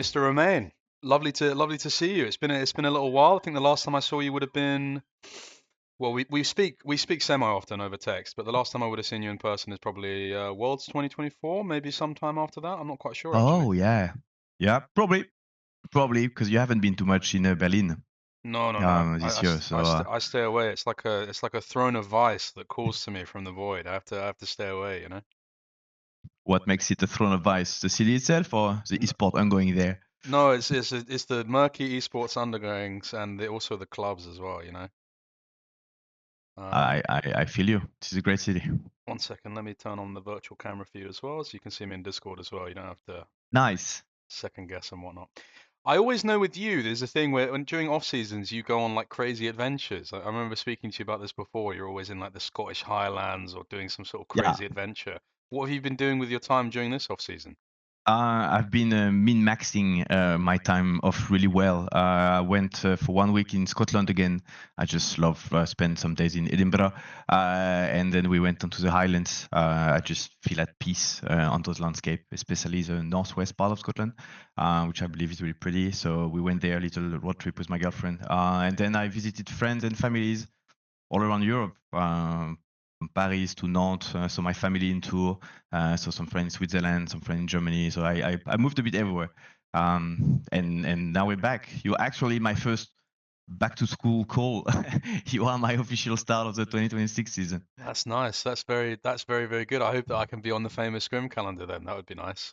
Mr. Romain, lovely to see you. It's been a little while. I think the last time I saw you would have been well, we speak semi often over text, but the last time I would have seen you in person is probably Worlds 2024, maybe sometime after that. I'm not quite sure actually. Oh yeah, yeah, probably because you haven't been too much in Berlin No, no, no. I, I, this year. s- I, So st I stay away. It's like a throne of vice that calls to me from the void. I have to stay away, you know. what makes it a throne of ice? The city itself or the esport ongoing there? No, it's the murky esports undergoings and also the clubs as well, you know. Um, I feel you. This is a great city. One second, let me turn on the virtual camera for you as well, so you can see me in Discord as well. You don't have to Nice. second guess and whatnot. I always know with you, there's a thing where during off seasons you go on like crazy adventures. I remember speaking to you about this before. You're always in like the Scottish Highlands or doing some sort of Yeah. crazy adventure. What have you been doing with your time during this off season? I've been min-maxing my time off really well. I went for 1 week in Scotland again. I just love spend some days in Edinburgh, and then we went onto the Highlands. I just feel at peace on those landscape, especially the northwest part of Scotland, which I believe is really pretty. So we went there, a little road trip with my girlfriend, and then I visited friends and families all around Europe, from Paris to Nantes. So my family in tour. So some friends in Switzerland, some friends in Germany. So I moved a bit everywhere. And now we're back. You're actually my first back to school call. You are my official start of the 2026 season. That's nice. That's very, very good. I hope that I can be on the famous Scrim calendar then. That would be nice.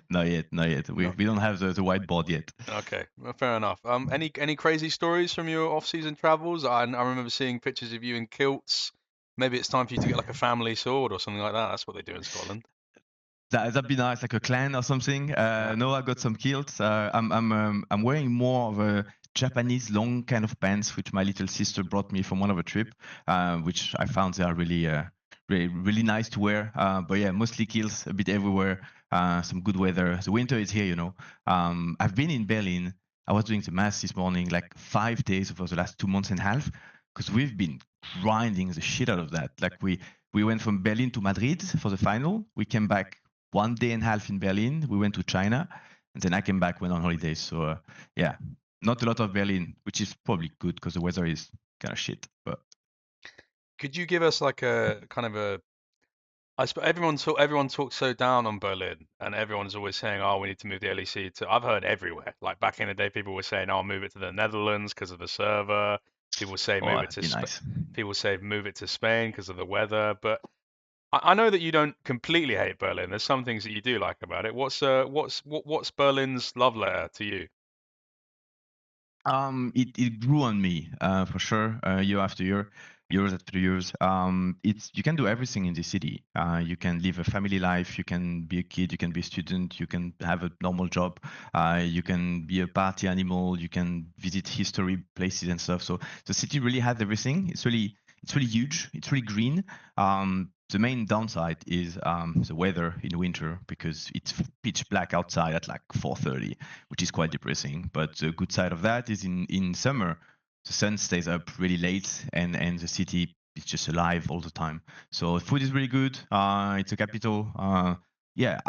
Not yet, not yet. We No. we don't have the whiteboard yet. Okay, well, fair enough. Any crazy stories from your off-season travels? I remember seeing pictures of you in kilts. Maybe it's time for you to get like a family sword or something like that. That's what they do in Scotland. That'd be nice, like a clan or something. Yeah. No, I got some kilts. I'm wearing more of a Japanese long kind of pants, which my little sister brought me from one of a trip, which I found they are really nice to wear. But yeah, mostly kilts, a bit everywhere. Some good weather. The winter is here, you know. I've been in Berlin. I was doing the math this morning, like 5 days over the last 2 months and a half, because we've been grinding the shit out of that. Like we went from Berlin to Madrid for the final. We came back 1 day and a half in Berlin. We went to China, and then I came back, went on holidays. So yeah, not a lot of Berlin, which is probably good because the weather is kind of shit. But Could you give us like a kind of a everyone talks so down on Berlin, and everyone's always saying, "Oh, we need to move the LEC to." I've heard everywhere. Like back in the day, people were saying, "Oh, move it to the Netherlands because of the server." People say oh, move it that'd to be nice. People say move it to Spain because of the weather. But I know that you don't completely hate Berlin. There's some things that you do like about it. What's Berlin's love letter to you? It grew on me for sure, year after year, years after years. It's you can do everything in the city. You can live a family life. You can be a kid. You can be a student. You can have a normal job. You can be a party animal. You can visit history places and stuff. So the city really has everything. It's really huge. It's really green. The main downside is the weather in winter because it's pitch black outside at like 4:30, which is quite depressing. But the good side of that is in summer, the sun stays up really late and the city is just alive all the time. So food is really good. It's a capital. Yeah,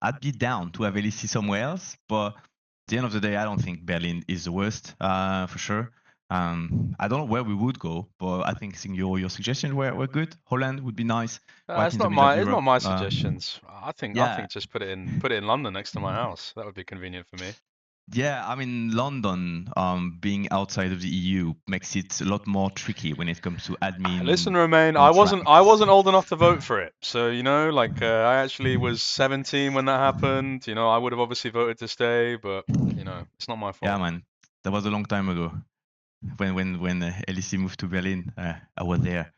I'd be down to have LEC somewhere else, but at the end of the day, I don't think Berlin is the worst for sure. I don't know where we would go, but I think your suggestions were good. Holland would be nice, right It's in the not middle of not Europe. my suggestions. I Yeah, think just put it in London next to my house. That would be convenient for me. Yeah, I mean, London, being outside of the EU makes it a lot more tricky when it comes to Listen, admin Romain, I contracts. wasn't old enough to vote for it. So, I actually was 17 when that happened. I would have obviously voted to stay, but, it's not my Yeah, fault. man, that was a long time ago. When LEC moved to Berlin, I was there.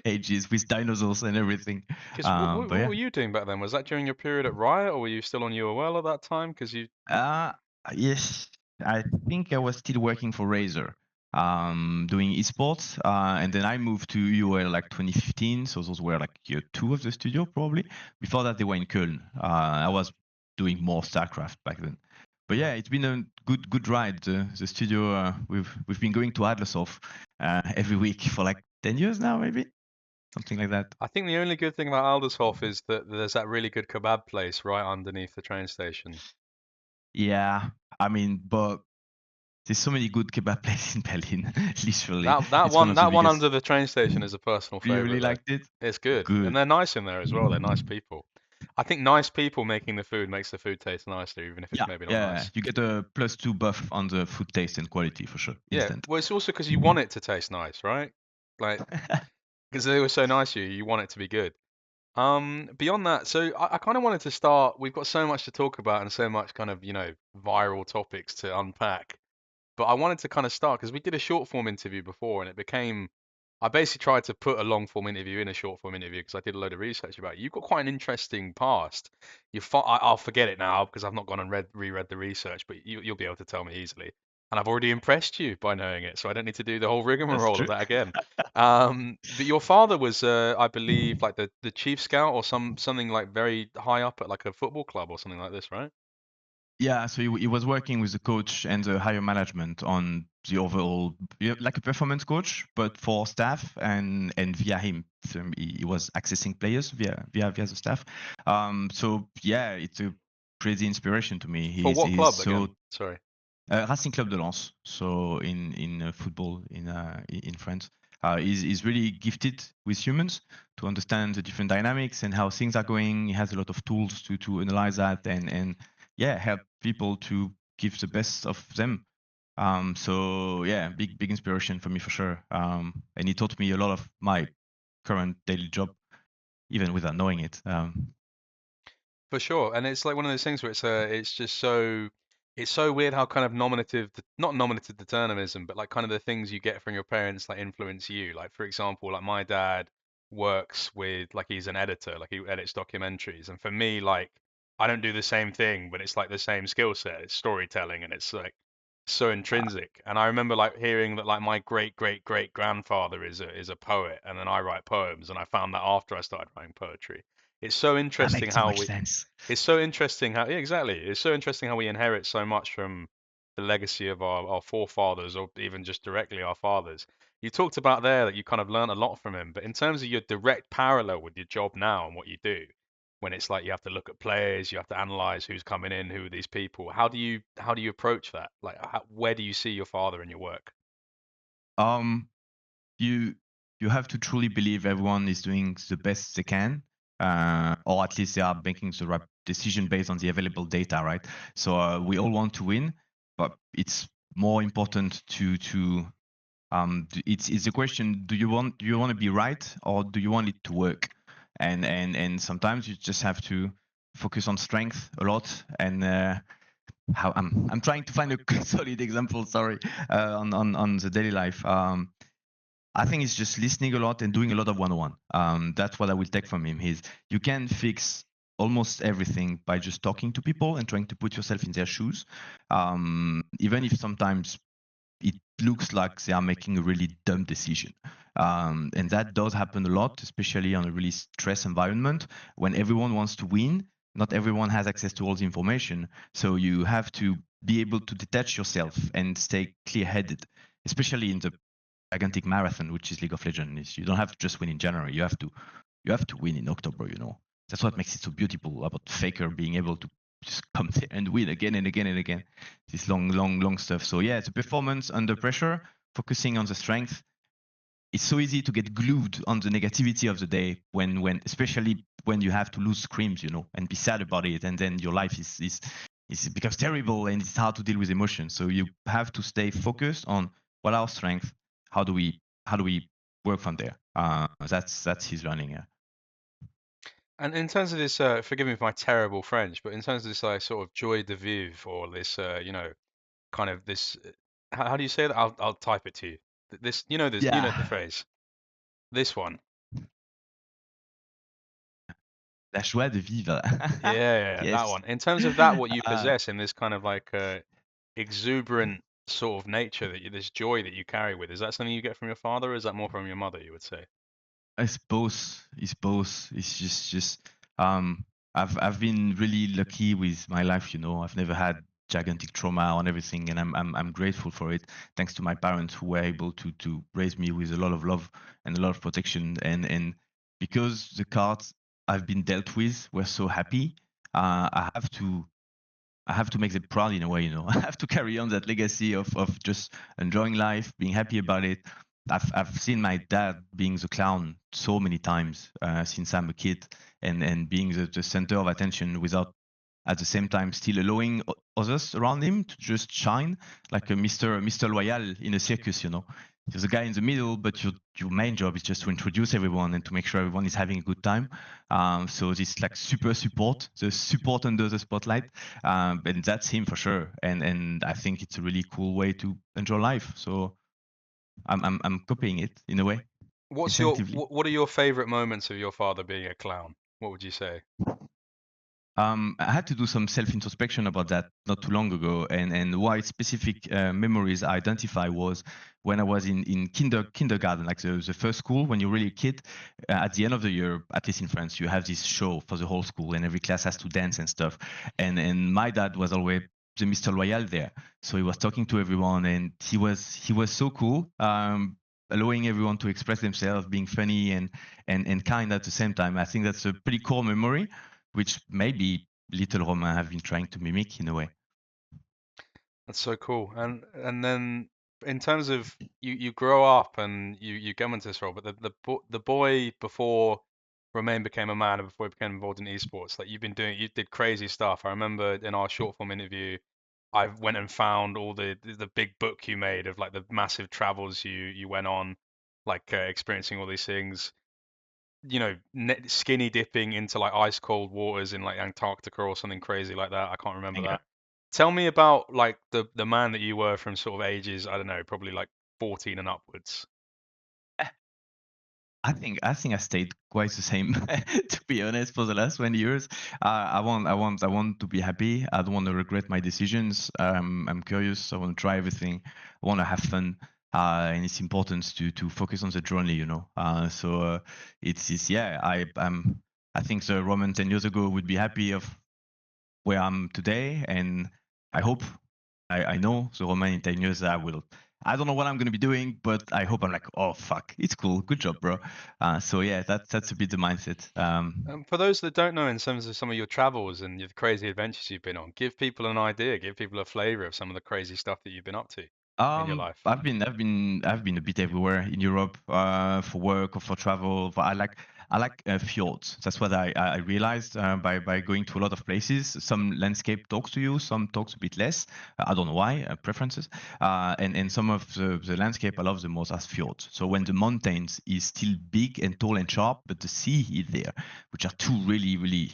Ages with dinosaurs and everything. Because what But what yeah, were you doing back then? Was that during your period at Riot, or were you still on UOL at that time? Because you, uh, yes, I think I was still working for Razer, doing esports, and then I moved to UOL like 2015. So those were like year two of the studio probably. Before that, they were in Köln. I was doing more StarCraft back then. But yeah, it's been a good ride. The studio, we've been going to Adlershof every week for like 10 years now, maybe. something like that. I think the only good thing about Aldershof is that there's that really good kebab place right underneath the train station. Yeah, I mean, but there's so many good kebab places in Berlin. Literally, That it's one one of the that one biggest. under the train station is a personal You favorite really though. liked it? It's good, and Good. they're nice in there as well. They're nice people. I think nice people making the food makes the food taste nicer, even if it's Yeah, maybe not yeah. nice. You get a +2 buff on the food taste and quality for sure. Yeah, Instant. well, it's also because you want it to taste nice, right? Like, because they were so nice to you, you want it to be good. Beyond that, so I kind of wanted to start. We've got so much to talk about and so much kind of, viral topics to unpack. But I wanted to kind of start because we did a short form interview before, and it became. I basically tried to put a long form interview in a short form interview because I did a load of research about you. You've got quite an interesting past. I'll forget it now because I've not gone and reread the research, but you'll be able to tell me easily. And I've already impressed you by knowing it, so I don't need to do the whole That's rigmarole of true. that again. But your father was, I believe, like the chief scout or something like very high up at like a football club or something like this, right? Yeah, so he was working with the coach and the higher management on the overall, like a performance coach, but for staff and via him. So he was accessing players via the staff. So yeah, it's a crazy inspiration to me. For what He's club so again? Sorry. Racing Club de Lens, so in football in France. He's really gifted with humans to understand the different dynamics and how things are going. He has a lot of tools to analyze that and yeah, help people to give the best of them. So yeah, big inspiration for me for sure. And he taught me a lot of my current daily job, even without knowing it. For sure, and it's like one of those things where it's just it's so weird how kind of not nominative determinism, but like kind of the things you get from your parents like influence you. Like for example, like my dad works with like he's an editor, like he edits documentaries, and for me, like I don't do the same thing, but it's like the same skill set. It's storytelling, and it's like so intrinsic. And I remember like hearing that like my great grandfather is a poet, and then I write poems, and I found that after I started writing poetry. It's so That interesting makes so how much we sense. it's so interesting how, yeah, exactly. It's so interesting how we inherit so much from the legacy of our forefathers, or even just directly our fathers. You talked about there that you kind of learned a lot from him, but in terms of your direct parallel with your job now and what you do, when it's like you have to look at players, you have to analyze who's coming in, who are these people. How do you approach that? Like, where do you see your father in your work? Um, you you have to truly believe everyone is doing the best they can, or at least they are making the right decision based on the available data, right? So we all want to win, but it's more important it's a question: do you want to be right, or do you want it to work? And sometimes you just have to focus on strength a lot and how I'm trying to find a solid example. Sorry, on the daily life. I think it's just listening a lot and doing a lot of one-on-one. That's what I will take from him. Is you can fix almost everything by just talking to people and trying to put yourself in their shoes, even if sometimes it looks like they are making a really dumb decision. And that does happen a lot, especially on a really stress environment when everyone wants to win. Not everyone has access to all the information. So you have to be able to detach yourself and stay clear headed, especially in the gigantic marathon, which is League of Legends. You don't have to just win in January. You have to win in October. That's what makes it so beautiful about Faker being able to just come there and win again and again and again. This long stuff. So yeah, the performance under pressure, focusing on the strength. It's so easy to get glued on the negativity of the day when especially when you have to lose scrims, and be sad about it, and then your life is it becomes terrible and it's hard to deal with emotions. So you have to stay focused on what are our strengths. How do we work from there? That's his running. Yeah. And in terms of this, forgive me for my terrible French, but in terms of this sort of joy de vivre, or this, kind of this, how do you say that? I'll type it to you. This, the Yeah. phrase. This one. La joie de vivre. Yeah, yeah, yeah, that Yes. one. In terms of that, what you Uh, possess in this kind of like exuberant sort of nature this joy that you carry with, is that something you get from your father, or is that more from your mother, you would say? it's both. It's both. It's just I've been really lucky with my life. I've never had gigantic trauma on everything, and I'm grateful for it. Thanks to my parents who were able to raise me with a lot of love and a lot of protection. And because the cards I've been dealt with were so happy, I have to make them proud in a way, you know. I have to carry on that legacy of just enjoying life, being happy about it. I've seen my dad being the clown so many times since I'm a kid, and being the center of attention without at the same time still allowing others around him to just shine like a Mr. Loyal in a circus, you know. There's a guy in the middle, but your main job is just to introduce everyone and to make sure everyone is having a good time. So this like super support, the support under the spotlight, and that's him for sure. And I think it's a really cool way to enjoy life. So I'm copying it in a way, instinctively. What are your favorite moments of your father being a clown? What would you say? I had to do some self-introspection about that not too long ago, and why specific memories I identify was when I was in kindergarten, like the first school when you're really a kid. At the end of the year, at least in France, you have this show for the whole school, and every class has to dance and stuff. And my dad was always the Mr. Loyal there, so he was talking to everyone, and he was so cool. Allowing everyone to express themselves, being funny and kind at the same time. I think that's a pretty core memory which maybe little Romain have been trying to mimic in a way. That's so cool. And then in terms of you grow up and you go into this role, but the boy before Romain became a man and before he became involved in esports, like you did crazy stuff. I remember in our short form interview, I went and found all the big book you made of like the massive travels you went on, like experiencing all these things. Skinny dipping into like ice cold waters in like Antarctica or something crazy like that. I can't remember Yeah. that. Tell me about like the man that you were from sort of ages, I don't know, probably like 14 and upwards. I think I stayed quite the same, to be honest, for the last 20 years. I want to be happy. I don't want to regret my decisions. I'm curious. I want to try everything. I want to have fun. And it's important to focus on the journey, you know. So it's yeah. I think the Roman 10 years ago would be happy of where I'm today, and I hope I know the Roman in 10 years I will. I don't know what I'm going to be doing, but I hope I'm like, oh fuck, it's cool, good job, bro. So yeah, that's a bit the mindset. For those that don't know, in terms of some of your travels and your crazy adventures you've been on, give people an idea, give people a flavor of some of the crazy stuff that you've been up to in your life. I've been a bit everywhere in Europe for work or for travel. I like fjords. That's what I realized by going to a lot of places. Some landscape talks to you, some talks a bit less. I don't know why, preferences. And some of the landscape I love the most as fjords. So when the mountains is still big and tall and sharp, but the sea is there, which are two really really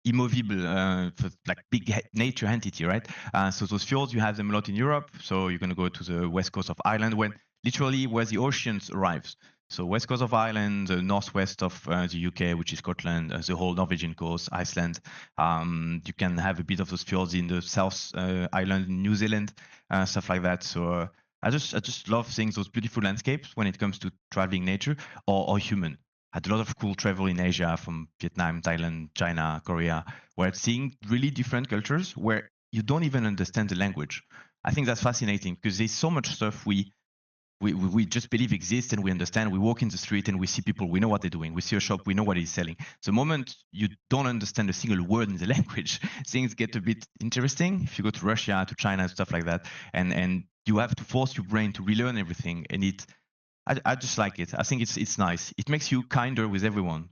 immovable, for like big nature entity, right? So those fjords, you have them a lot in Europe. So you're going to go to the west coast of Ireland, when literally where the oceans arrives. So west coast of Ireland, the northwest of the UK, which is Scotland, the whole Norwegian coast, Iceland. You can have a bit of those fjords in the South Island, New Zealand, stuff like that. So I just love seeing those beautiful landscapes when it comes to traveling nature or human. Had a lot of cool travel in Asia, from Vietnam, Thailand, China, Korea, where seeing really different cultures where you don't even understand the language. I think that's fascinating because there's so much stuff we just believe exists and we understand. We walk in the street and we see people, we know what they're doing. We see a shop, we know what he's selling. The moment you don't understand a single word in the language, things get a bit interesting. If you go to Russia, to China, stuff like that, and you have to force your brain to relearn everything, and I just like it. I think it's nice. It makes you kinder with everyone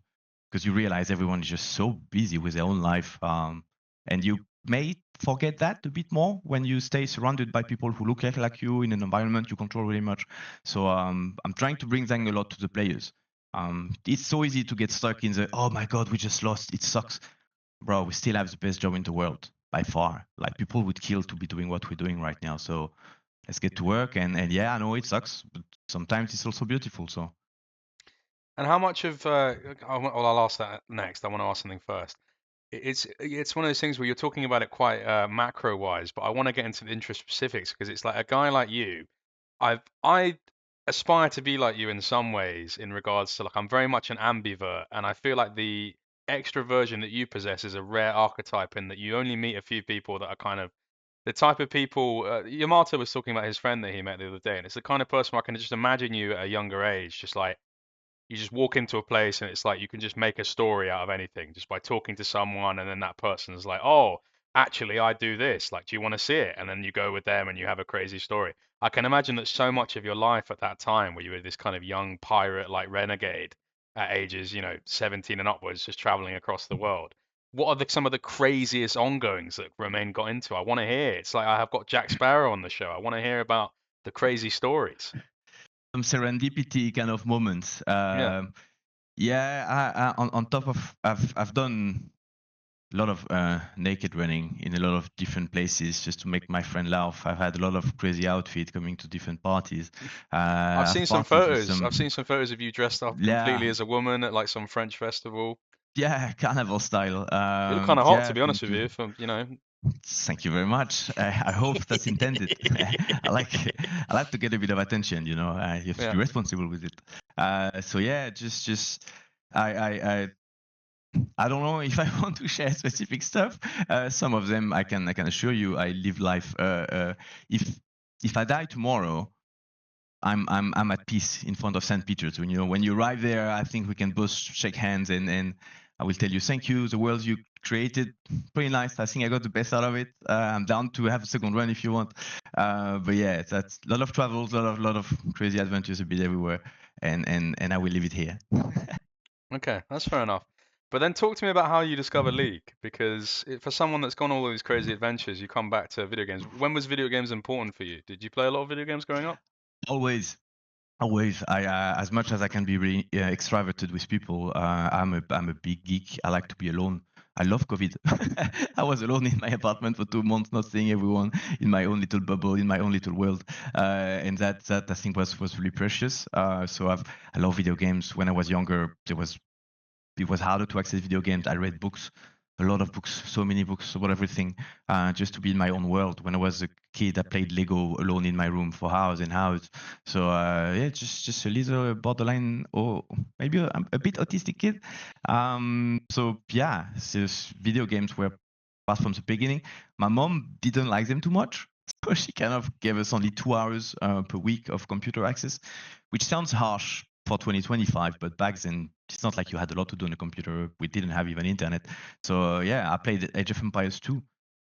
because you realize everyone is just so busy with their own life, and you may forget that a bit more when you stay surrounded by people who look like you in an environment you control really much. So I'm trying to bring that a lot to the players. It's so easy to get stuck in the, oh my god, we just lost, it sucks, bro. We still have the best job in the world by far. Like, people would kill to be doing what we're doing right now. So let's get to work. And yeah, I know it sucks, but sometimes it's also beautiful. So And how much of well, I'll ask that next. I want to ask something first. It's one of those things where you're talking about it quite macro wise, but I want to get into the interest specifics because it's like a guy like you. I aspire to be like you in some ways in regards to like I'm very much an ambivert, and I feel like the extroversion that you possess is a rare archetype in that you only meet a few people that are kind of the type of people. Yamato was talking about his friend that he met the other day, and it's the kind of person where I can just imagine you at a younger age, just like you just walk into a place and it's like you can just make a story out of anything just by talking to someone, and then that person is like, oh, actually, I do this. Like, do you want to see it? And then you go with them and you have a crazy story. I can imagine that so much of your life at that time, where you were this kind of young pirate, like renegade at ages, 17 and upwards, just traveling across the world. What are some of the craziest ongoings that Romain got into? I want to hear. It's like I have got Jack Sparrow on the show. I want to hear about the crazy stories. Some serendipity kind of moments. Yeah. Yeah, on top of I've done a lot of naked running in a lot of different places just to make my friend laugh. I've had a lot of crazy outfit coming to different parties. I've I've seen some partied with photos. I've some, seen some photos of you dressed up completely yeah, as a woman at like some French festival. yeah, carnival style. You look kind of hot, Yeah, to be I've been honest with to. you. From. Thank you very much. I hope that's intended. I like I like to get a bit of attention. You know, you have to Yeah. be responsible with it. So yeah, just I I don't know if I want to share specific stuff. Some of them I can assure you I live life. If if I die tomorrow, I'm at peace in front of St. Peter's. When you arrive there, I think we can both shake hands and I will tell you thank you. The world you created, pretty nice. I think I got the best out of it. I'm down to have a second run if you want. But yeah, that's a lot of travels, a lot of crazy adventures a bit everywhere, and I will leave it here. Okay, that's fair enough. But then talk to me about how you discovered League, because for someone that's gone all these crazy adventures, you come back to video games. When was video games important for you? Did you play a lot of video games growing up? Always. Always, as much as I can be really extroverted with people, I'm a big geek. I like to be alone. I love COVID. I was alone in my apartment for 2 months, not seeing everyone, in my own little bubble, in my own little world, and that I think was really precious. So I love video games. When I was younger, it was harder to access video games. I read books, a lot of books, so many books about everything, just to be in my own world. When I was a kid, I played Lego alone in my room for hours and hours. So yeah, just a little borderline or maybe a bit autistic kid. So yeah, so video games were part from the beginning. My mom didn't like them too much. So she kind of gave us only 2 hours per week of computer access, which sounds harsh for 2025, but back then it's not like you had a lot to do on a computer. We didn't have even internet. So yeah, I played Age of Empires 2.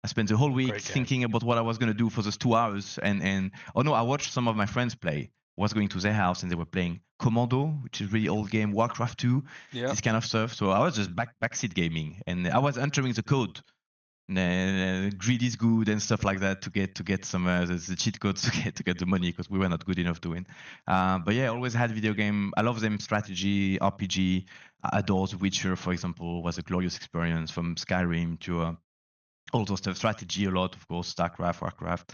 I spent the whole week Great game. thinking about what I was going to do for those 2 hours. And oh no, I watched some of my friends play. Was going to their house and they were playing Commando, which is a really old game, Warcraft 2, Yeah. this kind of stuff. So I was just backseat gaming, and I was entering the code. Greed is good and stuff like that to get some the cheat codes to get the money, because we were not good enough to win. But yeah, I always had video game. I love them, strategy, RPG. I adore The Witcher, for example, was a glorious experience, from Skyrim to all those stuff. Strategy a lot, of course, StarCraft, Warcraft,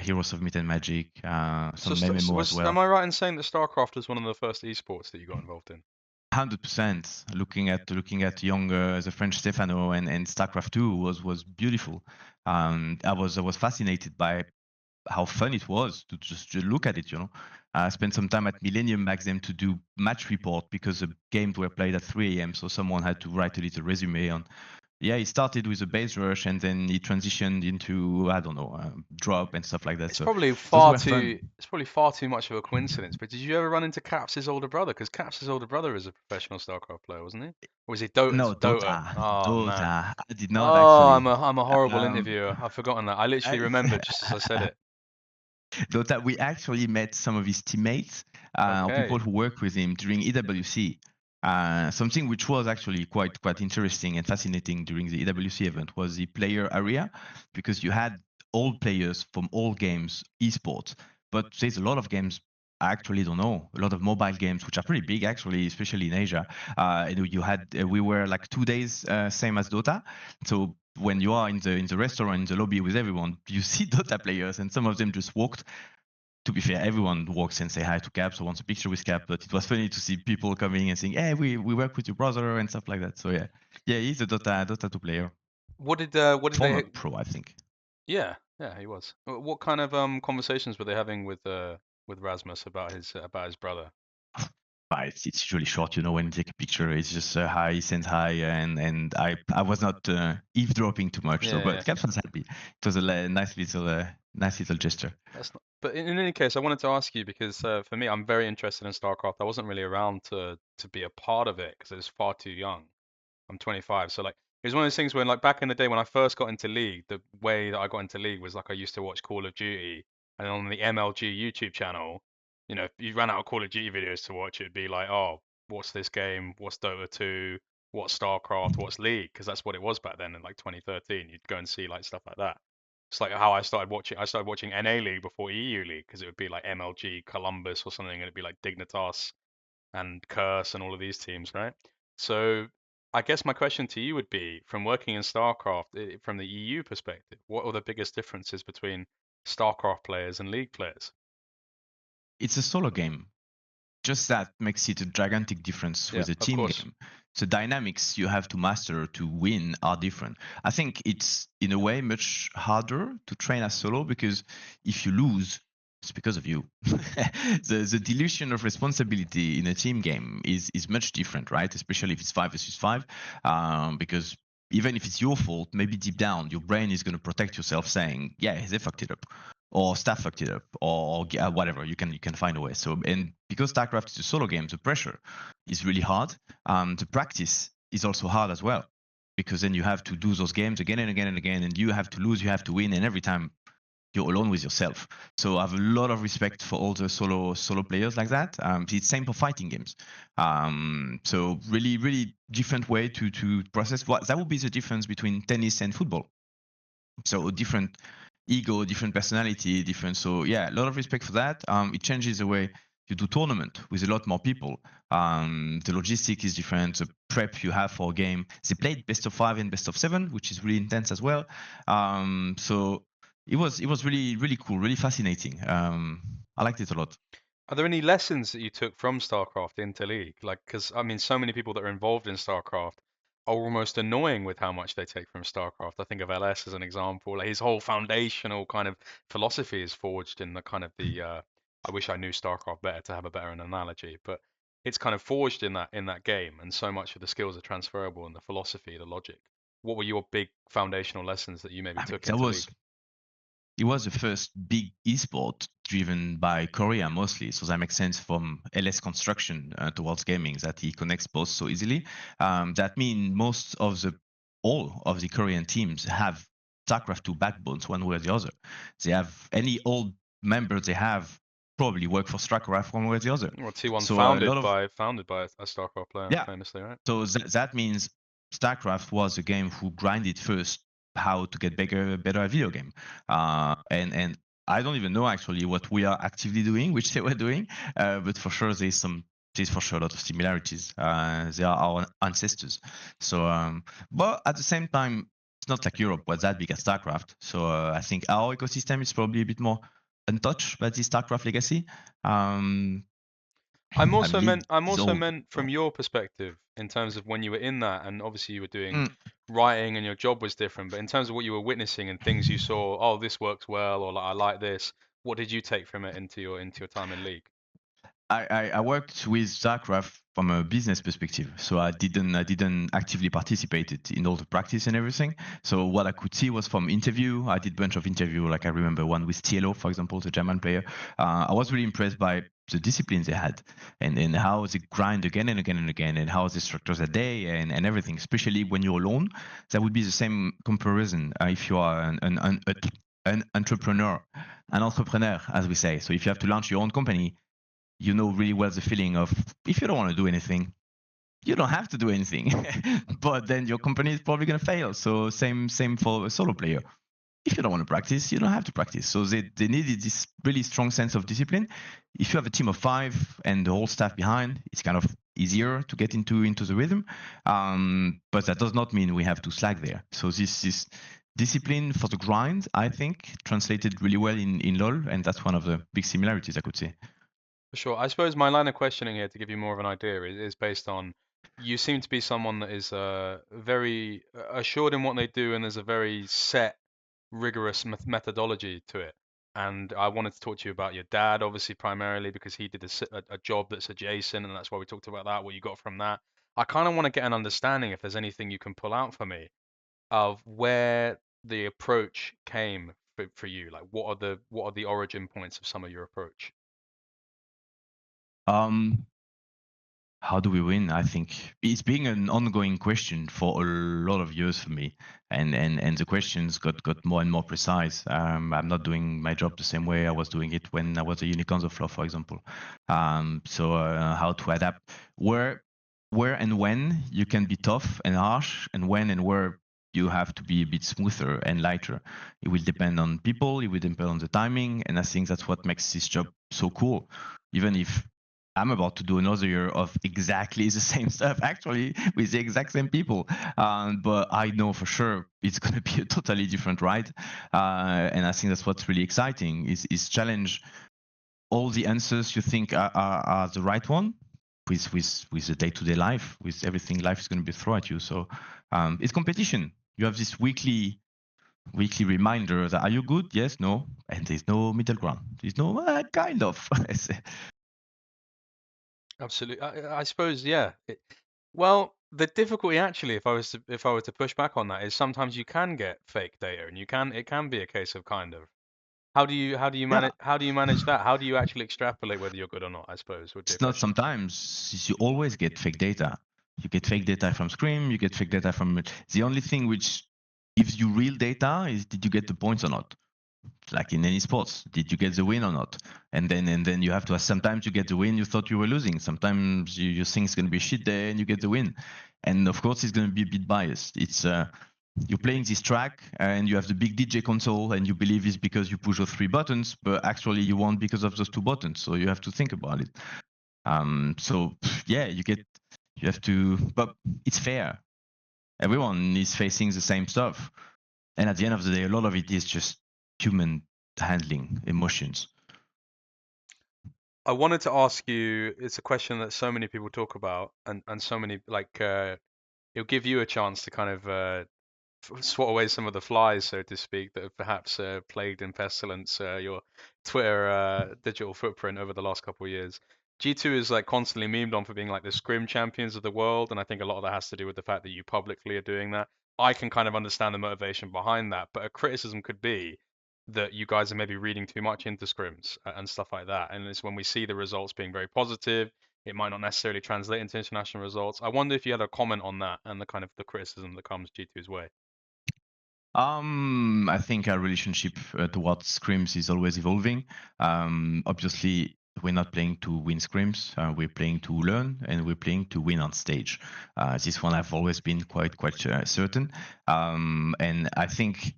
Heroes of Myth and Magic, So some MMO as am well. I right in saying that StarCraft was one of the first esports that you got involved in? 100%. Looking at young the French Stefano and StarCraft 2 was beautiful. I was fascinated by how fun it was to just to look at it. I spent some time at Millennium back then to do match report, because the games were played at 3 a.m. So someone had to write a little resume on. Yeah, it started with a base rush and then it transitioned into, I don't know, drop and stuff like that. So those were fun. It's probably far too much of a coincidence. But did you ever run into Caps's older brother? Because Caps's older brother is a professional StarCraft player, wasn't he? Or was he Dota's? No, Dota. Dota, Oh man. Dota. I did not Oh, actually. I'm a horrible Um, interviewer. I've forgotten that. I literally I, remembered just as I said it. Dota, we actually met some of his teammates, or people Okay. who work with him during EWC. Something which was actually quite interesting and fascinating during the EWC event was the player area, because you had all players from all games, esports. But there's a lot of games I actually don't know. A lot of mobile games which are pretty big actually, especially in Asia. We were like 2 days, same as Dota. So when you are in the restaurant, in the lobby with everyone, you see Dota players, and some of them just walked. To be fair, everyone walks and say hi to Cap, so wants a picture with Cap. But it was funny to see people coming and saying, "Hey, we work with your brother," and stuff like that. So yeah, he's a Dota 2 player, What did former they? pro, I think. Yeah, yeah, he was. What kind of conversations were they having with Rasmus about his brother? But it's usually short, when you take a picture. It's just hi, send hi, and I was not eavesdropping too much. So, Yeah, yeah. but Cap was happy. It was a nice little gesture. That's But in any case, I wanted to ask you because for me, I'm very interested in StarCraft. I wasn't really around to be a part of it because I was far too young. I'm 25, so like it was one of those things when like back in the day when I first got into League, the way that I got into League was like I used to watch Call of Duty, and on the MLG YouTube channel, if you ran out of Call of Duty videos to watch, it'd be like, oh, what's this game? What's Dota 2? What's StarCraft? What's League? Because that's what it was back then in like 2013. You'd go and see like stuff like that. It's like how I started watching. I started watching NA League before EU League because it would be like MLG, Columbus or something, and it'd be like Dignitas and Curse and all of these teams, right? So I guess my question to you would be, from working in StarCraft, from the EU perspective, what are the biggest differences between StarCraft players and League players? It's a solo game. Just that makes it a gigantic difference Yeah, with a of team course. game. The dynamics you have to master to win are different. I think it's in a way much harder to train as solo because if you lose, it's because of you. The dilution of responsibility in a team game is much different, right? Especially if it's 5 versus 5, because even if it's your fault, maybe deep down your brain is going to protect yourself, saying, "Yeah, they fucked it up." Or staff fucked it up, or whatever. You can find a way. So, and because StarCraft is a solo game, the pressure is really hard. The practice is also hard as well, because then you have to do those games again and again and again, and you have to lose, you have to win, and every time you're alone with yourself. So I have a lot of respect for all the solo players like that. It's same for fighting games. So really, really different way to process. What that would be the difference between tennis and football. So different ego, different personality, different. So yeah, a lot of respect for that. It changes the way you do tournament with a lot more people. The logistic is different. The prep you have for a game. They played best of 5 and best of 7, which is really intense as well. So it was really really cool, really fascinating. I liked it a lot. Are there any lessons that you took from StarCraft into League? Like, because I mean, so many people that are involved in StarCraft are almost annoying with how much they take from StarCraft. I think of LS as an example. Like his whole foundational kind of philosophy is forged in the kind of the. I wish I knew StarCraft better to have a better analogy, but it's kind of forged in that game, and so much of the skills are transferable, and the philosophy, the logic. What were your big foundational lessons that you maybe I mean, took that into was League? it was the first big esport driven by Korea mostly, so that makes sense from LS construction towards gaming that he connects both so easily. That means most of the all of the Korean teams have StarCraft 2 backbones one way or the other. They have any old member they have probably work for StarCraft one way or the other. Well, T1's So a lot of founded by a StarCraft player, yeah, famously, right? so that means StarCraft was a game who grinded first how to get better at video game. And I don't even know actually what we are actively doing, which they were doing, but for sure there's for sure a lot of similarities. They are our ancestors. So, but at the same time, it's not like Europe was that big as StarCraft. So I think our ecosystem is probably a bit more untouched by the StarCraft legacy. Um, I mean, League I'm is also old. meant from So. your perspective in terms of when you were in that, and obviously you were doing Mm. writing and your job was different, but in terms of what you were witnessing and things you saw, oh, this works well, or like I like this, what did you take from it into your time in League? I worked with StarCraft from a business perspective, so I didn't actively participate in all the practice and everything. So what I could see was from interview. I did a bunch of interview, like I remember one with TLO, for example, the German player. I was really impressed by the discipline they had and how they grind again and again and again and how they structure their day and everything. Especially when you're alone, that would be the same comparison if you are an entrepreneur, as we say. So if you have to launch your own company, you know really well the feeling of if you don't want to do anything, you don't have to do anything. But then your company is probably going to fail. So same for a solo player. If you don't want to practice, you don't have to practice. So they needed this really strong sense of discipline. If you have a team of 5 and the whole staff behind, it's kind of easier to get into the rhythm. But that does not mean we have to slack there. So this discipline for the grind, I think, translated really well in LoL, and that's one of the big similarities I could say. For sure. I suppose my line of questioning here, to give you more of an idea, is based on you seem to be someone that is very assured in what they do, and there's a very set, rigorous methodology to it. And I wanted to talk to you about your dad, obviously, primarily because he did a job that's adjacent, and that's why we talked about that, what you got from that. I kind of want to get an understanding if there's anything you can pull out for me of where the approach came for you? Like, what are the origin points of some of your approach? Um, how do we win? I think it's being an ongoing question for a lot of years for me, and the questions got more and more precise. I'm not doing my job the same way I was doing it when I was a unique on the floor, for example. So how to adapt, where and when you can be tough and harsh, and when and where you have to be a bit smoother and lighter. It will depend on people. It will depend on the timing, and I think that's what makes this job so cool. Even if I'm about to do another year of exactly the same stuff, actually, with the exact same people. But I know for sure it's going to be a totally different ride. And I think that's what's really exciting is challenge all the answers you think are the right one with the day-to-day life, with everything life is going to be thrown at you. So it's competition. You have this weekly reminder that are you good? Yes, no, and there's no middle ground. There's no kind of. Absolutely. I suppose, yeah. Well, the difficulty actually, if I were to push back on that, is sometimes you can get fake data, and it can be a case of kind of Yeah. how do you manage that? How do you actually extrapolate whether you're good or not? I suppose would be a It's not question. sometimes. You always get fake data. You get fake data from Scrim. You get fake data from. The only thing which gives you real data is did you get the points or not? Like in any sports, did you get the win or not? And then you have to ask. Sometimes you get the win you thought you were losing. Sometimes you think it's going to be a shit day and you get the win. And of course it's going to be a bit biased. It's you're playing this track and you have the big DJ console and you believe it's because you push those three buttons, but actually you won because of those two buttons. So you have to think about it. So yeah, you have to, but it's fair. Everyone is facing the same stuff, and at the end of the day, a lot of it is just human handling emotions. I wanted to ask you, it's a question that so many people talk about, and so many like it'll give you a chance to kind of swat away some of the flies, so to speak, that have perhaps plagued and pestilence your Twitter digital footprint over the last couple of years. G2 is like constantly memed on for being like the scrim champions of the world, and I think a lot of that has to do with the fact that you publicly are doing that. I can kind of understand the motivation behind that, but a criticism could be that you guys are maybe reading too much into scrims and stuff like that. And it's when we see the results being very positive, it might not necessarily translate into international results. I wonder if you had a comment on that and the kind of the criticism that comes G2's way. I think our relationship towards scrims is always evolving. Obviously, we're not playing to win scrims. We're playing to learn, and we're playing to win on stage. This one I've always been quite certain. And I think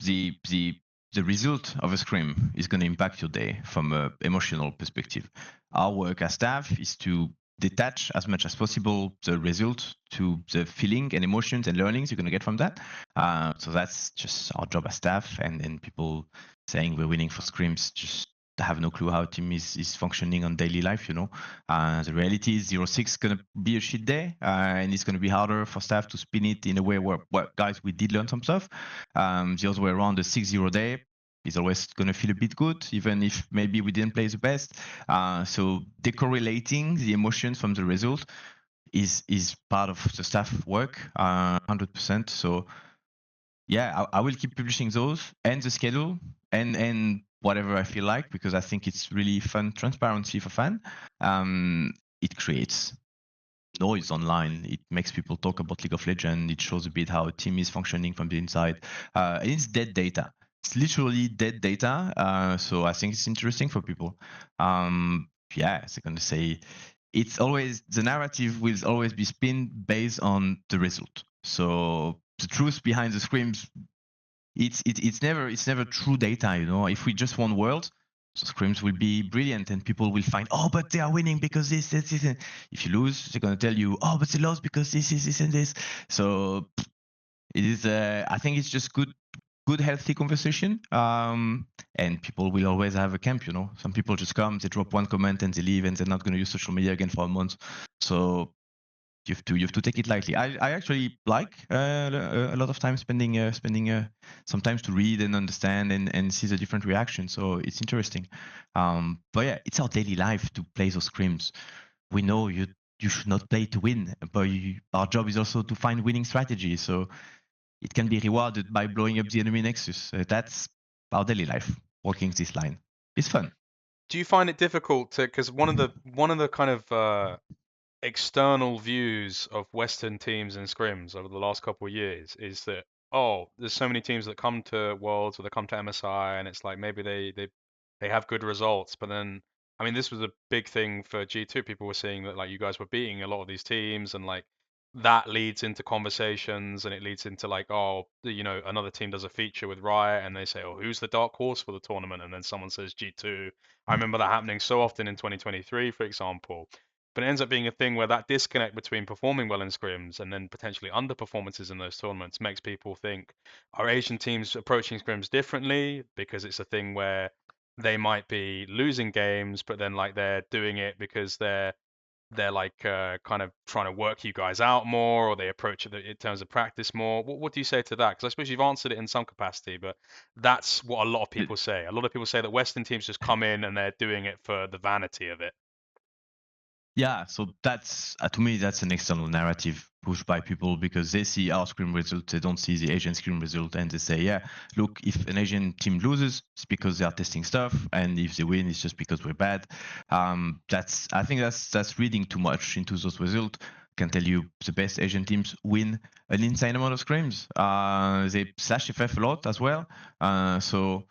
the the the result of a scrim is going to impact your day from an emotional perspective. Our work as staff is to detach as much as possible the result to the feeling and emotions and learnings you're going to get from that. So that's just our job as staff, and people saying we're winning for scrims just have no clue how a team is functioning on daily life. The reality is 0-6 going to be a shit day, and it's going to be harder for staff to spin it in a way where, well, guys, we did learn some stuff. The other way around, the 6-0 day is always going to feel a bit good, even if maybe we didn't play the best. So decorrelating the emotions from the result is part of the staff work, 100%. So yeah, I will keep publishing those and the schedule and whatever I feel like, because I think it's really fun transparency for fan. It creates noise online. It makes people talk about League of Legends. It shows a bit how a team is functioning from the inside. And it's dead data. It's literally dead data. So I think it's interesting for people. Yeah, so I'm going to say it's always the narrative will always be spinned based on the result. So the truth behind the scrims, it's never true data. If we just won world, so scrims will be brilliant and people will find, oh, but they are winning because this. And if you lose, they're gonna tell you, oh, but they lost because this and this. So it is. I think it's just good healthy conversation. And people will always have a camp. Some people just come, they drop one comment and they leave, and they're not gonna use social media again for a month. So you have to take it lightly. I actually like a lot of time spending sometimes to read and understand and see the different reactions. So it's interesting. But yeah, it's our daily life to play those scrims. We know you should not play to win, but our job is also to find winning strategies. So it can be rewarded by blowing up the enemy nexus. That's our daily life. Walking this line, it's fun. Do you find it difficult to, because one of the kind of external views of Western teams and scrims over the last couple of years is that, oh, there's so many teams that come to Worlds or they come to MSI and it's like maybe they have good results, but then I mean this was a big thing for G2. People were saying that like you guys were beating a lot of these teams and like that leads into conversations and it leads into like, oh, another team does a feature with Riot and they say, oh, who's the dark horse for the tournament? And then someone says G2. I remember that happening so often in 2023, for example. But it ends up being a thing where that disconnect between performing well in scrims and then potentially underperformances in those tournaments makes people think, are Asian teams approaching scrims differently? Because it's a thing where they might be losing games, but then like they're doing it because they're like kind of trying to work you guys out more, or they approach it in terms of practice more. What do you say to that? Because I suppose you've answered it in some capacity, but that's what a lot of people say. A lot of people say that Western teams just come in and they're doing it for the vanity of it. Yeah, so that's to me that's an external narrative pushed by people because they see our Scrim result, they don't see the Asian Scrim result, and they say, yeah, look, if an Asian team loses, it's because they are testing stuff, and if they win, it's just because we're bad. I think that's reading too much into those results. Can tell you the best Asian teams win an insane amount of scrims. They slash FF a lot as well. So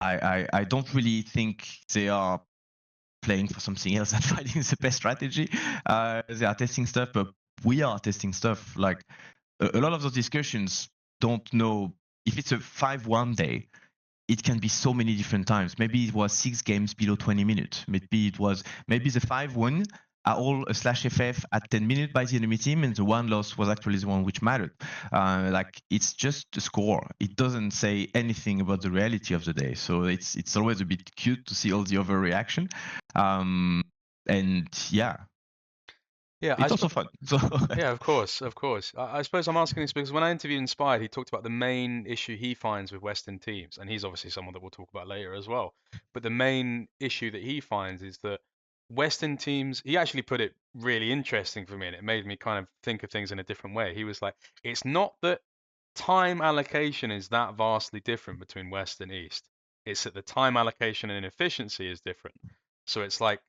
I don't really think they are playing for something else and finding the best strategy. They are testing stuff, but we are testing stuff. Like a lot of those discussions don't know if it's a 5-1 day. It can be so many different times. Maybe it was 6 games below 20 minutes. Maybe the 5-1 are all a slash FF at 10 minutes by the enemy team, and the one loss was actually the one which mattered. Like it's just a score. It doesn't say anything about the reality of the day. So it's always a bit cute to see all the overreaction. And yeah, Yeah, it's also fun. So yeah, of course, of course. I suppose I'm asking this because when I interviewed Inspired, he talked about the main issue he finds with Western teams, and he's obviously someone that we'll talk about later as well. But the main issue that he finds is that Western teams, he actually put it really interesting for me, and it made me kind of think of things in a different way. He was like, it's not that time allocation is that vastly different between West and East. It's that the time allocation and efficiency is different. So it's like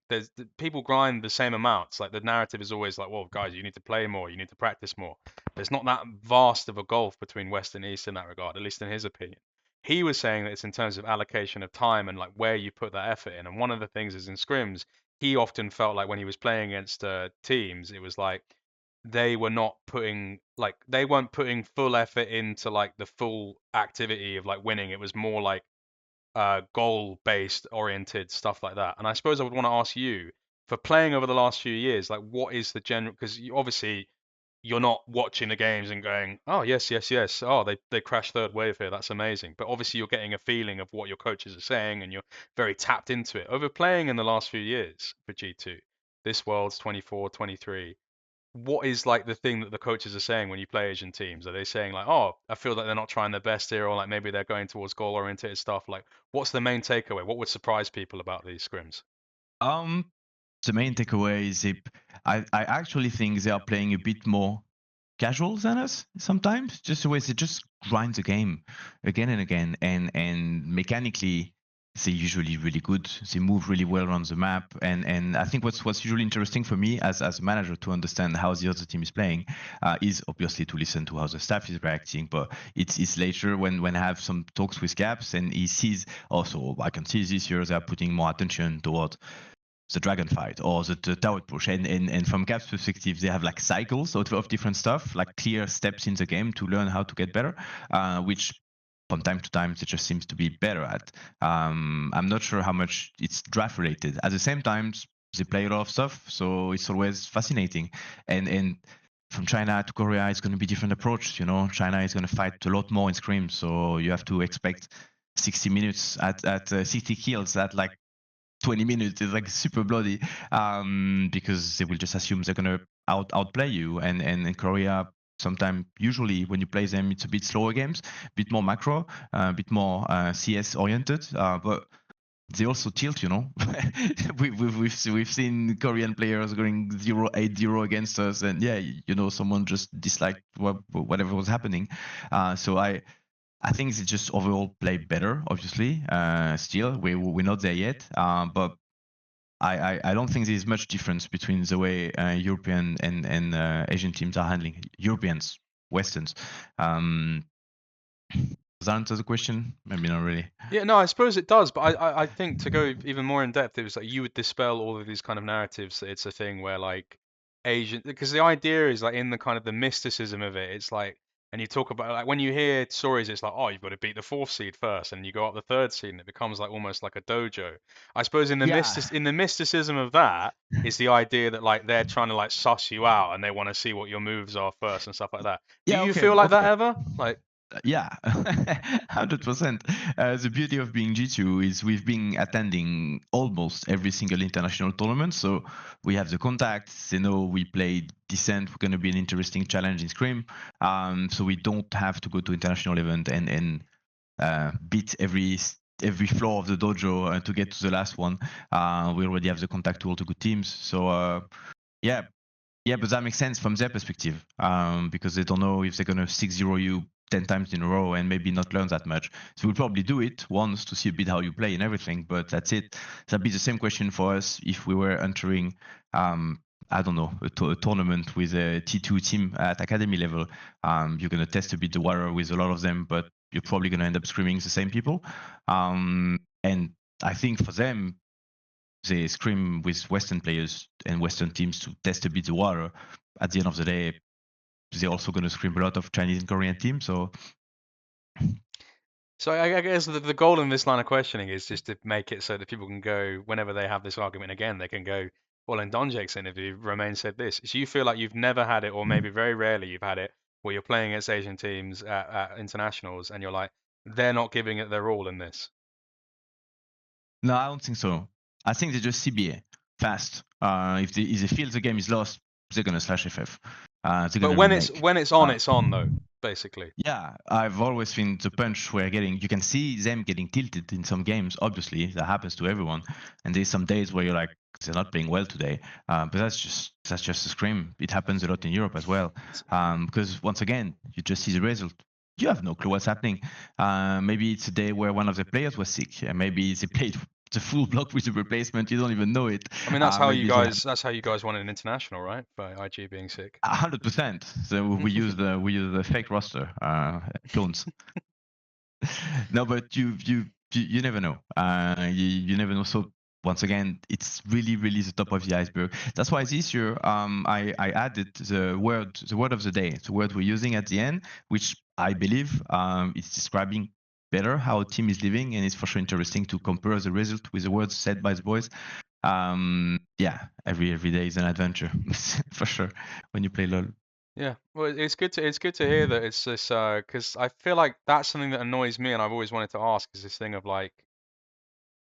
people grind the same amounts. Like the narrative is always like, well, guys, you need to play more, you need to practice more. There's not that vast of a gulf between West and East in that regard, at least in his opinion. He was saying that it's in terms of allocation of time and like where you put that effort in. And one of the things is in scrims, he often felt like when he was playing against teams, it was like they weren't putting full effort into like the full activity of like winning. It was more like goal based oriented stuff like that. And I suppose I would want to ask you, for playing over the last few years, like what is the general, because you, obviously you're not watching the games and going, oh yes, yes, yes, oh they crashed third wave here, that's amazing. But obviously you're getting a feeling of what your coaches are saying and you're very tapped into it. Over playing in the last few years for G2, this World's 24, 23, what is like the thing that the coaches are saying when you play Asian teams? Are they saying like, oh, I feel like they're not trying their best here, or like maybe they're going towards goal oriented stuff? Like, what's the main takeaway? What would surprise people about these scrims? um, the main takeaway is I actually think they are playing a bit more casual than us sometimes. Just the way they just grind the game again and again, and mechanically they're usually really good. They move really well around the map, and I think what's usually interesting for me as a manager to understand how the other team is playing is obviously to listen to how the staff is reacting. But it's later when I have some talks with Caps and he sees also I can see this year they are putting more attention toward the dragon fight or the tower push, and from Cap's perspective they have like cycles of different stuff, like clear steps in the game to learn how to get better, which from time to time it just seems to be better at. I'm not sure how much it's draft related. At the same time they play a lot of stuff, so it's always fascinating. And from China to Korea it's going to be different approach. China is going to fight a lot more in scrim, so you have to expect 60 minutes at 60 kills at like 20 minutes is like super bloody, because they will just assume they're gonna outplay you. And in Korea, sometimes usually when you play them, it's a bit slower games, a bit more macro, a bit more CS oriented. But they also tilt, you know. We've seen Korean players going 0-8-0 against us, and yeah, you know, someone just disliked whatever was happening. So I think they just overall play better. Obviously, still we're not there yet, but I don't think there's much difference between the way European and Asian teams are handling Europeans, Westerns. Does that answer the question? Maybe not really. Yeah, no, I suppose it does, but I think to go even more in depth, it was like you would dispel all of these kind of narratives that it's a thing where like Asian, because the idea is like in the kind of the mysticism of it, it's like, and you talk about like when you hear stories, it's like, oh, you've got to beat the fourth seed first, and you go up the third seed, and it becomes like almost like a dojo. I suppose Yeah, in the mysticism of that is the idea that like they're trying to like suss you out and they want to see what your moves are first and stuff like that. Do yeah, you okay, feel like that okay. ever? Like, Yeah, 100%. The beauty of being G2 is we've been attending almost every single international tournament, so we have the contacts. You know, we played Descent. We're going to be an interesting challenge in Scrim, so we don't have to go to international event and beat every floor of the dojo to get to the last one. We already have the contact to all the good teams, so yeah. Yeah, but that makes sense from their perspective, because they don't know if they're gonna 6-0 you 10 times in a row and maybe not learn that much. So we'll probably do it once to see a bit how you play and everything, but that's it. That'd be the same question for us if we were entering, I don't know, a tournament with a T2 team at academy level. You're gonna test a bit the water with a lot of them, but you're probably gonna end up screaming the same people. And I think for them, they scrim with Western players and Western teams to test a bit the water. At the end of the day, they're also going to scrim a lot of Chinese and Korean teams. So so I guess the goal in this line of questioning is just to make it so that people can go, whenever they have this argument again, they can go, well, in DonJake's interview, Romain said this. So you feel like you've never had it, or maybe very rarely you've had it, where you're playing against Asian teams at internationals and you're like, they're not giving it their all in this. no, I don't think so. I think they just CBA fast. If they feel the game is lost, they're going to slash FF. They're going But to when remake. it's on though, basically. Yeah, I've always seen the punch we're getting. You can see them getting tilted in some games. Obviously, that happens to everyone. And there's some days where you're like, they're not playing well today. But that's just a scrim. It happens a lot in Europe as well. Because once again, you just see the result. You have no clue what's happening. Maybe it's a day where one of the players was sick. Maybe they played the full block with the replacement. You don't even know it. I mean, that's how you Maybe they had guys wanted an international, right? By IG being sick. 100%. So we use the fake roster clones. No, but you never know. You never know. So once again, it's really the top of the iceberg. That's why this year I added the word of the day, the word we're using at the end, which I believe is describing better how a team is living, and it's for sure interesting to compare the result with the words said by the boys. Yeah, every day is an adventure for sure when you play LoL. Yeah, well, it's good to hear that it's this because I feel like that's something that annoys me, and I've always wanted to ask is this thing of like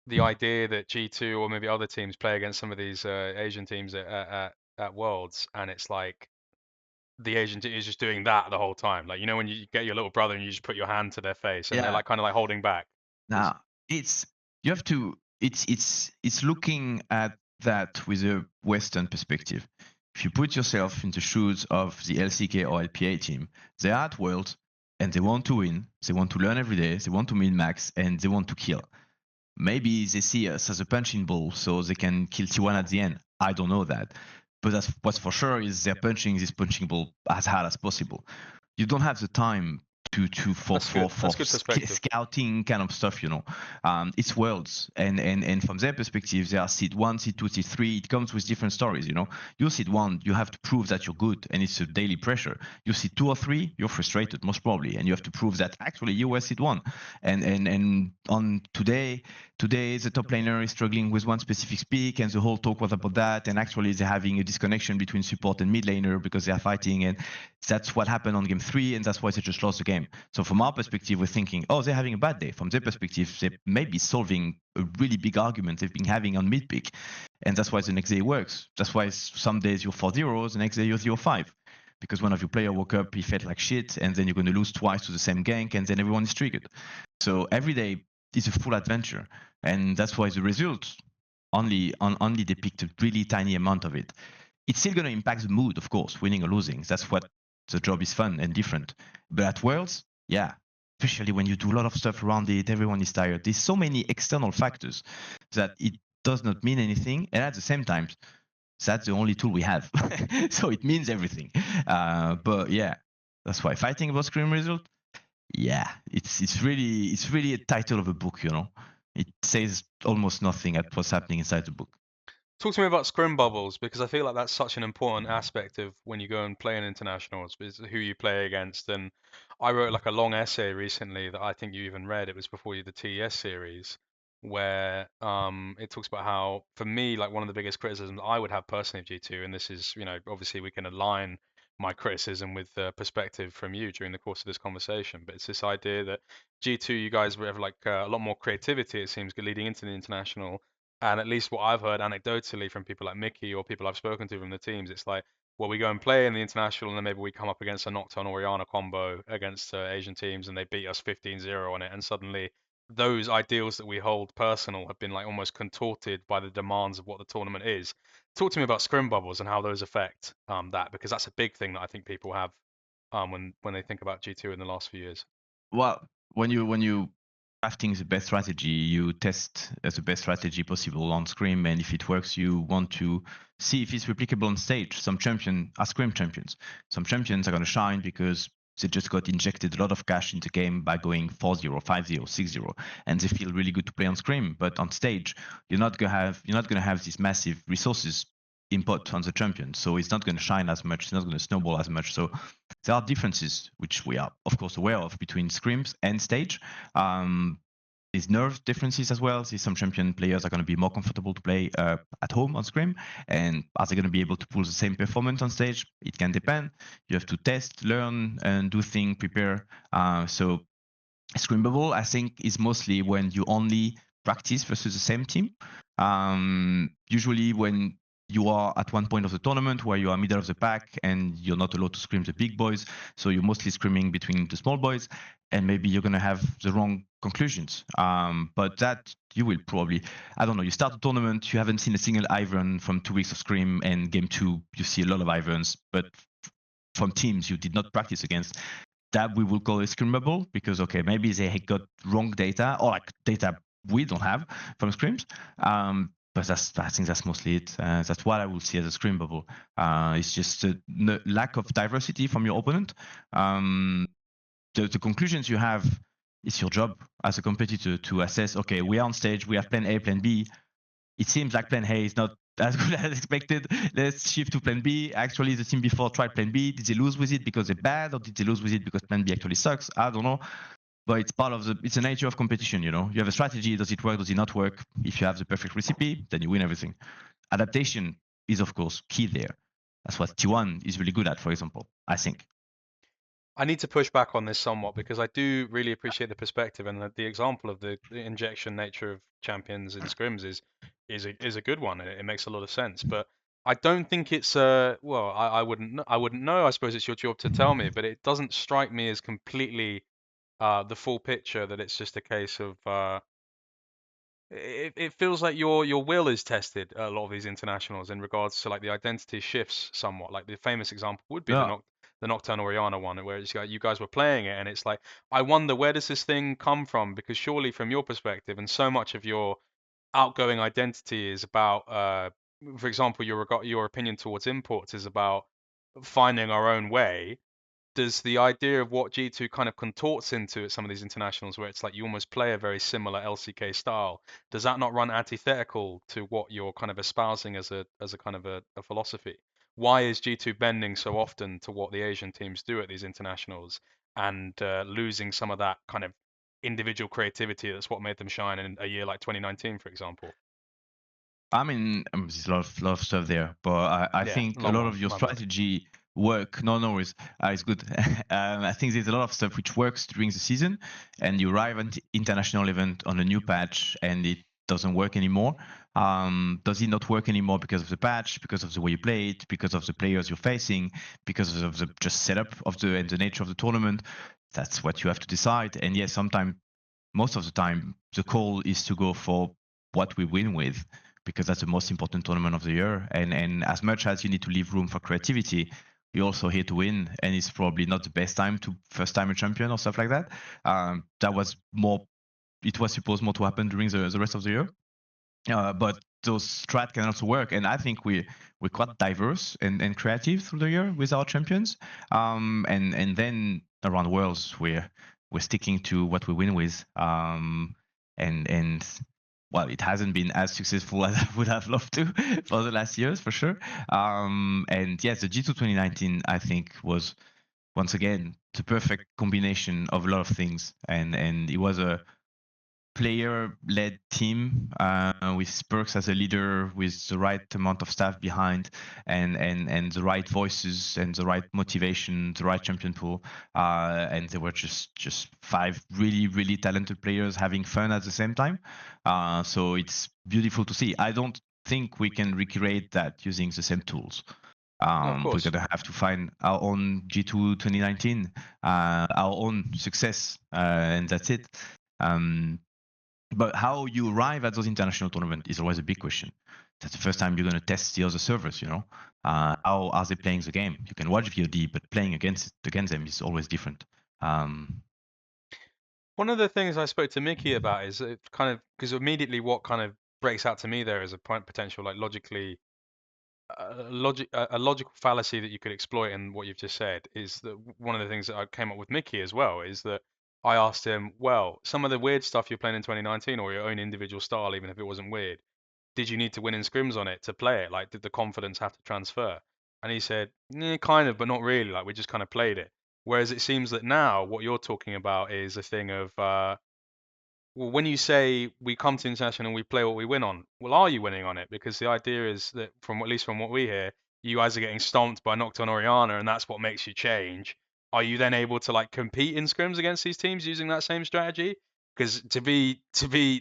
the idea that G2 or maybe other teams play against some of these Asian teams at Worlds, and it's like the Asian team is just doing that the whole time. Like you know when you get your little brother and you just put your hand to their face, and they're Yeah. like kind of like holding back. It's, Now it's you have to it's looking at that with a Western perspective. If you put yourself in the shoes of the LCK or LPA team, they're at World and they want to win, they want to learn every day, they want to min max, and they want to kill. Maybe they see us as a punching ball so they can kill T1 at the end. I don't know that. But that's what's for sure is they're punching this punching ball as hard as possible. You don't have the time for that's good. That's good perspective. scouting kind of stuff, you know. It's worlds, and from their perspective, they are seed 1, seed 2, seed 3. It comes with different stories, you know. You seed 1, you have to prove that you're good, and it's a daily pressure. You seed 2 or 3, you're frustrated most probably, and you have to prove that actually you were seed 1. And on today the top laner is struggling with one specific pick, and the whole talk was about that, and actually they're having a disconnection between support and mid laner because they are fighting, and that's what happened on game 3, and that's why they just lost the game. So from our perspective, we're thinking, oh, they're having a bad day. From their perspective, they may be solving a really big argument they've been having on mid pick, and that's why the next day works. That's why some days you're 4-0, the next day you're 0-5. Because one of your player woke up, he felt like shit, and then you're going to lose twice to the same gank, and then everyone is triggered. So every day is a full adventure, and that's why the results only depict a really tiny amount of it. It's still going to impact the mood, of course, winning or losing. That's what the job is fun and different. But at Worlds, yeah, especially when you do a lot of stuff around it, everyone is tired. There's so many external factors that it does not mean anything. And at the same time, that's the only tool we have. So it means everything. But yeah, that's why fighting about Scrim Result, yeah, it's really a title of a book, you know. It says almost nothing at what's happening inside the book. Talk to me about scrim bubbles, because I feel like that's such an important aspect of when you go and play in internationals, is who you play against. And I wrote like a long essay recently that I think you even read. It was before the TES series, where it talks about how, for me, like one of the biggest criticisms I would have personally of G2, and this is, obviously we can align my criticism with the perspective from you during the course of this conversation, but it's this idea that G2, you guys have like a lot more creativity, it seems, leading into the international. And at least what I've heard anecdotally from people like Mickey or people I've spoken to from the teams, it's like, well, we go and play in the international, and then maybe we come up against a Nocturne Oriana combo against Asian teams, and they beat us 15-0 on it. And suddenly, those ideals that we hold personal have been like almost contorted by the demands of what the tournament is. Talk to me about scrim bubbles and how those affect that, because that's a big thing that I think people have when they think about G2 in the last few years. Well, when you crafting the best strategy, you test the best strategy possible on Scrim, and if it works, you want to see if it's replicable on stage. Some champions are Scrim champions. Some champions are going to shine because they just got injected a lot of cash into the game by going 4-0, 5-0, 6-0, and they feel really good to play on Scrim. But on stage, you're not gonna have these massive resources input on the champion, so it's not going to shine as much. It's not going to snowball as much. So there are differences, which we are, of course, aware of between scrims and stage. There's nerve differences as well. See, some champion players are going to be more comfortable to play at home on scrim, and are they going to be able to pull the same performance on stage? It can depend. You have to test, learn, and do things, prepare. So scrim bubble, I think, is mostly when you only practice versus the same team. Usually when you are at one point of the tournament where you are middle of the pack and you're not allowed to scrim the big boys, so you're mostly scrimming between the small boys, and maybe you're going to have the wrong conclusions. But that you will probably, I don't know, you start a tournament, you haven't seen a single Ivern from 2 weeks of scrim, and game 2 you see a lot of Iverns, but from teams you did not practice against, that we will call a scrim bubble, because okay, maybe they got wrong data, or like data we don't have from scrims. But I think that's mostly it. That's what I will see as a scrim bubble. It's just a lack of diversity from your opponent. The conclusions you have, it's your job as a competitor to assess, okay, we are on stage, we have plan A, plan B. It seems like plan A is not as good as expected. Let's shift to plan B. Actually, the team before tried plan B. Did they lose with it because they're bad, or did they lose with it because plan B actually sucks? I don't know. But it's part of it's the nature of competition, you know. You have a strategy, does it work, does it not work? If you have the perfect recipe, then you win everything. Adaptation is, of course, key there. That's what T1 is really good at, for example, I think. I need to push back on this somewhat, because I do really appreciate the perspective, and the example of the injection nature of champions in scrims is a good one, and it makes a lot of sense. But I don't think it's well, I wouldn't know. I suppose it's your job to tell me, but it doesn't strike me as completely the full picture, that it's just a case of it feels like your will is tested at a lot of these internationals in regards to like the identity shifts somewhat. Like the famous example would be Yeah, the Nocturne Oriana one, where it's like you guys were playing it, and it's like, I wonder, where does this thing come from? Because surely from your perspective, and so much of your outgoing identity is about, for example, your opinion towards imports is about finding our own way. Does the idea of what G2 kind of contorts into at some of these internationals, where it's like you almost play a very similar LCK style, does that not run antithetical to what you're kind of espousing as a kind of a philosophy? Why is G2 bending so often to what the Asian teams do at these internationals, and losing some of that kind of individual creativity that's what made them shine in a year like 2019, for example? I mean, there's a lot of stuff there, but I Yeah, think a long lot one, of your my bad. strategy work. No, no worries. It's good. I think there's a lot of stuff which works during the season, and you arrive at the international event on a new patch, and it doesn't work anymore. Does it not work anymore because of the patch, because of the way you play it, because of the players you're facing, because of the just setup of the and the nature of the tournament? That's what you have to decide. And yes, sometimes most of the time the call is to go for what we win with, because that's the most important tournament of the year. And as much as you need to leave room for creativity, you're also here to win, and it's probably not the best time to first time a champion or stuff like that. That was more. It was supposed more to happen during the rest of the year. But those strat can also work, and I think we're quite diverse and creative through the year with our champions. And then around Worlds, we're sticking to what we win with. And well, it hasn't been as successful as I would have loved to for the last years, for sure. And yes, the G2 2019, I think, was once again the perfect combination of a lot of things, and it was a player-led team with Spurks as a leader, with the right amount of staff behind, and the right voices and the right motivation, the right champion pool, and there were just 5 really talented players having fun at the same time. So it's beautiful to see. I don't think we can recreate that using the same tools. No, of We're course. gonna have to find our own G2 2019, our own success, and that's it. Um, but how you arrive at those international tournaments is always a big question. That's the first time you're going to test the other servers, you know. How are they playing the game? You can watch VOD, but playing against them is always different. Um, One of the things I spoke to Mickey about is it kind of because immediately what kind of breaks out to me there is a point potential like logically a logical fallacy that you could exploit in what you've just said is that one of the things that I came up with Mickey as well is that I asked him, well, some of the weird stuff you're playing in 2019 or your own individual style, even if it wasn't weird, did you need to win in scrims on it to play it? Like, did the confidence have to transfer? And he said, yeah, kind of, but not really. Like, we just kind of played it. Whereas it seems that now what you're talking about is a thing of well, when you say we come to international and we play what we win on, well, are you winning on it? Because the idea is that, from at least from what we hear, you guys are getting stomped by Nocturne Oriana, and that's what makes you change. Are you then able to like compete in scrims against these teams using that same strategy? Because to be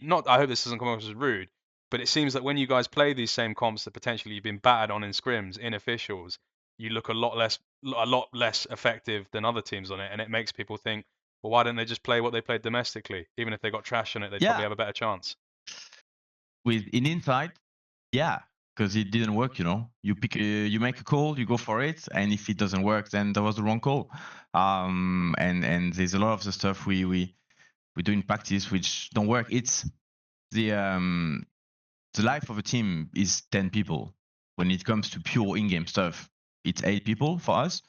not, I hope this doesn't come off as rude, but it seems that when you guys play these same comps that potentially you've been battered on in scrims in officials, you look a lot less effective than other teams on it, and it makes people think, well, why don't they just play what they played domestically? Even if they got trash on it, they'd probably yeah, have a better chance. with in inside, yeah, because it didn't work. You know, you make a call, you go for it, and if it doesn't work, then that was the wrong call. And there's a lot of the stuff we do in practice which don't work. It's the um the life of a team is 10 people. When it comes to pure in-game stuff, it's 8 people for us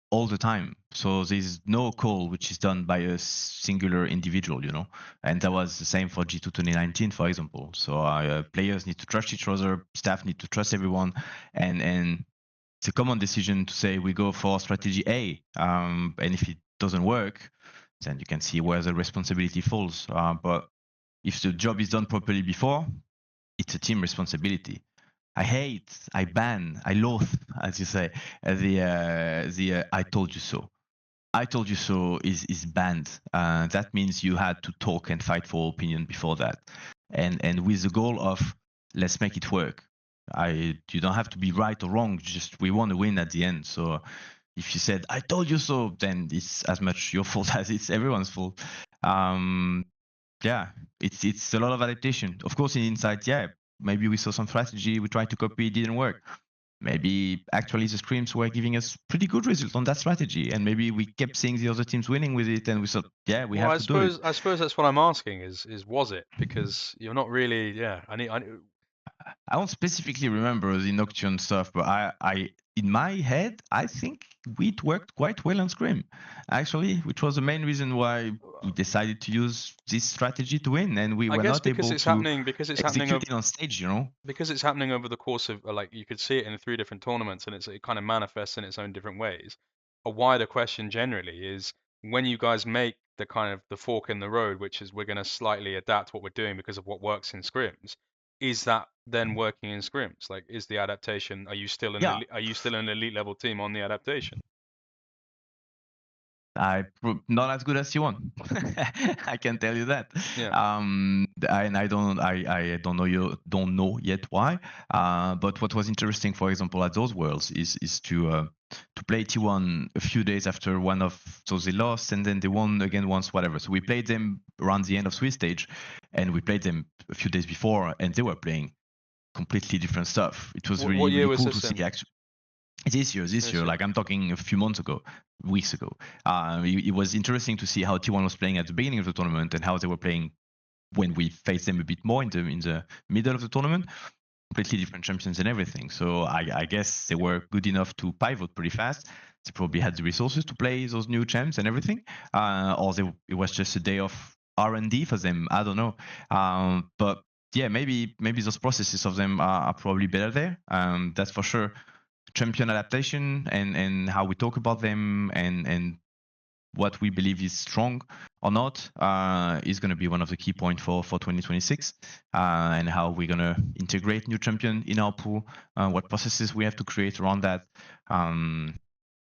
all the time. So there's no call which is done by a singular individual, you know. And that was the same for G2 2019, for example. So players need to trust each other, staff need to trust everyone, and it's a common decision to say we go for strategy A. And if it doesn't work, then you can see where the responsibility falls. But if the job is done properly before, it's a team responsibility. I hate, I ban, I loathe, as you say, the "I told you so." "I told you so" is banned. That means you had to talk and fight for opinion before that, and with the goal of let's make it work. You don't have to be right or wrong. Just we want to win at the end. So if you said "I told you so," then it's as much your fault as it's everyone's fault. Um, yeah, it's a lot of adaptation. Of course, in Insight, yeah, maybe we saw some strategy, we tried to copy, it didn't work. Maybe actually the scrims were giving us pretty good results on that strategy, and maybe we kept seeing the other teams winning with it, and we thought, yeah, we Well, have I to do it. suppose I suppose that's what I'm asking is was it? Because you're not really, yeah. I don't specifically remember the Nocturne stuff, but in my head, I think it worked quite well on Scrim, actually, which was the main reason why we decided to use this strategy to win, and we I were guess not because able it's to happening because it's happening execute over it on stage, you know. because it's happening over the course of like you could see it in 3 different tournaments and it kind of manifests in its own different ways. A wider question generally is when you guys make the kind of the fork in the road, which is we're going to slightly adapt what we're doing because of what works in scrims, is that then working in scrims? Like, is the adaptation? Are you still Yeah, an elite level team on the adaptation? Not as good as T1. I can tell you that. Yeah. And I don't know yet why. But what was interesting, for example, at those Worlds is to play T1 a few days after one of, so they lost and then they won again once, whatever. So we played them around the end of Swiss stage, and we played them a few days before, and they were playing completely different stuff. It was What really, year really was cool this to see in? actually. This year, Year. like I'm talking a few months ago, weeks ago. It was interesting to see how T1 was playing at the beginning of the tournament and how they were playing when we faced them a bit more in the middle of the tournament. Completely different champions and everything. So I guess they were good enough to pivot pretty fast. They probably had the resources to play those new champs and everything, or it was just a day of R&D for them. I don't know, but yeah, maybe those processes of them are probably better there. That's for sure. Champion adaptation and how we talk about them and what we believe is strong or not is going to be one of the key points for 2026, and how we're going to integrate new champion in our pool, what processes we have to create around that,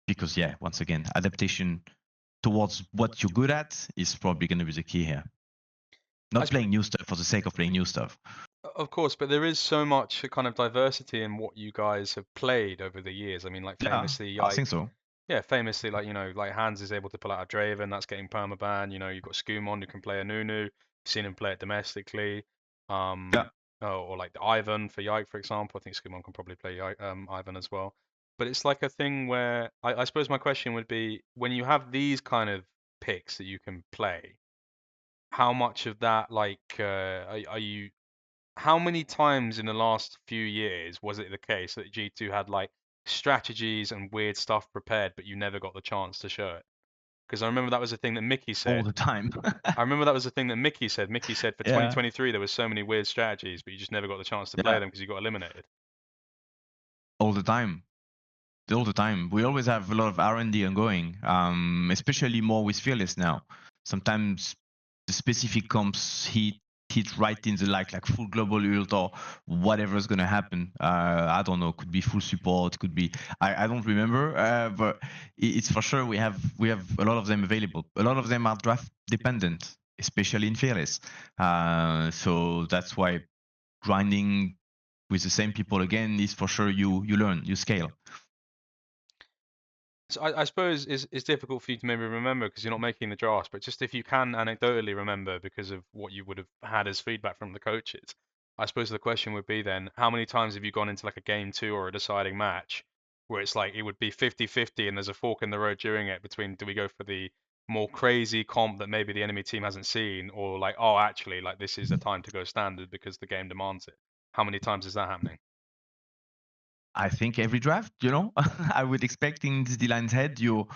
because yeah, once again, adaptation towards what you're good at is probably going to be the key here. Not playing new stuff for the sake of playing new stuff. Of course, but there is so much kind of diversity in what you guys have played over the years. I mean, like Yeah, famously, I think Yike. so. Yeah, famously, like, like Hans is able to pull out a Draven, that's getting permaban. You've got Skumon who can play a Nunu. You've seen him play it domestically. Yeah. Or like the Ivan for Yike, for example. I think Skumon can probably play Ivan as well. But it's like a thing where I suppose my question would be, when you have these kind of picks that you can play, how much of that, like, are you how many times in the last few years was it the case that G2 had like strategies and weird stuff prepared, but you never got the chance to show it? Because I remember that was the thing that Mickey All said. the time. I remember that was the thing that Mickey said. Mickey said for Yeah. 2023 there was so many weird strategies, but you just never got the chance to play Yeah. them because you got eliminated. All the time. All the time. We always have a lot of R&D ongoing, especially more with Fearless now. Sometimes the specific comps hit right in the like full global ult or whatever's gonna happen. I don't know. Could be full support. Could be I don't remember. But it's for sure we have a lot of them available. A lot of them are draft dependent, especially in Fearless. So that's why grinding with the same people again is for sure you learn, you scale. So I suppose it's difficult for you to maybe remember because you're not making the drafts, but just if you can anecdotally remember because of what you would have had as feedback from the coaches, I suppose the question would be then, how many times have you gone into like a game two or a deciding match where it's like it would be 50-50 and there's a fork in the road during it between do we go for the more crazy comp that maybe the enemy team hasn't seen, or like, oh, actually, like this is the time to go standard because the game demands it. How many times is that happening? I think every draft, I would expect in this D-line's head, you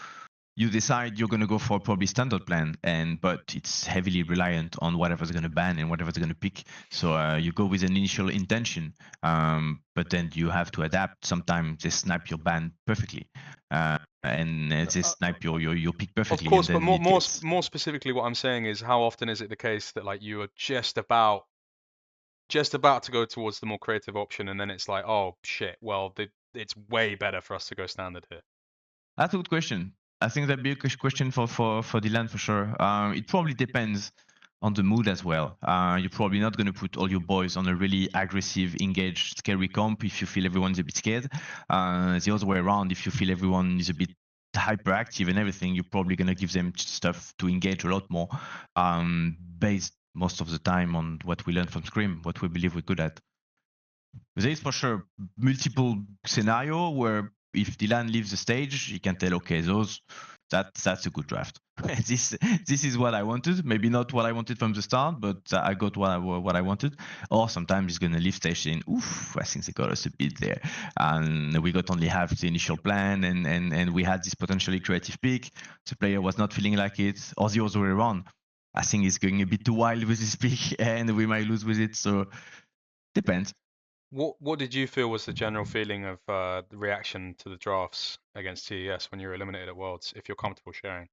decide you're going to go for probably standard plan, but it's heavily reliant on whatever's going to ban and whatever's going to pick. So you go with an initial intention, but then you have to adapt. Sometimes they snipe your ban perfectly, and they snipe your pick Of perfectly, and course, but then it gets. more specifically, what I'm saying is, how often is it the case that like you are just about to go towards the more creative option, and then it's like, oh shit, well, it's way better for us to go standard here. That's a good question. I think that'd be a question for Dylan for sure. It probably depends on the mood as well. You're probably not going to put all your boys on a really aggressive, engaged, scary comp if you feel everyone's a bit scared. The other way around, if you feel everyone is a bit hyperactive and everything, you're probably going to give them stuff to engage a lot more, based most of the time on what we learned from Scrim, what we believe we're good at. There is for sure multiple scenario where if Dylan leaves the stage, he can tell, okay, that's a good draft. this is what I wanted. Maybe not what I wanted from the start, but I got what I wanted. Or sometimes he's gonna leave stage saying, oof, I think they got us a bit there, and we got only half the initial plan, and we had this potentially creative pick. The player was not feeling like it, or the other way around. I think he's going a bit too wild with his pick, and we might lose with it. So depends. What did you feel was the general feeling of the reaction to the drafts against TES when you were eliminated at Worlds, if you're comfortable sharing?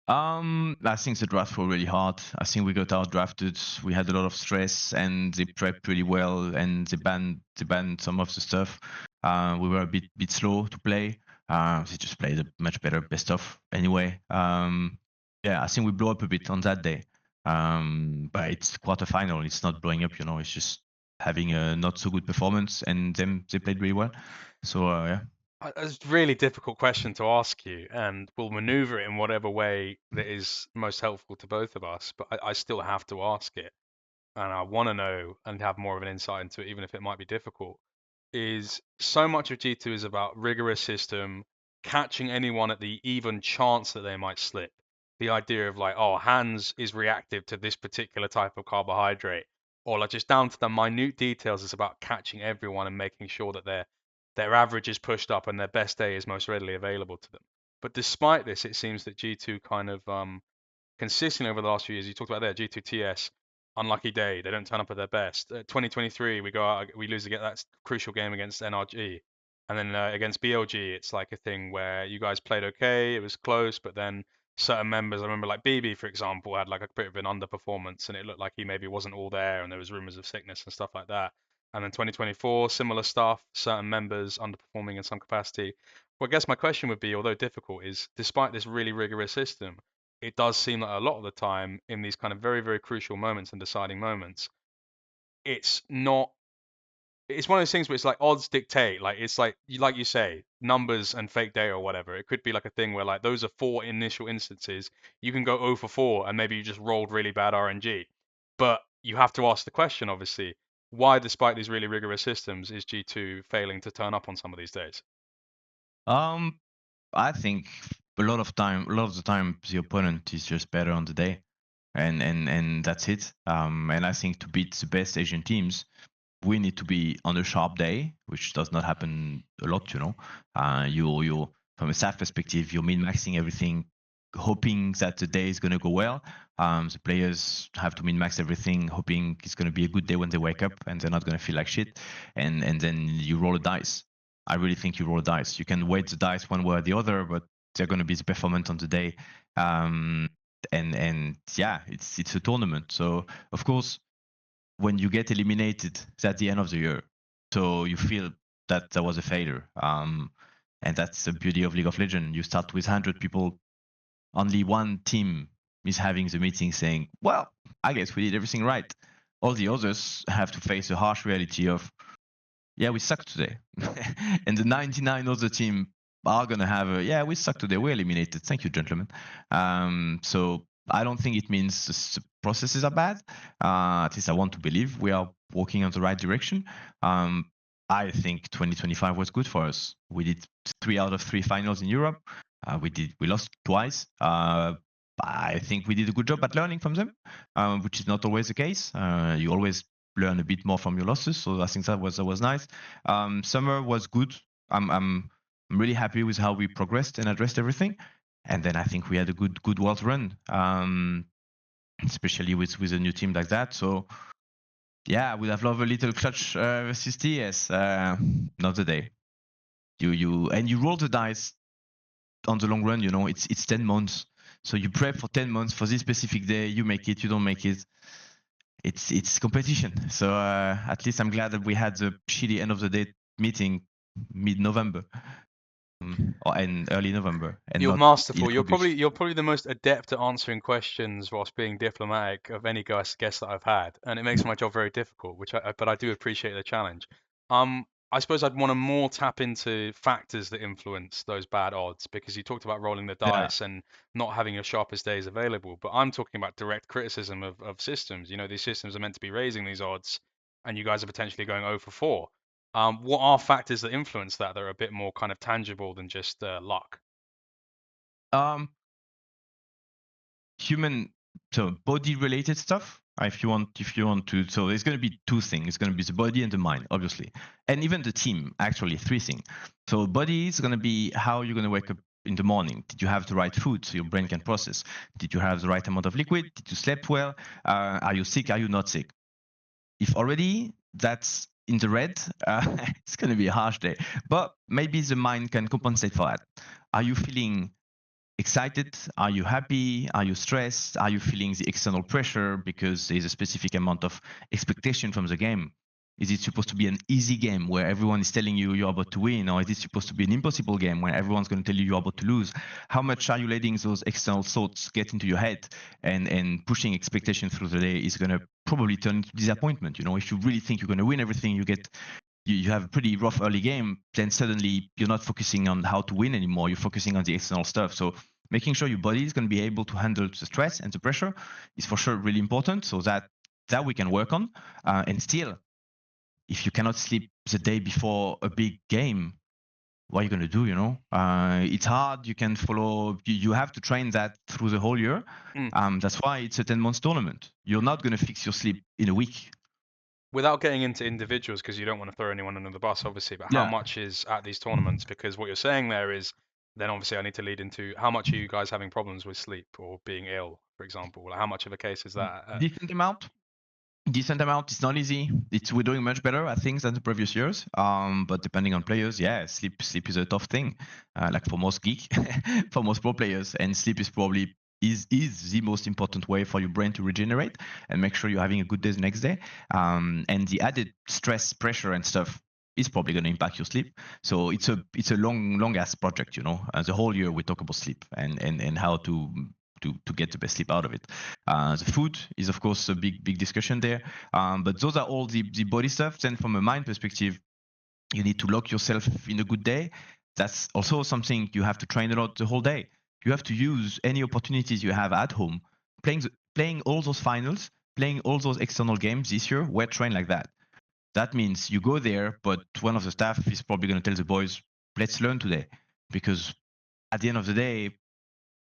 I think the drafts were really hard. I think we got out drafted. We had a lot of stress, and they prepped pretty well, and they banned some of the stuff. We were a bit slow to play. They just played a much better best of anyway. Yeah, I think we blew up a bit on that day. But it's quarterfinal. It's not blowing up, It's just having a not so good performance, and they played really well. So yeah. It's a really difficult question to ask you, and we'll maneuver it in whatever way that is most helpful to both of us. But I still have to ask it, and I want to know and have more of an insight into it, even if it might be difficult. Is so much of G2 is about rigorous system, catching anyone at the even chance that they might slip. The idea of like, oh, hands is reactive to this particular type of carbohydrate, or like just down to the minute details. It's about catching everyone and making sure that their average is pushed up and their best day is most readily available to them. But despite this, it seems that G2 kind of consistently over the last few years. You talked about there, G2 TS, unlucky day. They don't turn up at their best. 2023, we go out, we lose to get that crucial game against NRG, and then against BLG, it's like a thing where you guys played okay, it was close, but then certain members, I remember like BB for example, had like a bit of an underperformance, and it looked like he maybe wasn't all there, and there was rumors of sickness and stuff like that. And then 2024, similar stuff, certain members underperforming in some capacity. Well, I guess my question would be, although difficult, is despite this really rigorous system, it does seem like a lot of the time in these kind of very, very crucial moments and deciding moments, it's not. It's one of those things where it's like odds dictate. Like it's like you say, numbers and fake data or whatever. It could be like a thing where like those are 4 initial instances. You can go 0 for 4 and maybe you just rolled really bad RNG. But you have to ask the question, obviously, why, despite these really rigorous systems, is G2 failing to turn up on some of these days? Um, I think a lot of the time, the opponent is just better on the day, and that's it. And I think to beat the best Asian teams, we need to be on a sharp day, which does not happen a lot. You from a staff perspective, you're min-maxing everything, hoping that the day is going to go well. The players have to min-max everything, hoping it's going to be a good day when they wake up and they're not going to feel like shit. And then you roll a dice. I really think you roll a dice. You can weight the dice one way or the other, but they're going to be the performance on the day. And yeah, it's a tournament. So of course, when you get eliminated at the end of the year, so you feel that there was a failure. And that's the beauty of League of Legends. You start with 100 people, only one team is having the meeting saying, well, I guess we did everything right. All the others have to face the harsh reality of, yeah, we suck today. And the 99 other team are going to have a, yeah, we suck today. We're eliminated. Thank you, gentlemen. So I don't think it means the processes are bad. At least I want to believe we are walking in the right direction. I think 2025 was good for us. We did 3 out of 3 finals in Europe. We lost twice. I think we did a good job at learning from them, which is not always the case. You always learn a bit more from your losses, so I think that was nice. Summer was good. I'm really happy with how we progressed and addressed everything. And then I think we had a good world run, especially with a new team like that. So yeah, I would have loved a little clutch versus TS. Not the day. You roll the dice on the long run. It's 10 months. So you prep for 10 months for this specific day. You make it, you don't make it. It's competition. So at least I'm glad that we had the shitty end of the day meeting mid-November or in early November, and You're not in masterful. You're August. probably the most adept at answering questions whilst being diplomatic of any guest that I've had, and it makes my job very difficult. But I do appreciate the challenge. I suppose I'd want to more tap into factors that influence those bad odds because you talked about rolling the Yeah. dice and not having your sharpest days available. But I'm talking about direct criticism of systems. These systems are meant to be raising these odds, and you guys are potentially going 0 for 4. What are factors that influence that are a bit more kind of tangible than just luck? Um, human, so body related stuff. If you want to, so there's going to be 2 things. It's going to be the body and the mind, obviously, and even the team. Actually, 3 things. So body is going to be how you're going to wake up in the morning. Did you have the right food so your brain can process? Did you have the right amount of liquid? Did you sleep well? Are you sick? Are you not sick? If already that's in the red, it's going to be a harsh day. But maybe the mind can compensate for that. Are you feeling excited? Are you happy? Are you stressed? Are you feeling the external pressure because there's a specific amount of expectation from the game? Is it supposed to be an easy game where everyone is telling you you're about to win, or is it supposed to be an impossible game where everyone's going to tell you you're about to lose? How much are you letting those external thoughts get into your head, and pushing expectation through the day is going to probably turn into disappointment. If you really think you're going to win everything, you have a pretty rough early game, then suddenly you're not focusing on how to win anymore. You're focusing on the external stuff. So making sure your body is going to be able to handle the stress and the pressure is for sure really important. So that we can work on. And still, if you cannot sleep the day before a big game, what are you going to do? It's hard. You can follow. You have to train that through the whole year. That's why it's a 10-month tournament. You're not going to fix your sleep in a week. Without getting into individuals, because you don't want to throw anyone under the bus, obviously, but how much is at these tournaments? Because what you're saying there is, then obviously I need to lead into how much are you guys having problems with sleep or being ill, for example? Like, how much of a case is that? Decent amount. It's not easy. We're doing much better at things than the previous years. But depending on players, sleep is a tough thing. Like for most geek, for most pro players, and sleep is probably is the most important way for your brain to regenerate and make sure you're having a good day the next day. And the added stress, pressure, and stuff is probably going to impact your sleep. So it's a long ass project. The whole year we talk about sleep and how to get the best sleep out of it. The food is, of course, a big discussion there. But those are all the body stuff. Then from a mind perspective, you need to lock yourself in a good day. That's also something you have to train a lot the whole day. You have to use any opportunities you have at home. Playing all those finals, playing all those external games this year, we're trained like that. That means you go there, but one of the staff is probably going to tell the boys, let's learn today. Because at the end of the day,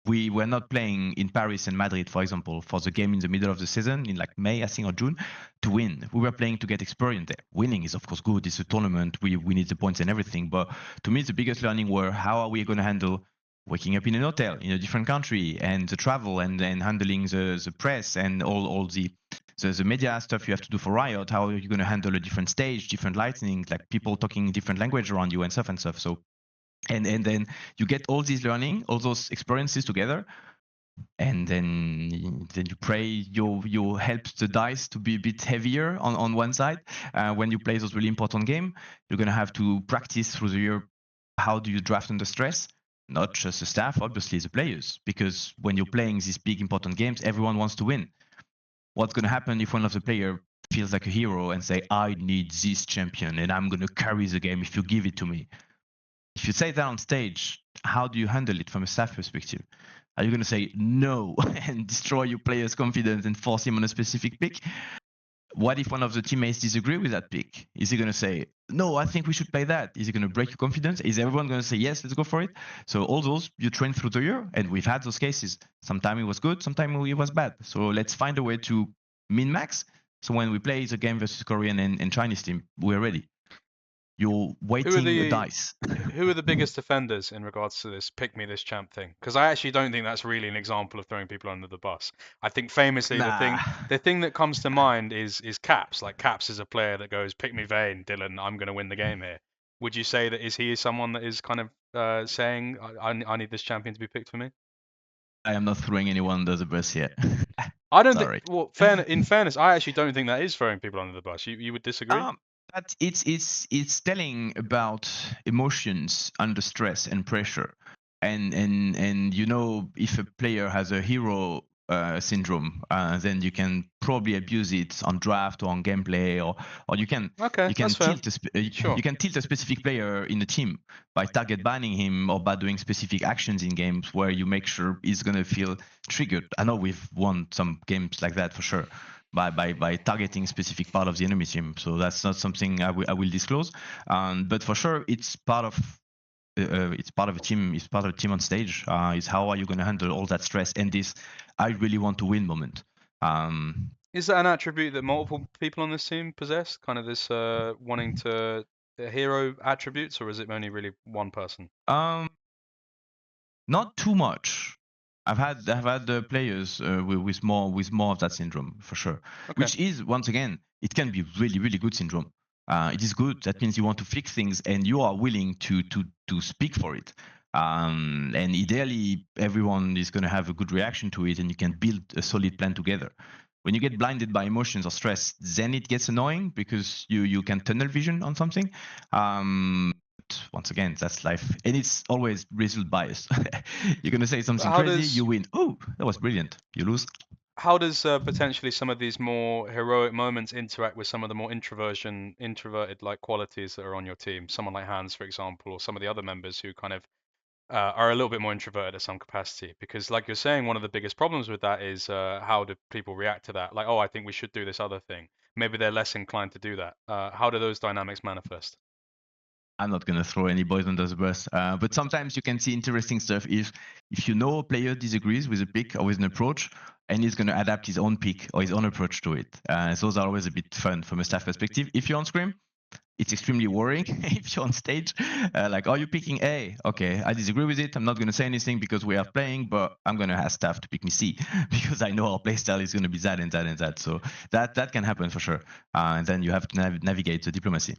we were not playing in Paris and Madrid, for example, for the game in the middle of the season, in like May, I think, or June, to win. We were playing to get experience there. Winning is, of course, good. It's a tournament. We need the points and everything. But to me, the biggest learning were how are we going to handle waking up in an hotel in a different country and the travel and then handling the press and all the media stuff you have to do for Riot. How are you going to handle a different stage, different lighting, like people talking different language around you and stuff. So and then you get all these learning, all those experiences together, and then you pray you help the dice to be a bit heavier on one side. When you play those really important game, you're going to have to practice through the year how do you draft under stress, not just the staff, obviously the players, because when you're playing these big important games, everyone wants to win. What's going to happen if one of the player feels like a hero and say, I need this champion and I'm going to carry the game if you give it to me? If you say that on stage, how do you handle it from a staff perspective? Are you going to say no and destroy your player's confidence and force him on a specific pick? What if one of the teammates disagree with that pick? Is he going to say, no, I think we should play that? Is he going to break your confidence? Is everyone going to say, yes, let's go for it? So all those you train through the year, and we've had those cases. Sometimes it was good, sometimes it was bad. So let's find a way to min-max. So when we play the game versus Korean and Chinese team, we're ready. You're weighting the dice. Who are the biggest offenders in regards to this pick me this champ thing? Because I actually don't think that's really an example of throwing people under the bus. I think famously the thing that comes to mind is Caps. Like Caps is a player that goes, pick me Vayne, Dylan, I'm going to win the game here. Would you say that he someone that is kind of saying I need this champion to be picked for me? I am not throwing anyone under the bus yet. I don't think. Well, in fairness, I actually don't think that is throwing people under the bus. You would disagree? But it's telling about emotions under stress and pressure, and if a player has a hero syndrome, then you can probably abuse it on draft or on gameplay, or you can you can tilt a specific player in the team by target banning him or by doing specific actions in games where you make sure he's gonna feel triggered. I know we've won some games like that for sure. By targeting specific part of the enemy team, so that's not something I will disclose. But for sure, it's part of a team. It's part of a team on stage. Is how are you going to handle all that stress and this I really want to win moment. Is that an attribute that multiple people on this team possess? Kind of this wanting to hero attributes, or is it only really one person? Not too much. I've had players with more of that syndrome for sure. Okay. Which is, once again, it can be really good syndrome. It is good. That means you want to fix things and you are willing to speak for it. And ideally, everyone is going to have a good reaction to it, and you can build a solid plan together. When you get blinded by emotions or stress, then it gets annoying because you can tunnel vision on something. But once again, that's life, and it's always result bias. You're gonna say something How crazy, does you win. Oh, that was brilliant. You lose. potentially some of these more heroic moments interact with some of the more introverted like qualities that are on your team? Someone like Hans, for example, or some of the other members who kind of are a little bit more introverted at some capacity. Because, like you're saying, one of the biggest problems with that is how do people react to that? Like, oh, I think we should do this other thing. Maybe they're less inclined to do that. How do those dynamics manifest? I'm not gonna throw any boys under the bus, but sometimes you can see interesting stuff if you know a player disagrees with a pick or with an approach, and he's gonna adapt his own pick or his own approach to it. Those are always a bit fun from a staff perspective. If you're on Scrim, it's extremely worrying. If you're on stage, like, are you picking A? Okay, I disagree with it. I'm not gonna say anything because we are playing, but I'm gonna ask staff to pick me C because I know our playstyle is gonna be that and that and that. So that can happen for sure. And then you have to navigate the diplomacy.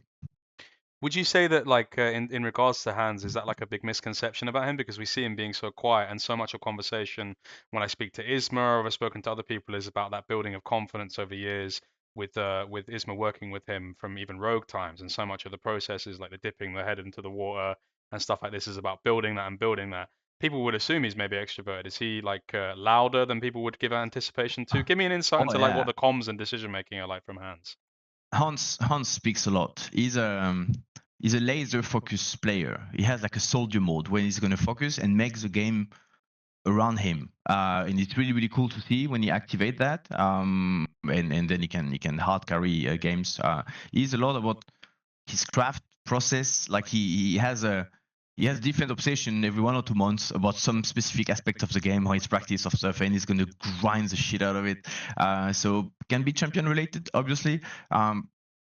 Would you say that, like, in regards to Hans, is that like a big misconception about him? Because we see him being so quiet, and so much of conversation when I speak to Isma or I've spoken to other people is about that building of confidence over years with Isma working with him from even Rogue times, and so much of the process is like the dipping the head into the water and stuff like this is about building that and building that. People would assume he's maybe extroverted. Is he like louder than people would give anticipation to? Give me an insight Oh into like what yeah, the comms and decision making are like from Hans. Hans speaks a lot. He's a laser focused player. He has like a soldier mode when he's gonna focus and make the game around him, and it's really cool to see when he activate that. And then he can hard carry games. He's a lot about his craft process. Like he has different obsession every 1 or 2 months about some specific aspect of the game, how it's practice of stuff, and he's going to grind the shit out of it. So can be champion related, obviously.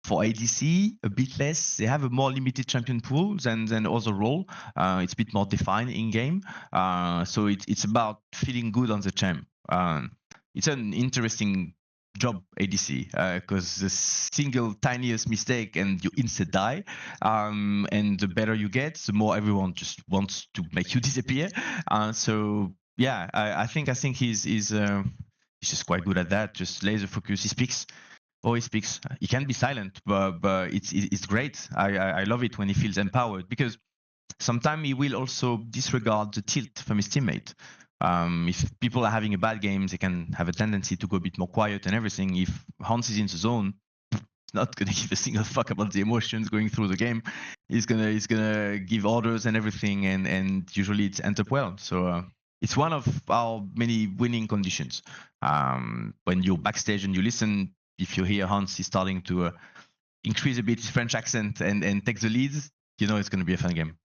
For ADC, a bit less. They have a more limited champion pool than other role. It's a bit more defined in game. So it's about feeling good on the champ. It's an interesting job ADC because the single tiniest mistake and you insta die, and the better you get, the more everyone just wants to make you disappear. So yeah, I think he's just quite good at that. Just laser focus. He speaks. Oh, he speaks. He can be silent, but it's great. I love it when he feels empowered because sometimes he will also disregard the tilt from his teammate. If people are having a bad game, they can have a tendency to go a bit more quiet and everything. If Hans is in the zone, he's not gonna give a single fuck about the emotions going through the game. He's gonna give orders and everything, and usually it's end up well. So it's one of our many winning conditions. When you're backstage and you listen, if you hear Hans is starting to increase a bit his French accent and take the leads, you know it's going to be a fun game.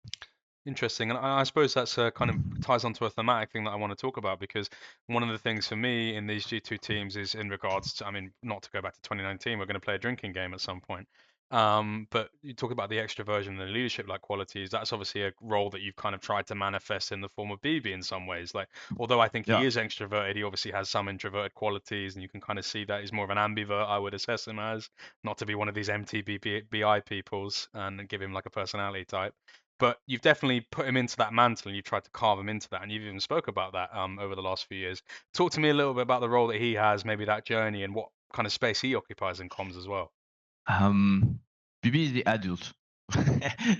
Interesting, and I suppose that's kind of ties onto a thematic thing that I want to talk about because one of the things for me in these G2 teams is in regards to, I mean, not to go back to 2019, we're going to play a drinking game at some point. But you talk about the extroversion and the leadership-like qualities. That's obviously a role that you've kind of tried to manifest in the form of BB in some ways. Like, although I think he Yeah. is extroverted, he obviously has some introverted qualities, and you can kind of see that he's more of an ambivert, I would assess him as, not to be one of these MTBI peoples and give him like a personality type, but you've definitely put him into that mantle and you've tried to carve him into that, and you've even spoke about that over the last few years. Talk to me a little bit about the role that he has, maybe that journey, and what kind of space he occupies in comms as well. BB is the adult.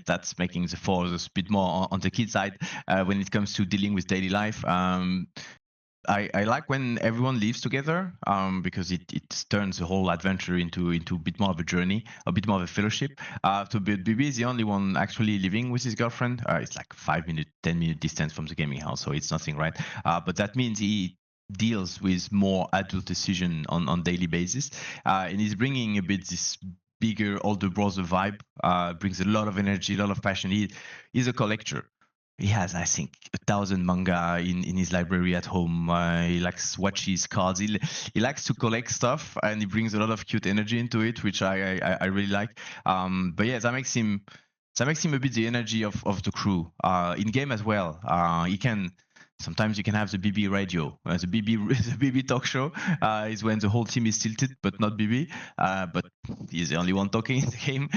That's making the force a bit more on the kid side when it comes to dealing with daily life. I like when everyone lives together because it turns the whole adventure into a bit more of a journey, a bit more of a fellowship. So BB is the only one actually living with his girlfriend. It's like 5 minute, 10 minute distance from the gaming house, so it's nothing, right? But that means he deals with more adult decision on daily basis, and he's bringing a bit this bigger older brother vibe. Brings a lot of energy, a lot of passion. He's a collector. He has, I think, 1,000 manga in his library at home. He likes watches, cards. He likes to collect stuff, and he brings a lot of cute energy into it, which I really like. But yeah, that makes him a bit the energy of the crew. In game as well, he can. Sometimes you can have the BB radio. The BB the BB talk show is when the whole team is tilted, but not BB. But he's the only one talking in the game.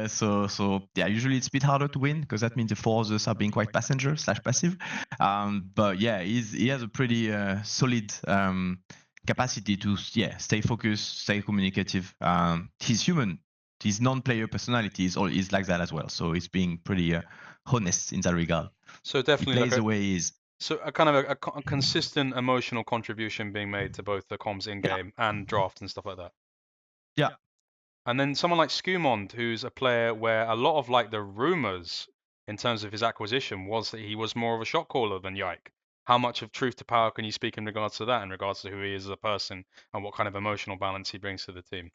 So yeah, usually it's a bit harder to win because that means the four of us are being quite passenger/passive. But yeah, he has a pretty solid capacity to stay focused, stay communicative. He's human. His non-player personality is like that as well. So he's being pretty honest in that regard. So He definitely like plays the way he is. so a kind of a consistent emotional contribution being made to both the comms in Yeah, game and draft and stuff like that. yeah. And then someone like Skumond, who's a player where a lot of like the rumors in terms of his acquisition was that he was more of a shot caller than Yike. How much of truth to power can you speak in regards to that, in regards to who he is as a person and what kind of emotional balance he brings to the team?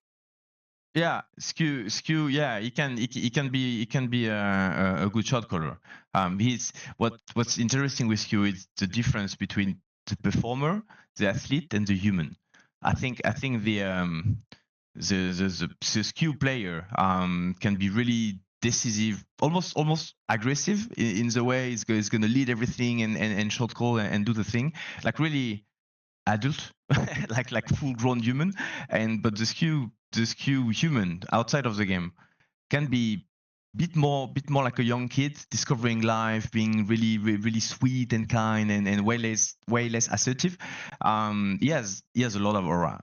Yeah, skew. Yeah, he can be a good shot caller. He's what's interesting with skew is the difference between the performer, the athlete, and the human. I think the skew player can be really decisive, almost aggressive in the way he's going to lead everything and shot call and do the thing, like really adult, like full grown human. And but the skew human outside of the game can be bit more like a young kid discovering life, being really sweet and kind and way less assertive. He has a lot of aura,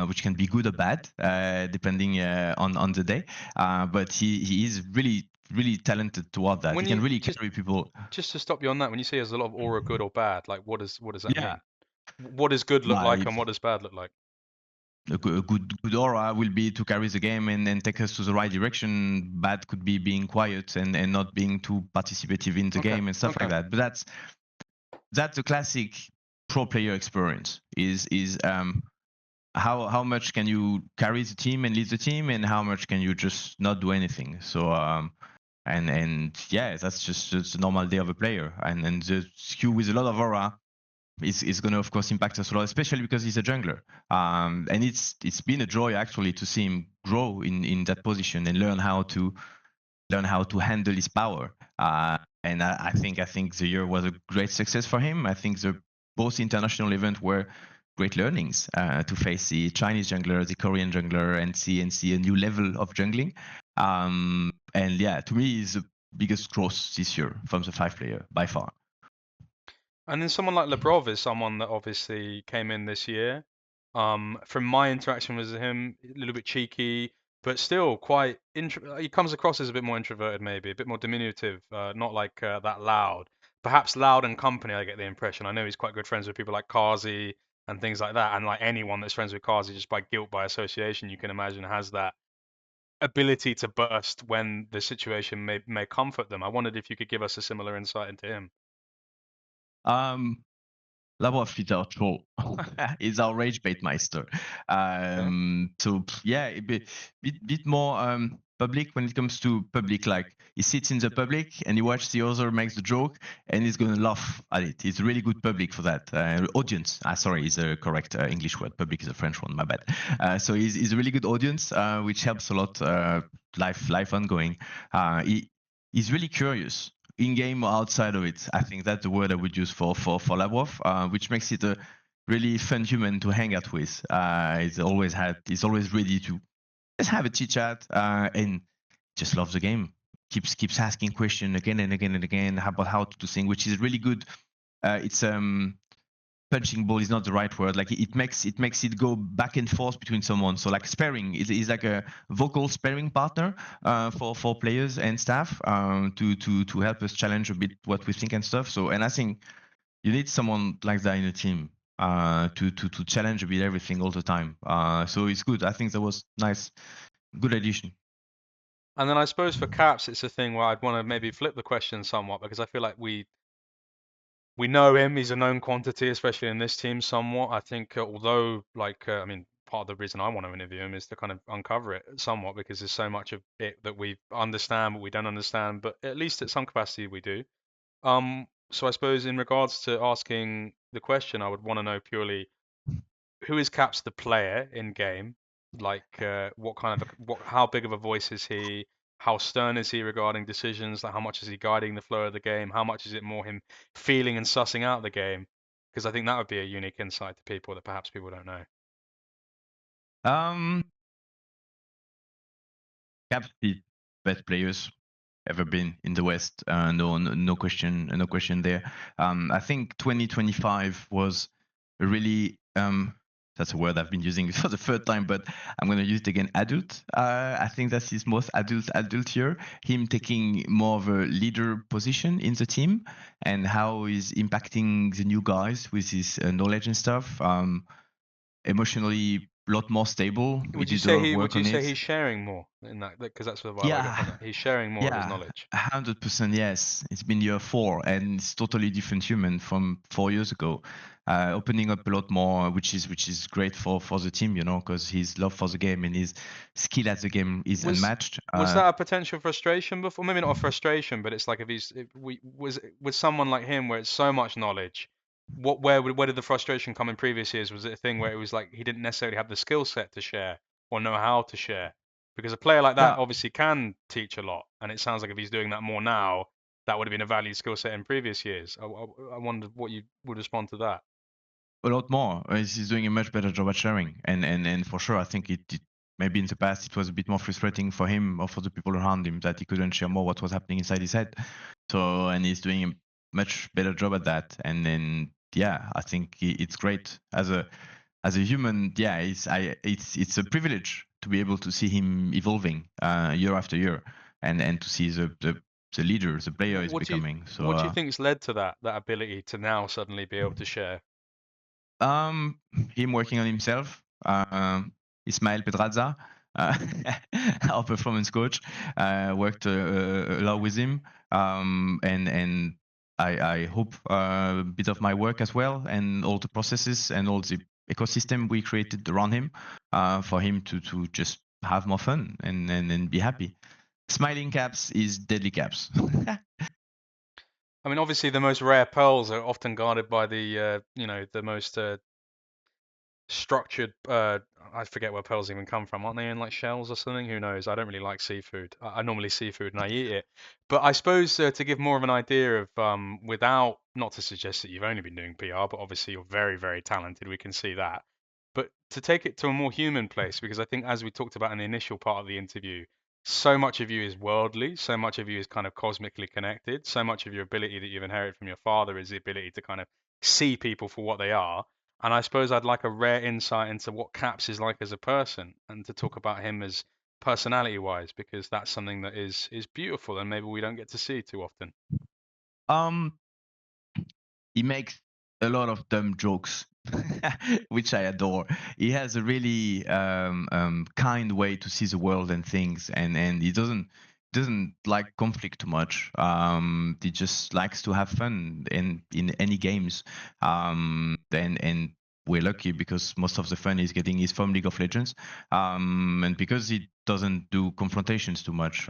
which can be good or bad, depending on the day. But he is really talented toward that. When He can you really carry people. just to stop you on that, when you say there's a lot of aura, good or bad, like what does that Yeah, mean? What does good look like like and what does bad look like? a good aura will be to carry the game and take us to the right direction. Bad could be being quiet and not being too participative in the Okay, game and stuff okay. like that. But that's a classic pro player experience. Is how much can you carry the team and lead the team, and how much can you just not do anything. So and yeah, that's just a normal day of a player. And the skew with a lot of aura is going to of course impact us a lot, especially because he's a jungler. And it's been a joy actually to see him grow in that position and learn how to handle his power. And I think the year was a great success for him. I think the both international events were great learnings, to face the Chinese jungler, the Korean jungler, and see a new level of jungling. And yeah, to me, is the biggest growth this year from the 5 player by far. And then someone like Lebrov is someone that obviously came in this year. From my interaction with him, a little bit cheeky, but still quite he comes across as a bit more introverted, maybe a bit more diminutive, not like that loud. Perhaps loud and company, I get the impression. I know he's quite good friends with people like Kazi and things like that, and like anyone that's friends with Kazi just by guilt by association, you can imagine has that ability to burst when the situation may comfort them. I wondered if you could give us a similar insight into him. Um, Level of Peter Troll is our rage bait meister. Okay. So yeah, a bit more public when it comes to public. Like he sits in the public and he watches the other makes the joke and he's gonna laugh at it. He's really good public for that. Audience. Sorry, is a correct English word. Public is a French one. My bad. So he's a really good audience, which helps a lot. Life ongoing. He's really curious in game or outside of it. I think that's the word I would use for Lavrov, which makes it a really fun human to hang out with. He's always ready to just have a chit chat and just loves the game. Keeps asking questions again and again and again about how to do things, which is really good. It's punching ball is not the right word. Like it makes it go back and forth between someone. So like sparring is like a vocal sparring partner for players and staff, to help us challenge a bit what we think and stuff. So and I think you need someone like that in a team, to challenge a bit everything all the time. So it's good. I think that was nice, good addition. And then I suppose for Caps, it's a thing where I'd want to maybe flip the question somewhat because I feel like we know him. He's a known quantity, especially in this team, somewhat. I think, although, like, I mean, part of the reason I want to interview him is to kind of uncover it somewhat because there's so much of it that we understand, but we don't understand. But at least at some capacity, we do. So I suppose in regards to asking the question, I would want to know purely who is Caps the player in game? Like, what kind of how big of a voice is he? How stern is he regarding decisions? Like, how much is he guiding the flow of the game? How much is it more him feeling and sussing out the game? Because I think that would be a unique insight to people that perhaps people don't know. Um, Caps the best players ever been in the West. No question, no question there. I think 2025 was a really That's a word I've been using for the third time, but I'm going to use it again. Adult. I think that's his most adult year. Him taking more of a leader position in the team, and how he's impacting the new guys with his knowledge and stuff. Emotionally, a lot more stable. He did a lot of Would work you on say it. he's sharing more in that? Because that's the vibe I get Yeah, from that. He's sharing more of his yeah, knowledge. 100%. Yes, it's been year 4, and it's totally different human from 4 years ago. Opening up a lot more, which is great for the team, because his love for the game and his skill at the game is Was unmatched. was that a potential frustration before? Maybe not a frustration, but it's like if we was with someone like him where it's so much knowledge. Where did the frustration come in previous years? Was it a thing where it was like he didn't necessarily have the skill set to share or know how to share? Because a player like that Well, obviously can teach a lot, and it sounds like if he's doing that more now, that would have been a valued skill set in previous years. I wondered what you would respond to that. a lot more. He's doing a much better job at sharing, and for sure, I think it maybe in the past it was a bit more frustrating for him or for the people around him that he couldn't share more what was happening inside his head. So, and he's doing a much better job at that. And then, yeah, I think it's great as a human. Yeah, it's a privilege to be able to see him evolving year after year, and to see the leader, the player is What do you becoming. So. what do you think's led to that ability to now suddenly be able to share? Um, him working on himself. Ismael Pedraza, uh, our performance coach, worked a lot with him, and I hope a bit of my work as well, and all the processes and all the ecosystem we created around him, for him to just have more fun and be happy. Smiling caps is deadly caps. I mean, obviously, the most rare pearls are often guarded by the most structured. I forget where pearls even come from. Aren't they in like shells or something? Who knows? I don't really like seafood. I normally seafood and I eat it. But I suppose to give more of an idea of without not to suggest that you've only been doing PR, but obviously you're very, very talented. We can see that. But to take it to a more human place, because I think as we talked about in the initial part of the interview, so much of you is worldly, so much of you is kind of cosmically connected, so much of your ability that you've inherited from your father is the ability to kind of see people for what they are. And I suppose I'd like a rare insight into what Caps is like as a person and to talk about him as personality wise, because that's something that is beautiful and maybe we don't get to see too often. um, he makes a lot of dumb jokes, which I adore. He has a really kind way to see the world and things, and he doesn't like conflict too much. He just likes to have fun in any games. And we're lucky because most of the fun is getting is from League of Legends, and because he doesn't do confrontations too much.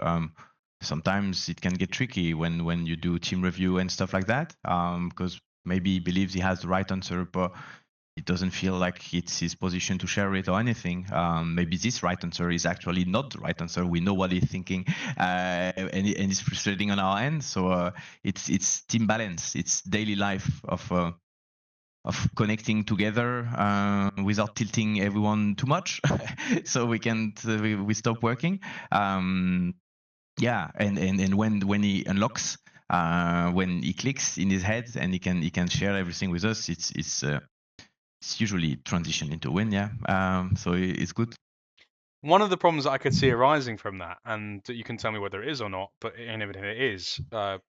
Sometimes it can get tricky when you do team review and stuff like that, because maybe he believes he has the right answer, but it doesn't feel like it's his position to share it or anything. Maybe this right answer is actually not the right answer. We know what he's thinking, and it's frustrating on our end. So it's team balance. It's daily life of connecting together without tilting everyone too much, so we can we stop working. Yeah, and when he unlocks, when he clicks in his head and he can share everything with us, it's usually transition into win. Yeah, so it's good. One of the problems that I could see arising from that, and you can tell me whether it is or not, but and if it is,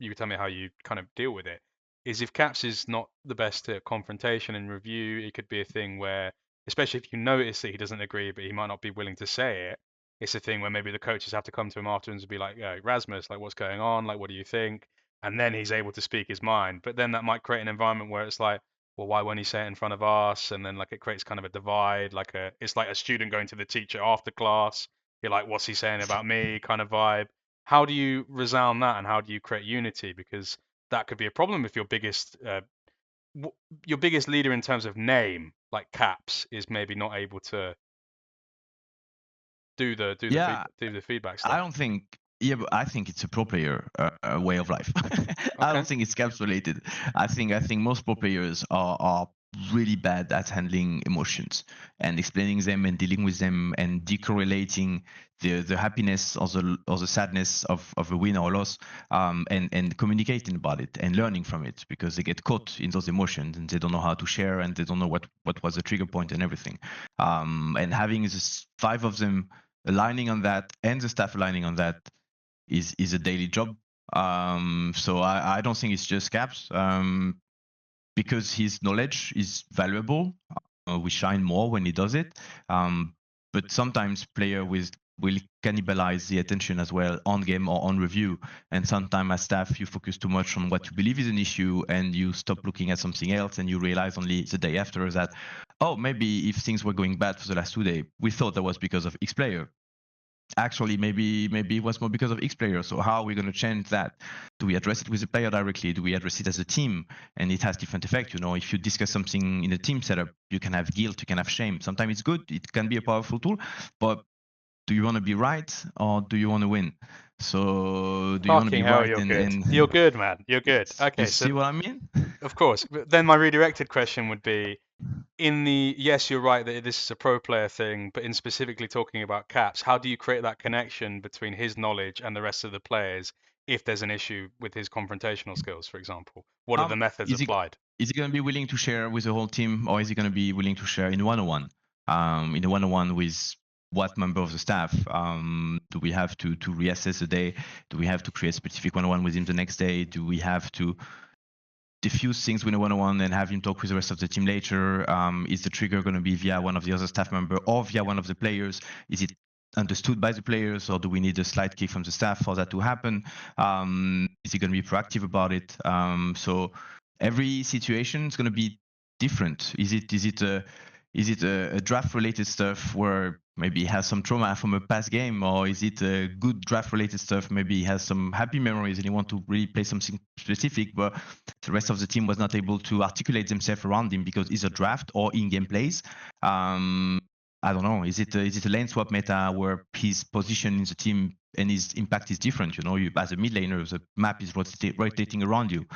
you can tell me how you kind of deal with it, is if Caps is not the best at confrontation and review, it could be a thing where, especially if you notice that he doesn't agree, but he might not be willing to say it, it's a thing where maybe the coaches have to come to him afterwards and be like, "Yo, Rasmus, like, what's going on? Like, what do you think?" And then he's able to speak his mind. But then that might create an environment where it's like, well, why won't he say it in front of us? And then like it creates kind of a divide, it's like a student going to the teacher after class. You're like, what's he saying about me? Kind of vibe. How do you resound that, and how do you create unity? Because that could be a problem if your biggest leader in terms of name, like Caps, is maybe not able to Yeah, do the feedback I stuff. don't think. Yeah, but I think it's a pro player way of life. I Okay. don't think it's caps related. I think most pro players are really bad at handling emotions and explaining them and dealing with them and decorrelating the happiness or the sadness of a win or loss, and communicating about it and learning from it, because they get caught in those emotions and they don't know how to share and they don't know what was the trigger point and everything. And having this 5 of them aligning on that and the staff aligning on that is a daily job. So I don't think it's just Caps. Because his knowledge is valuable. We shine more when he does it. But sometimes player will cannibalize the attention as well on game or on review. And sometimes as staff, you focus too much on what you believe is an issue and you stop looking at something else and you realize only the day after that, oh, maybe if things were going bad for the last 2 days, we thought that was because of X player. Actually, maybe it was more because of X player. So how are we going to change that? Do we address it with the player directly? Do we address it as a team? And it has different effect. If you discuss something in a team setup, you can have guilt, you can have shame. Sometimes it's good. It can be a powerful tool, but do you want to be right or do you want to win? So do you want to Fucking be hell, right you're and good. You're good, man. You're good. you Okay, so see what I mean? of course. But then my redirected question would be, yes, you're right that this is a pro player thing, but in specifically talking about Caps, how do you create that connection between his knowledge and the rest of the players if there's an issue with his confrontational skills, for example? What are the methods Is he applied? going to be willing to share with the whole team, or is he going to be willing to share in one-on-one? In a one-on-one with what member of the staff? Do we have to reassess the day? Do we have to create specific one-on-one with him the next day? Do we have to diffuse things with a one-on-one and have him talk with the rest of the team later? Is the trigger going to be via one of the other staff member or via one of the players? Is it understood by the players, or do we need a slight kick from the staff for that to happen? Is he going to be proactive about it? So every situation is going to be different. Is it a draft related stuff where maybe he has some trauma from a past game, or is it a good draft related stuff? Maybe he has some happy memories and he want to really play something specific, but the rest of the team was not able to articulate themselves around him because it's a draft or in-game plays. I don't know. Is it a lane swap meta where his position in the team and his impact is different? You as a mid laner, the map is rotating around you.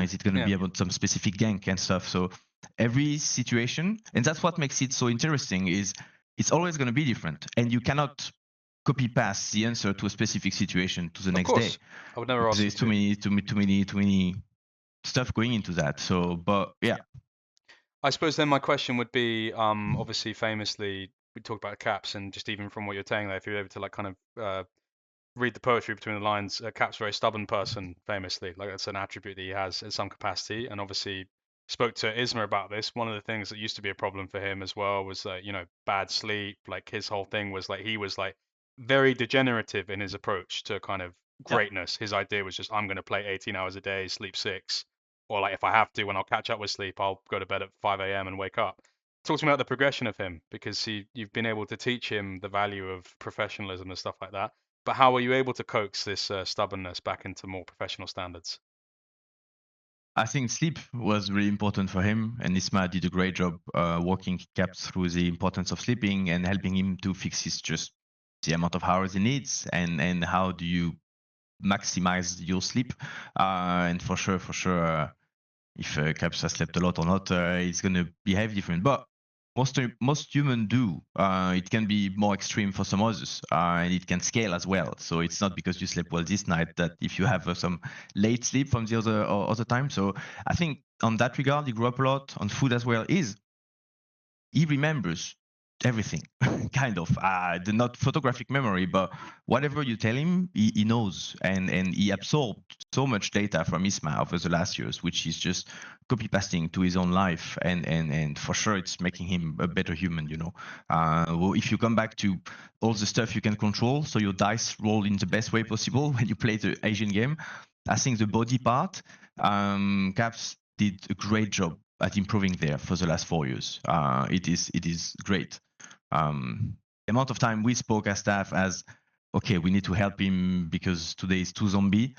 Is it going to Yeah. be about some specific gank and stuff? So every situation, and that's what makes it so interesting, is it's always going to be different, and you cannot copy paste the answer to a specific situation to the Of next day course. I would never because ask you there's too many stuff going into that. So, but yeah, I suppose then my question would be, obviously, famously, we talked about Caps, and just even from what you're saying there, if you're able to like kind of read the poetry between the lines, Cap's a very stubborn person, famously. Like that's an attribute that he has in some capacity. And obviously, spoke to Isma about this. One of the things that used to be a problem for him as well was that bad sleep. Like his whole thing was like he was like very degenerative in his approach to kind of yeah. greatness. His idea was just I'm going to play 18 hours a day, sleep 6, or like if I have to, when I'll catch up with sleep, I'll go to bed at 5 a.m. and wake up. Talk to me about the progression of him because you've been able to teach him the value of professionalism and stuff like that, but how were you able to coax this stubbornness back into more professional standards? I think sleep was really important for him, and Isma did a great job walking Cap through the importance of sleeping and helping him to fix his just the amount of hours he needs and how do you maximize your sleep. And for sure, if Caps has slept a lot or not, it's going to behave different. But most human do. It can be more extreme for some others, and it can scale as well. So it's not because you slept well this night that if you have some late sleep from the other time. So I think on that regard, he grew up a lot on food as well. He remembers everything, kind of. The not photographic memory, but whatever you tell him, he knows, and he absorbed so much data from Isma over the last years, which is just copy pasting to his own life, and for sure, it's making him a better human. Well, if you come back to all the stuff you can control, so your dice roll in the best way possible when you play the Asian game, I think the body part, Caps did a great job at improving there for the last 4 years. It is great. The amount of time we spoke as staff as, okay, we need to help him because today is too zombie,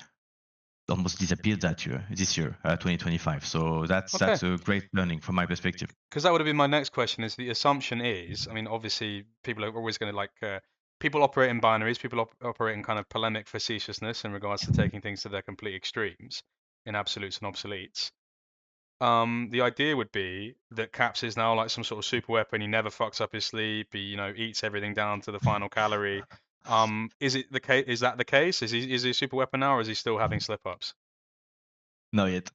almost disappeared this year, 2025. So that's Okay, a great learning from my perspective. because that would have been my next question. Is the assumption is, I mean, obviously people are always going to like people operate in binaries, people operate in kind of polemic facetiousness in regards to taking things to their complete extremes, in absolutes and obsoletes. the idea would be that Caps is now like some sort of super weapon. He never fucks up his sleep. He, eats everything down to the final calorie. Is it the case? Is that the case? Is he a super weapon now, or is he still having slip ups? Not yet.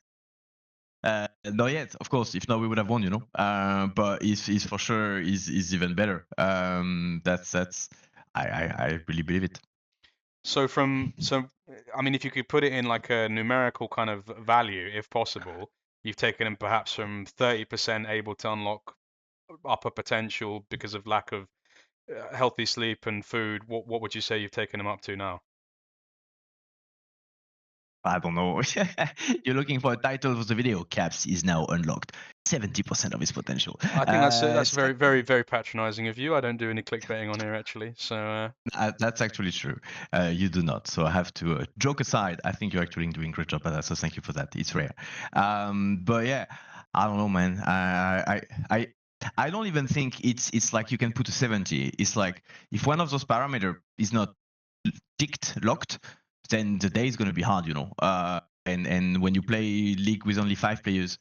Not yet, of course. If not, we would have won, But he's for sure is even better. That's I really believe it. I mean, if you could put it in like a numerical kind of value, if possible, you've taken him perhaps from 30% able to unlock upper potential because of lack of healthy sleep and food. What would you say you've taken him up to now? I don't know. You're looking for a title of the video. Caps is now unlocked 70% of his potential. I think that's So very, very, very patronizing of you. I don't do any clickbaiting on here actually. So that's actually true. You do not. So I have to joke aside. I think you're actually doing a great job at that. So thank you for that. It's rare. But yeah, I don't know, man. I don't even think it's like you can put a 70. It's like if one of those parameters is not ticked, locked, then the day is going to be hard, and when you play League with only 5 players,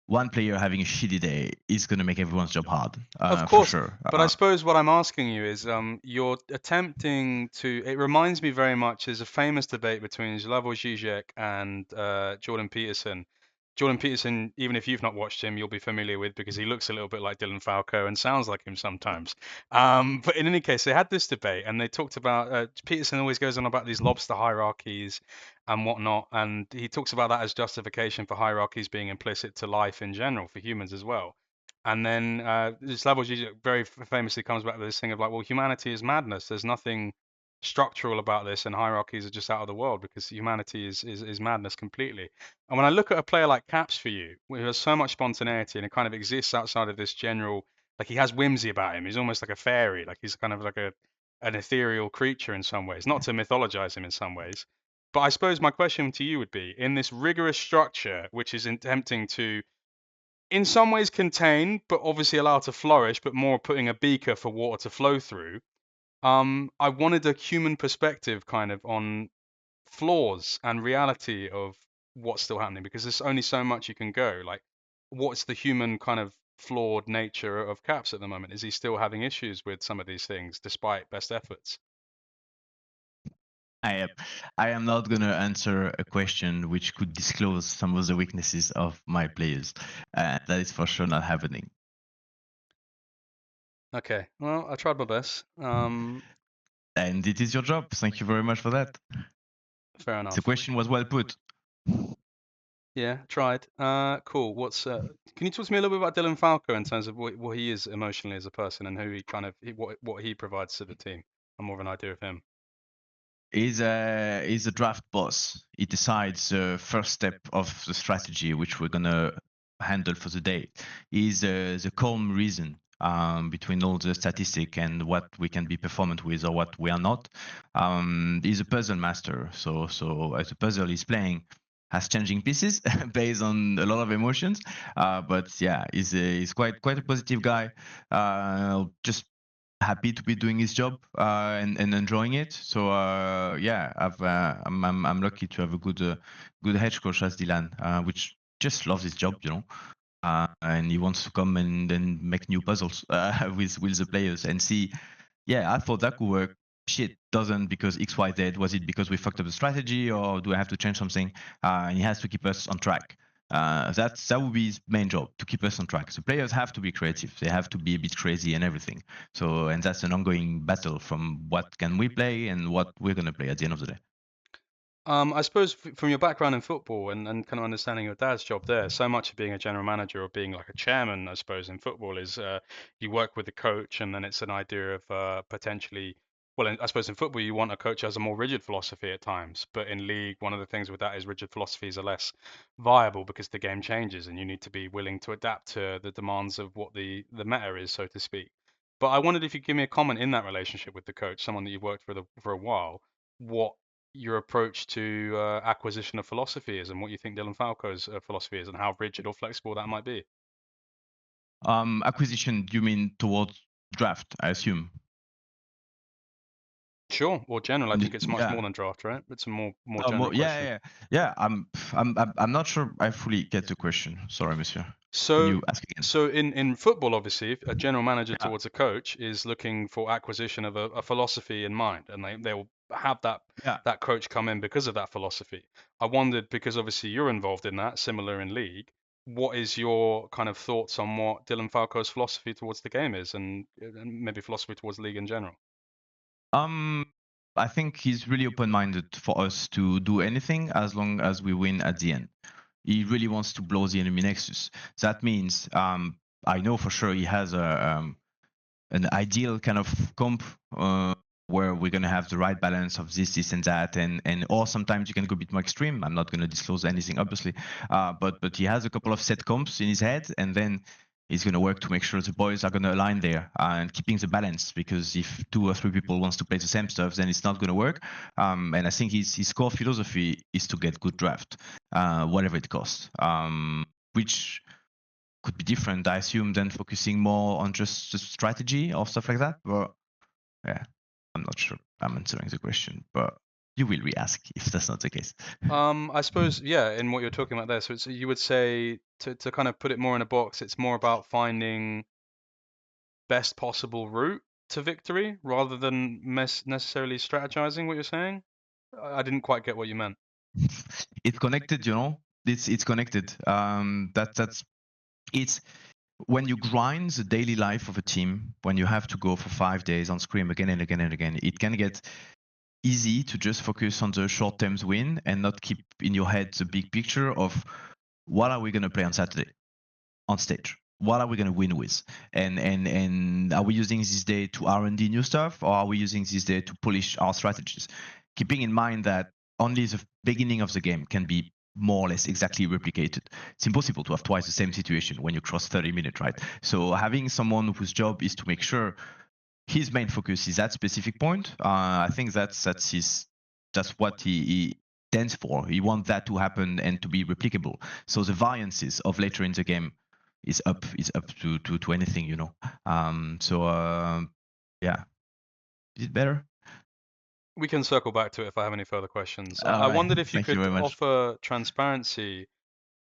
one player having a shitty day is going to make everyone's job hard, of for course, sure. but I suppose what I'm asking you is, you're attempting to. It reminds me very much. There's a famous debate between Slavoj Žižek and Jordan Peterson. Jordan Peterson, even if you've not watched him, you'll be familiar with because he looks a little bit like Dylan Falco and sounds like him sometimes. But in any case, they had this debate and they talked about Peterson always goes on about these lobster hierarchies and whatnot, and he talks about that as justification for hierarchies being implicit to life in general for humans as well. And then Slavoj Žižek very famously comes back to this thing of like, well, humanity is madness. There's nothing structural about this, and hierarchies are just out of the world because humanity is madness completely. And when I look at a player like Caps for you, who has so much spontaneity and it kind of exists outside of this general, like he has whimsy about him. He's almost like a fairy, like he's kind of like an ethereal creature in some ways, not to mythologize him in some ways. But I suppose my question to you would be, in this rigorous structure, which is attempting to in some ways contain, but obviously allow to flourish, but more putting a beaker for water to flow through. I wanted a human perspective kind of on flaws and reality of what's still happening because there's only so much you can go. Like, what's the human kind of flawed nature of Caps at the moment? Is he still having issues with some of these things despite best efforts? I am, I am not going to answer a question which could disclose some of the weaknesses of my players. That is for sure not happening. Okay, well, I tried my best. And it is your job. Thank you very much for that. Fair The enough. question was well put. Yeah, tried. Cool. Can you talk to me a little bit about Dylan Falco in terms of what he is emotionally as a person and who he kind of what he provides to the team? I'm more of an idea of him. Is a draft boss. He decides the first step of the strategy, which we're gonna handle for the day. Is the calm reason between all the statistic and what we can be performant with or what we are not. He's a puzzle master. So as a puzzle he's playing has changing pieces based on a lot of emotions. But yeah, he's quite a positive guy. Just happy to be doing his job and enjoying it. So yeah, I'm lucky to have a good head coach as Dylan, which just loves his job, and he wants to come and then make new puzzles with the players and see. Yeah, I thought that could work. Shit doesn't because X Y Z. Was it because we fucked up the strategy, or do I have to change something? And he has to keep us on track. That would be his main job, to keep us on track. So players have to be creative. They have to be a bit crazy and everything. So and that's an ongoing battle from what can we play and what we're gonna play at the end of the day. I suppose from your background in football and kind of understanding your dad's job there, so much of being a general manager or being like a chairman, I suppose, in football is you work with the coach and then it's an idea of potentially, I suppose in football you want a coach who has a more rigid philosophy at times, but in league, one of the things with that is rigid philosophies are less viable because the game changes and you need to be willing to adapt to the demands of what the meta is, so to speak. But I wondered if you could give me a comment in that relationship with the coach, someone that you've worked for for a while, what your approach to acquisition of philosophy is and what you think Dylan Falco's philosophy is and how rigid or flexible that might be. Acquisition, you mean towards draft, I assume? Sure. Or general, I think it's much more Yeah. than draft, right? It's a more Oh, general yeah, question. yeah, yeah. I'm not sure I fully get the question. Sorry, monsieur. Can So, you ask again? so in football, obviously, a general manager Yeah, towards a coach is looking for acquisition of a philosophy in mind, and they will have yeah. that coach come in because of that philosophy. I wondered, because obviously you're involved in that, similar in league. What is your kind of thoughts on what Dylan Falco's philosophy towards the game is, and maybe philosophy towards league in general? Um, I think he's really open-minded for us to do anything as long as we win at the end. He really wants to blow the enemy nexus. That means I know for sure he has an ideal kind of comp where we're gonna have the right balance of this, and that, and or sometimes you can go a bit more extreme. I'm not gonna disclose anything, obviously, but he has a couple of set comps in his head, and then he's gonna work to make sure the boys are gonna align there and keeping the balance. Because if 2 or 3 people wants to play the same stuff, then it's not gonna work. And I think his core philosophy is to get good draft, whatever it costs. Which could be different, I assume, than focusing more on just the strategy or stuff like that. But yeah, I'm not sure I'm answering the question, but you will re-ask if that's not the case. I suppose, yeah, in what you're talking about there. So you would say, to kind of put it more in a box, it's more about finding best possible route to victory rather than necessarily strategizing. What you're saying? I didn't quite get what you meant. It's connected, you know. It's connected. That's it's when you grind the daily life of a team, when you have to go for 5 days on scrim again and again and again, it can get easy to just focus on the short-term win and not keep in your head the big picture of what are we going to play on Saturday on stage. What are we going to win with? And are we using this day to R&D new stuff, or are we using this day to polish our strategies? Keeping in mind that only the beginning of the game can be more or less exactly replicated. It's impossible to have twice the same situation when you cross 30 minutes, right? So having someone whose job is to make sure his main focus is that specific point, I think that's what he stands for. He wants that to happen and to be replicable. So the variances of later in the game is up to anything, you know. Yeah, is it better? We can circle back to it if I have any further questions. All I right, wondered if you thank you could very much. offer transparency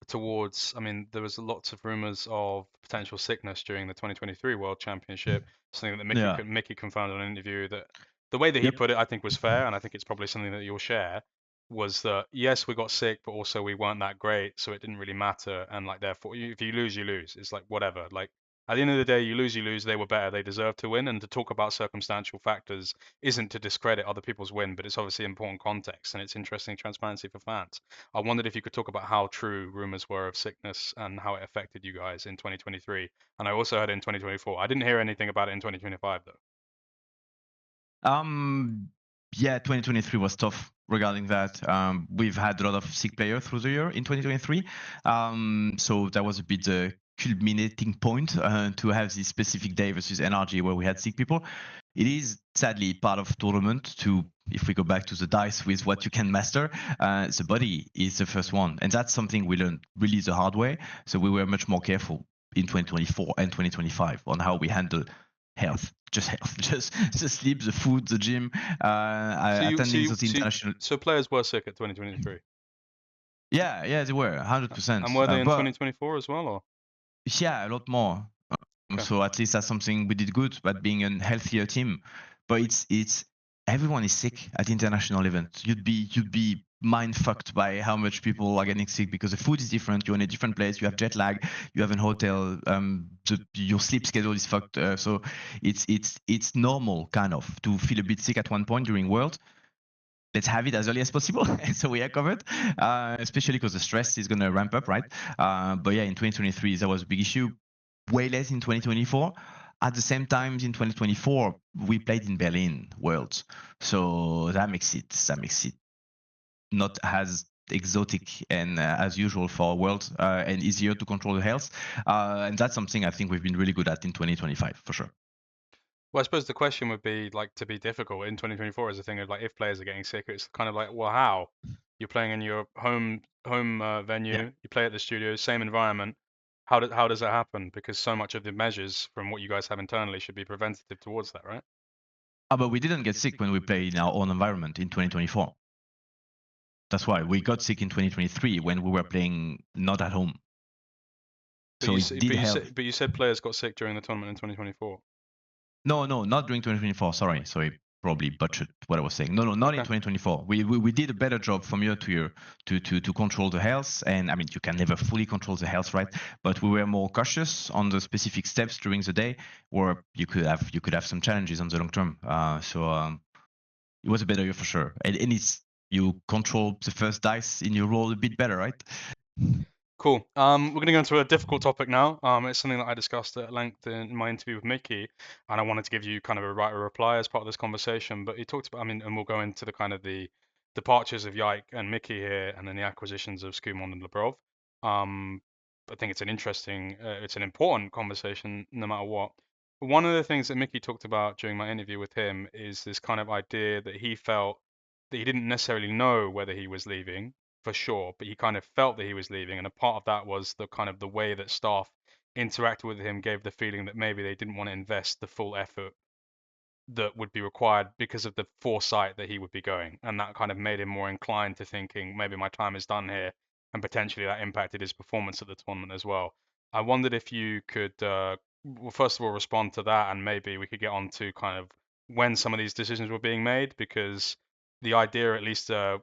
towards, I mean, there was lots of rumors of potential sickness during the 2023 World Championship, something that Yeah. Mickey confirmed in an interview. That the way that he Yep. put it, I think, was fair, and I think it's probably something that you'll share, was that yes, we got sick, but also we weren't that great, so it didn't really matter, and like therefore, if you lose, you lose. It's like whatever. Like at the end of the day, you lose, you lose. They were better. They deserve to win. And to talk about circumstantial factors isn't to discredit other people's win, but it's obviously important context, and it's interesting transparency for fans. I wondered if you could talk about how true rumors were of sickness and how it affected you guys in 2023. And I also heard it in 2024. I didn't hear anything about it in 2025 though. Um, yeah, 2023 was tough regarding that. We've had a lot of sick players through the year in 2023. So that was a bit the culminating point to have this specific day versus NRG where we had sick people. It is sadly part of tournament to, if we go back to the dice with what you can master, the body is the first one. And that's something we learned really the hard way. So we were much more careful in 2024 and 2025 on how we handle health, just the sleep, the food, the gym, So you, so attending you, those so, you, international. so players were sick at 2023, Yeah, they were and 100%. were they in But 2024 as well, or yeah, a lot more. okay? So at least that's something we did good, but being a healthier team. But it's everyone is sick at the international event. You'd be mind fucked by how much people are getting sick because the food is different. You're in a different place. You have jet lag. You have an hotel. Your sleep schedule is fucked. So it's normal kind of to feel a bit sick at one point during World. Let's have it as early as possible so we are covered, especially because the stress is going to ramp up, right? But yeah, in 2023 that was a big issue, way less in 2024. At the same time, in 2024 we played in Berlin Worlds, so that makes it not as exotic and as usual for Worlds, and easier to control the health, and that's something I think we've been really good at in 2025 for sure. Well, I suppose the question would be like, to be difficult in 2024 is a thing of like, if players are getting sick, it's kind of like, well, how? You're playing in your home Yeah. venue, you play at the studio, same environment. How does that happen? Because so much of the measures from what you guys have internally should be preventative towards that, right? But we didn't get sick when we played in our own environment in 2024. That's why we got sick in 2023 when we were playing not at home. So it did help. But you said players got sick during the tournament in 2024. No, not during 2024. Sorry, probably butchered what I was saying. No, not in Okay. 2024. We did a better job from year to year to control the health. And I mean, you can never fully control the health, right? But we were more cautious on the specific steps during the day, where you could have some challenges on the long term. It was a better year for sure. And it's you control the first dice in your role a bit better, right? Cool. We're going to go into a difficult topic now. It's something that I discussed at length in my interview with Mickey, and I wanted to give you kind of a right or reply as part of this conversation. But he talked about, I mean, and we'll go into the kind of the departures of Yike and Mickey here, and then the acquisitions of Skumon and Lebrov. I think it's an interesting, it's an important conversation, no matter what. One of the things that Mickey talked about during my interview with him is this kind of idea that he felt that he didn't necessarily know whether he was leaving for sure, but he kind of felt that he was leaving, and a part of that was the kind of the way that staff interacted with him gave the feeling that maybe they didn't want to invest the full effort that would be required because of the foresight that he would be going, and that kind of made him more inclined to thinking maybe my time is done here, and potentially that impacted his performance at the tournament as well. I wondered if you could, well, first of all, respond to that, and maybe we could get on to kind of when some of these decisions were being made, because the idea, at least, well,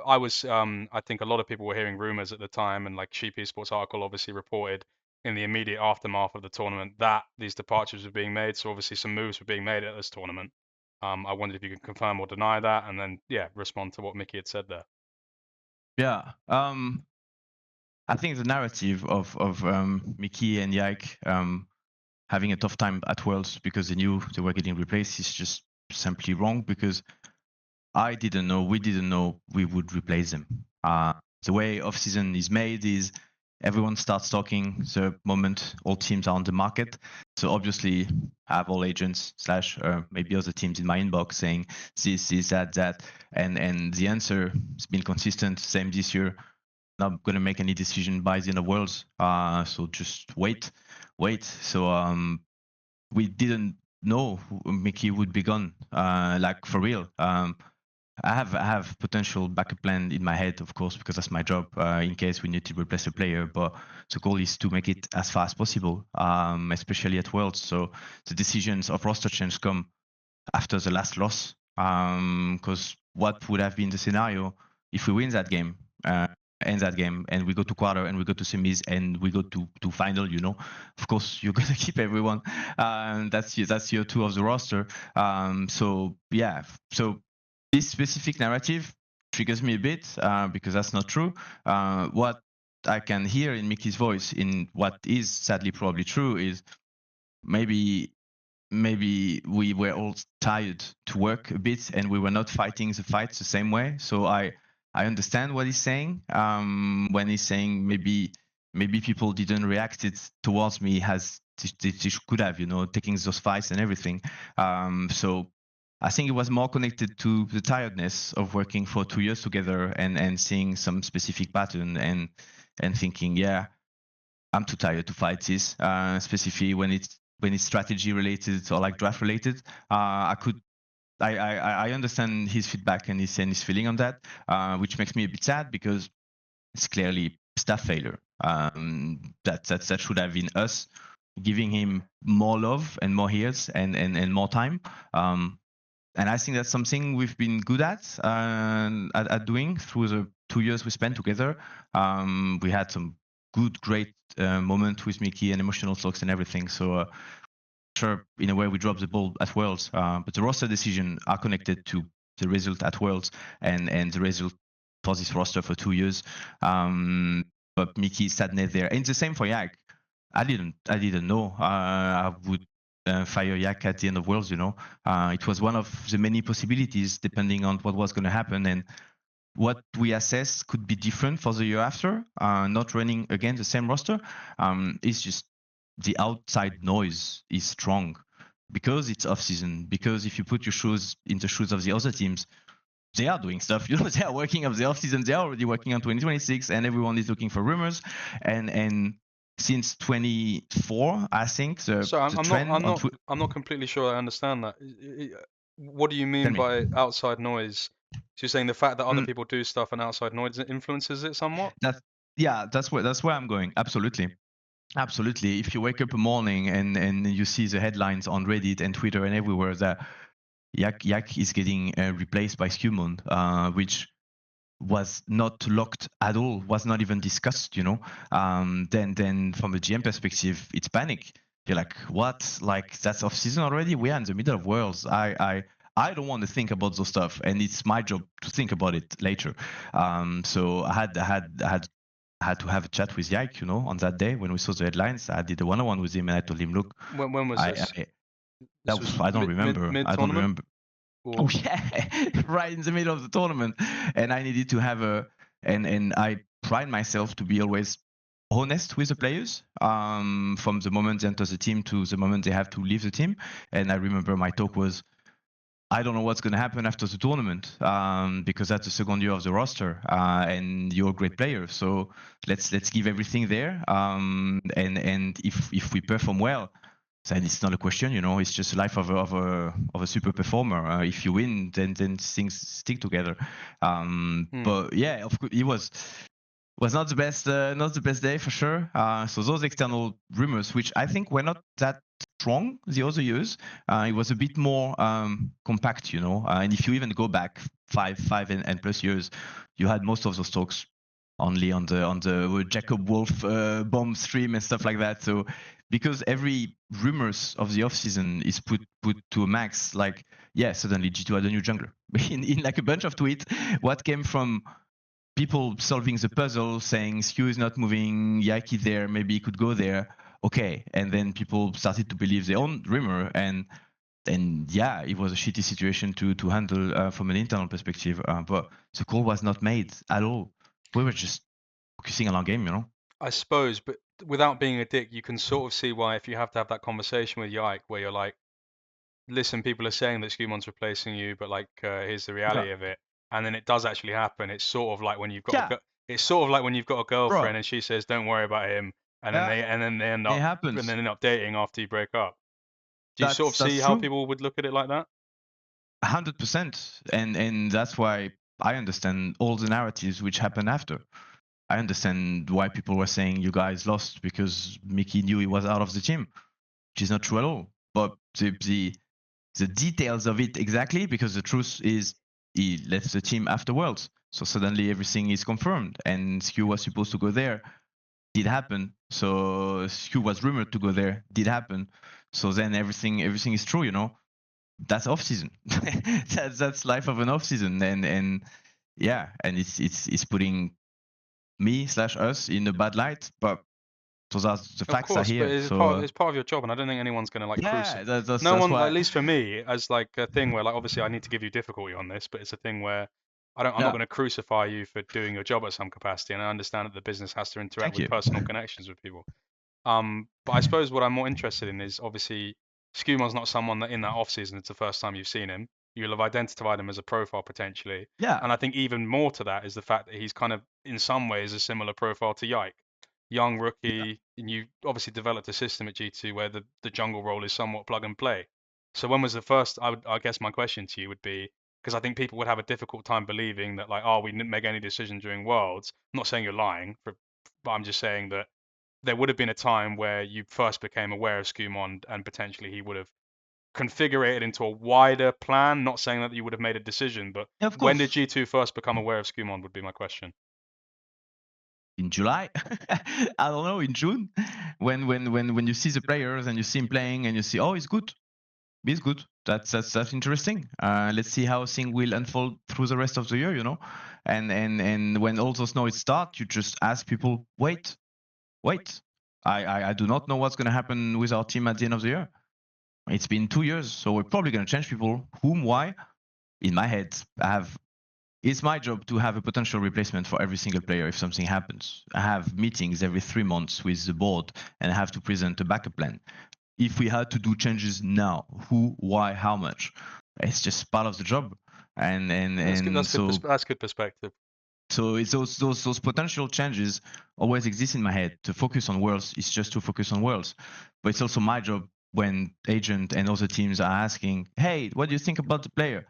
I was, I think a lot of people were hearing rumors at the time, and like Sheep Esports article obviously reported in the immediate aftermath of the tournament that these departures were being made. So obviously some moves were being made at this tournament. I wondered if you could confirm or deny that, and then respond to what Mickey had said there. Yeah. I think the narrative of Mickey and Yike having a tough time at Worlds because they knew they were getting replaced is just simply wrong, because we didn't know we would replace them. The way off season is made is everyone starts talking the moment all teams are on the market. So obviously I have all agents / maybe other teams in my inbox saying this, that, and the answer has been consistent, same this year. Not going to make any decision by the end of Worlds. So just wait. So we didn't know Mickey would be gone, like for real. I have potential backup plan in my head, of course, because that's my job, in case we need to replace a player. But the goal is to make it as far as possible, especially at Worlds. So the decisions of roster change come after the last loss, because what would have been the scenario if we win that game, end that game, and we go to quarter and we go to semis and we go to final? Of course you're gonna keep everyone. That's year 2 of the roster. So this specific narrative triggers me a bit, because that's not true. What I can hear in Mickey's voice, in what is sadly probably true, is maybe we were all tired to work a bit and we were not fighting the fights the same way. So I understand what he's saying, when he's saying maybe people didn't react it towards me as they could have, taking those fights and everything. So I think it was more connected to the tiredness of working for 2 years together and seeing some specific pattern and thinking, yeah, I'm too tired to fight this, specifically when it's strategy related or like draft related. I understand his feedback and his feeling on that, which makes me a bit sad because it's clearly staff failure. That should have been us giving him more love and more heals and more time. And I think that's something we've been good at doing through the 2 years we spent together. We had some great moment with Mickey and emotional talks and everything. So sure, in a way, we dropped the ball at Worlds, but the roster decisions are connected to the result at Worlds and the result for this roster for 2 years. But Mickey sadness there, and the same for Yak. I didn't know I would fire Yak at the end of Worlds. It was one of the many possibilities depending on what was going to happen, and what we assess could be different for the year after. Not running again the same roster. It's just the outside noise is strong because it's off season. Because if you put your shoes in the shoes of the other teams, they are doing stuff. They are working up the off season. They are already working on 2026, and everyone is looking for rumors. And since 24, I think So the trend I'm not completely sure I understand that. What do you Tell mean me. by outside noise? So you're saying the fact that other Mm, people do stuff and outside noise influences it somewhat? that's where I'm going. Absolutely. Absolutely. If you wake up a morning and you see the headlines on Reddit and Twitter and everywhere that Yak is getting replaced by Scumon, which was not locked at all, was not even discussed, then from a GM perspective, it's panic. You're like, what? Like, that's off season already? We are in the middle of Worlds. I don't want to think about those stuff, and it's my job to think about it later. So I had to have a chat with Yike, on that day when we saw the headlines. I did a one-on-one with him, and I told him, look, When was I this? I, This was I don't mid mid remember. mid I don't tournament, remember. Oh or yeah, right in the middle of the tournament, and I needed to have and I pride myself to be always honest with the players, from the moment they enter the team to the moment they have to leave the team. And I remember my talk was, I don't know what's going to happen after the tournament, because that's the second year of the roster, and you're a great player. So let's give everything there, and if we perform well, then it's not a question. It's just life of a super performer. If you win, then things stick together. But yeah, of course, it was not the best day for sure. So those external rumors, which I think were not that strong the other years, it was a bit more compact, and if you even go back five and plus years, you had most of those talks only on the Jacob Wolf bomb stream and stuff like that. So because every rumors of the off season is put to a max, like, yeah, suddenly G2 had a new jungler in like a bunch of tweets. What came from people solving the puzzle, saying Skew is not moving, Yaki there, maybe he could go there. Okay, and then people started to believe their own rumor, and yeah, it was a shitty situation to handle from an internal perspective. But the call was not made at all. We were just focusing on our game. I suppose, but without being a dick, you can sort of see why if you have to have that conversation with Yike where you're like, listen, people are saying that Skumon's replacing you, but like, here's the Yeah, reality of it, and then it does actually happen. It's sort of like when you've got yeah, it's sort of like when you've got a bro. girlfriend and she says, "Don't worry about him," and then Yeah, they end it up happens. dating after you break up. Do you sort of That's see how true. people would look at it like that? 100%, and that's why I understand all the narratives which happened after. I understand why people were saying you guys lost because Mickey knew he was out of the team, which is not true at all. But the details of it exactly, because the truth is he left the team afterwards. So suddenly everything is confirmed, and Skew was supposed to go there, did happen. So Skew was rumored to go there, did happen. So then everything is true. That's off season. that's life of an off season, and yeah, and it's putting me/us in a bad light, but those are the Of facts are course, but here. it's part of your job, and I don't think anyone's gonna like crucify. Yeah, that's No that's one, at why. least for me, as like a thing where like obviously I need to give you difficulty on this, but it's a thing where I'm not Yeah, gonna crucify you for doing your job at some capacity, and I understand that the business has to interact thank with you. personal connections with people. But I suppose what I'm more interested in is obviously Skumon's not someone that in that off season it's the first time you've seen him. You'll have identified him as a profile potentially, Yeah, and I think even more to that is the fact that he's kind of in some ways a similar profile to Yike, young yeah, rookie, and you obviously developed a system at G2 where the jungle role is somewhat plug and play. So when was the first? I guess my question to you would be because I think people would have a difficult time believing that like, oh, we didn't make any decision during Worlds. I'm not saying you're lying, but I'm just saying that there would have been a time where you first became aware of Skumon and potentially he would have configured it into a wider plan. Not saying that you would have made a decision, but yeah, of when did course. G2 first become aware of Skumon would be my question. In July, I don't know, in June, when you see the players and you see him playing and you see, oh, he's good. He's good. That's interesting. Let's see how things will unfold through the rest of the year. And when all those noise start, you just ask people, wait. I do not know what's going to happen with our team at the end of the year. It's been 2 years, so we're probably going to change people. Whom, why? In my head, it's my job to have a potential replacement for every single player if something happens. I have meetings every 3 months with the board and I have to present a backup plan. If we had to do changes now, who, why, how much? It's just part of the job. And and That's good. and so That's good perspective. so it's those potential changes always exist in my head. To focus on worlds is just to focus on worlds, but it's also my job when agent and other teams are asking, hey, what do you think about the player?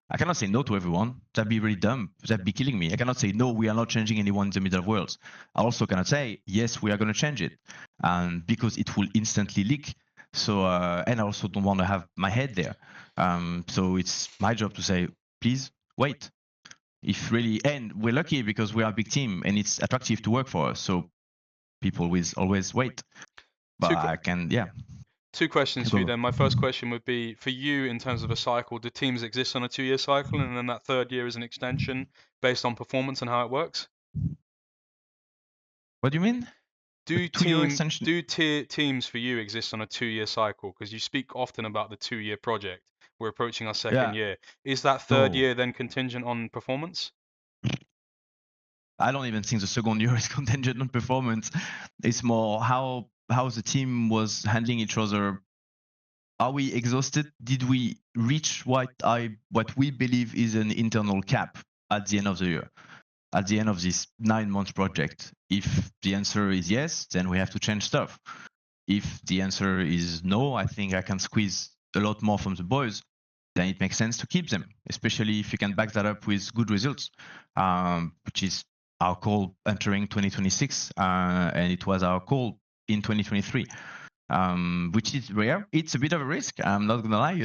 I cannot say no to everyone. That'd be really dumb. That'd be killing me. I cannot say no, we are not changing anyone in the middle of worlds. I also cannot say yes, we are going to change it, because it will instantly leak. So and I also don't want to have my head there. So it's my job to say, please wait. If really, and we're lucky because we are a big team and it's attractive to work for us. So people will always wait. But Two, I can, yeah. two questions for you Go. then. My first question would be for you in terms of a cycle. Do teams exist on a 2-year cycle, and then that third year is an extension based on performance and how it works? What do you mean? A Do 2-year extension? teams for you exist on a 2-year cycle? Because you speak often about the 2-year project. We're approaching our second Yeah. year. Is that third No, year then contingent on performance? I don't even think the second year is contingent on performance. It's more how the team was handling each other. Are we exhausted? Did we reach what we believe is an internal cap at the end of the year? At the end of this 9-month project? If the answer is yes, then we have to change stuff. If the answer is no, I think I can squeeze a lot more from the boys, then it makes sense to keep them, especially if you can back that up with good results, which is our goal entering 2026, and it was our goal in 2023. Which is rare. It's a bit of a risk, I'm not gonna lie,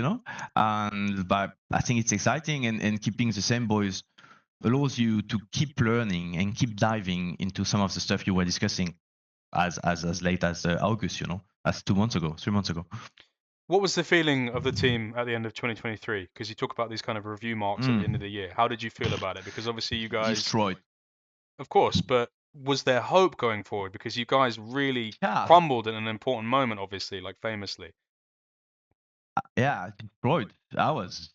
but I think it's exciting, and keeping the same boys allows you to keep learning and keep diving into some of the stuff you were discussing as late as August, as 2 months ago, 3 months ago. What was the feeling of the team at the end of 2023? Because you talk about these kind of review marks at the end of the year. How did you feel about it? Because obviously you guys, Destroyed. of course, but was there hope going forward? Because you guys really Yeah, crumbled in an important moment, obviously, like famously. yeah, destroyed. I was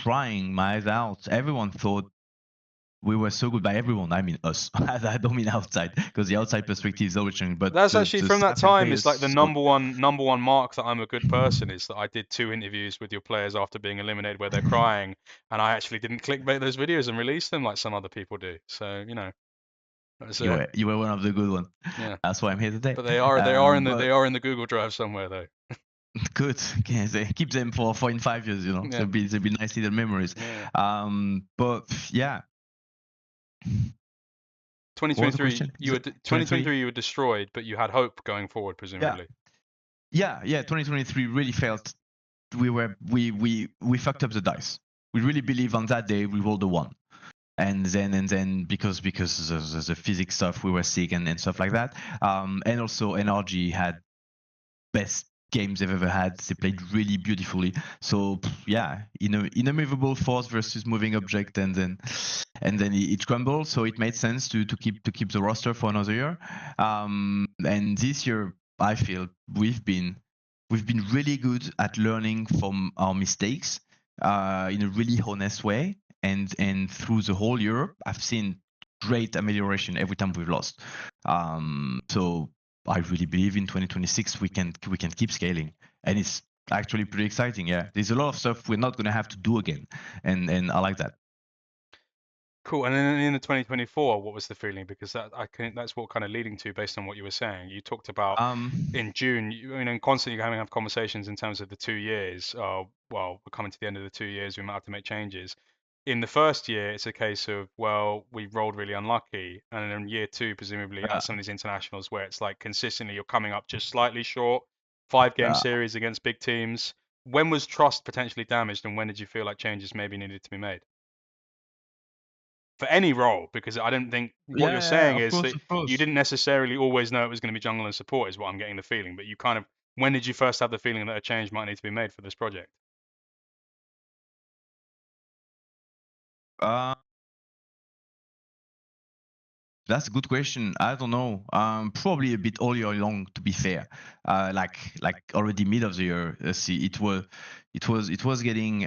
crying my eyes out. Everyone thought we were so good. By everyone, I mean us. I don't mean outside, because the outside perspective is always changing. But That's the actually from that staff and time. It's players like the thought, number one mark that I'm a good person is that I did 2 interviews with your players after being eliminated where they're crying, and I actually didn't clickbait those videos and release them like some other people do. So that's you were one of the good ones. yeah. That's why I'm here today. But they But are in the Google Drive somewhere though. good. Okay, they keep them for in 5 years. Yeah, They'll be nice little memories. yeah. But yeah. What was the 2023, question? 23. you were destroyed, but you had hope going forward, Yeah, presumably. yeah. 2023 really felt we fucked up the dice. We really believe on that day we rolled a 1, and then because the physics stuff, we were sick and stuff like that. And also NRG had best games they've ever had. They played really beautifully. So yeah, immovable force versus moving object, and then it crumbled. So it made sense to keep the roster for another year. And this year, I feel we've been really good at learning from our mistakes in a really honest way. And through the whole year, I've seen great amelioration every time we've lost. So I really believe in 2026 we can keep scaling, and it's actually pretty exciting. Yeah, there's a lot of stuff we're not going to have to do again, and I like that. Cool. And then in the 2024, what was the feeling? Because that's what kind of leading to based on what you were saying. You talked about Um, in June, constantly having conversations in terms of the 2 years. Well, we're coming to the end of the 2 years. We might have to make changes. In the first year, it's a case of, well, we rolled really unlucky. And then in year two, presumably, yeah, as some of these internationals where it's like consistently you're coming up just slightly short, 5-game yeah, series against big teams. When was trust potentially damaged, and when did you feel like changes maybe needed to be made? For any role, because I don't think what you're yeah. saying Of is course, that of you course. didn't necessarily always know it was going to be jungle and support, is what I'm getting the feeling. But you kind of, when did you first have the feeling that a change might need to be made for this project? Uh, that's a good question. I don't know. Probably a bit all year long, to be fair. Like already mid of the year. Let's see. It was getting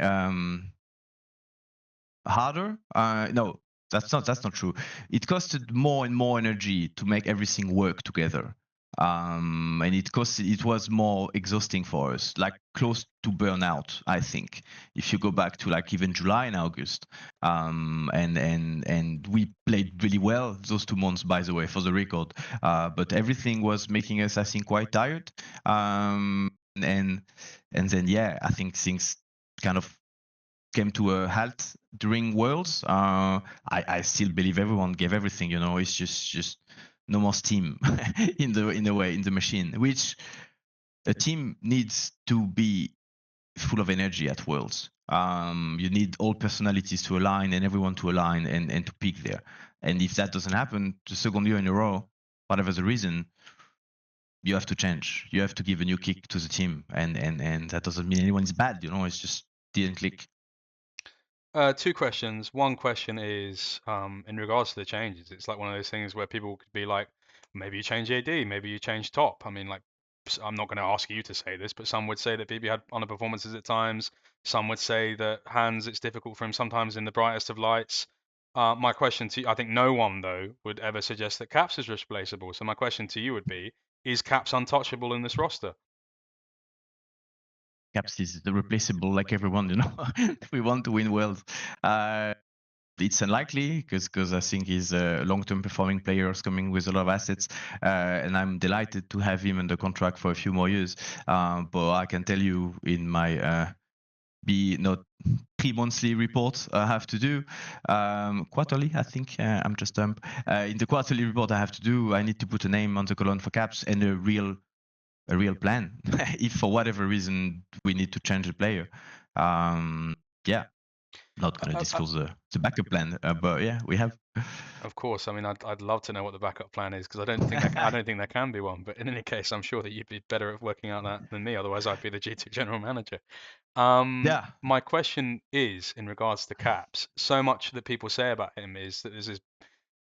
harder. No, that's not true. It costed more and more energy to make everything work together. And it was more exhausting for us, like close to burnout, I think, if you go back to like even July and August. And we played really well those 2 months, by the way, for the record. But everything was making us, I think, quite tired. and then yeah, I think things kind of came to a halt during Worlds. I still believe everyone gave everything. It's just no more steam in the way in the machine, which a team needs to be full of energy at Worlds. You need all personalities to align and everyone to align and to peak there. And if that doesn't happen, the second year in a row, whatever the reason, you have to change. You have to give a new kick to the team, and that doesn't mean anyone is bad. It's just didn't click. Two questions. One question is in regards to the changes. It's like one of those things where people could be like, maybe you change AD, maybe you change top. I mean, like, I'm not going to ask you to say this, but some would say that BB had underperformances at times. Some would say that Hans, it's difficult for him sometimes in the brightest of lights. My question to you, I think no one though would ever suggest that Caps is replaceable. So my question to you would be, is Caps untouchable in this roster? Caps is the replaceable like everyone. We want to win Worlds. It's unlikely because I think he's a long-term performing player coming with a lot of assets, and I'm delighted to have him under contract for a few more years. But I can tell you in my not 3 monthly reports I have to do, quarterly, I think. I'm just in the quarterly report I have to do. I need to put a name on the column for Caps and a real plan. If for whatever reason we need to change a player, yeah, not going to disclose the backup plan, but yeah, we have. Of course, I mean, I'd love to know what the backup plan is because I don't think there can be one. But in any case, I'm sure that you'd be better at working out that than me. Otherwise, I'd be the G2 general manager. Yeah, My question is in regards to Caps. So much that people say about him is that this is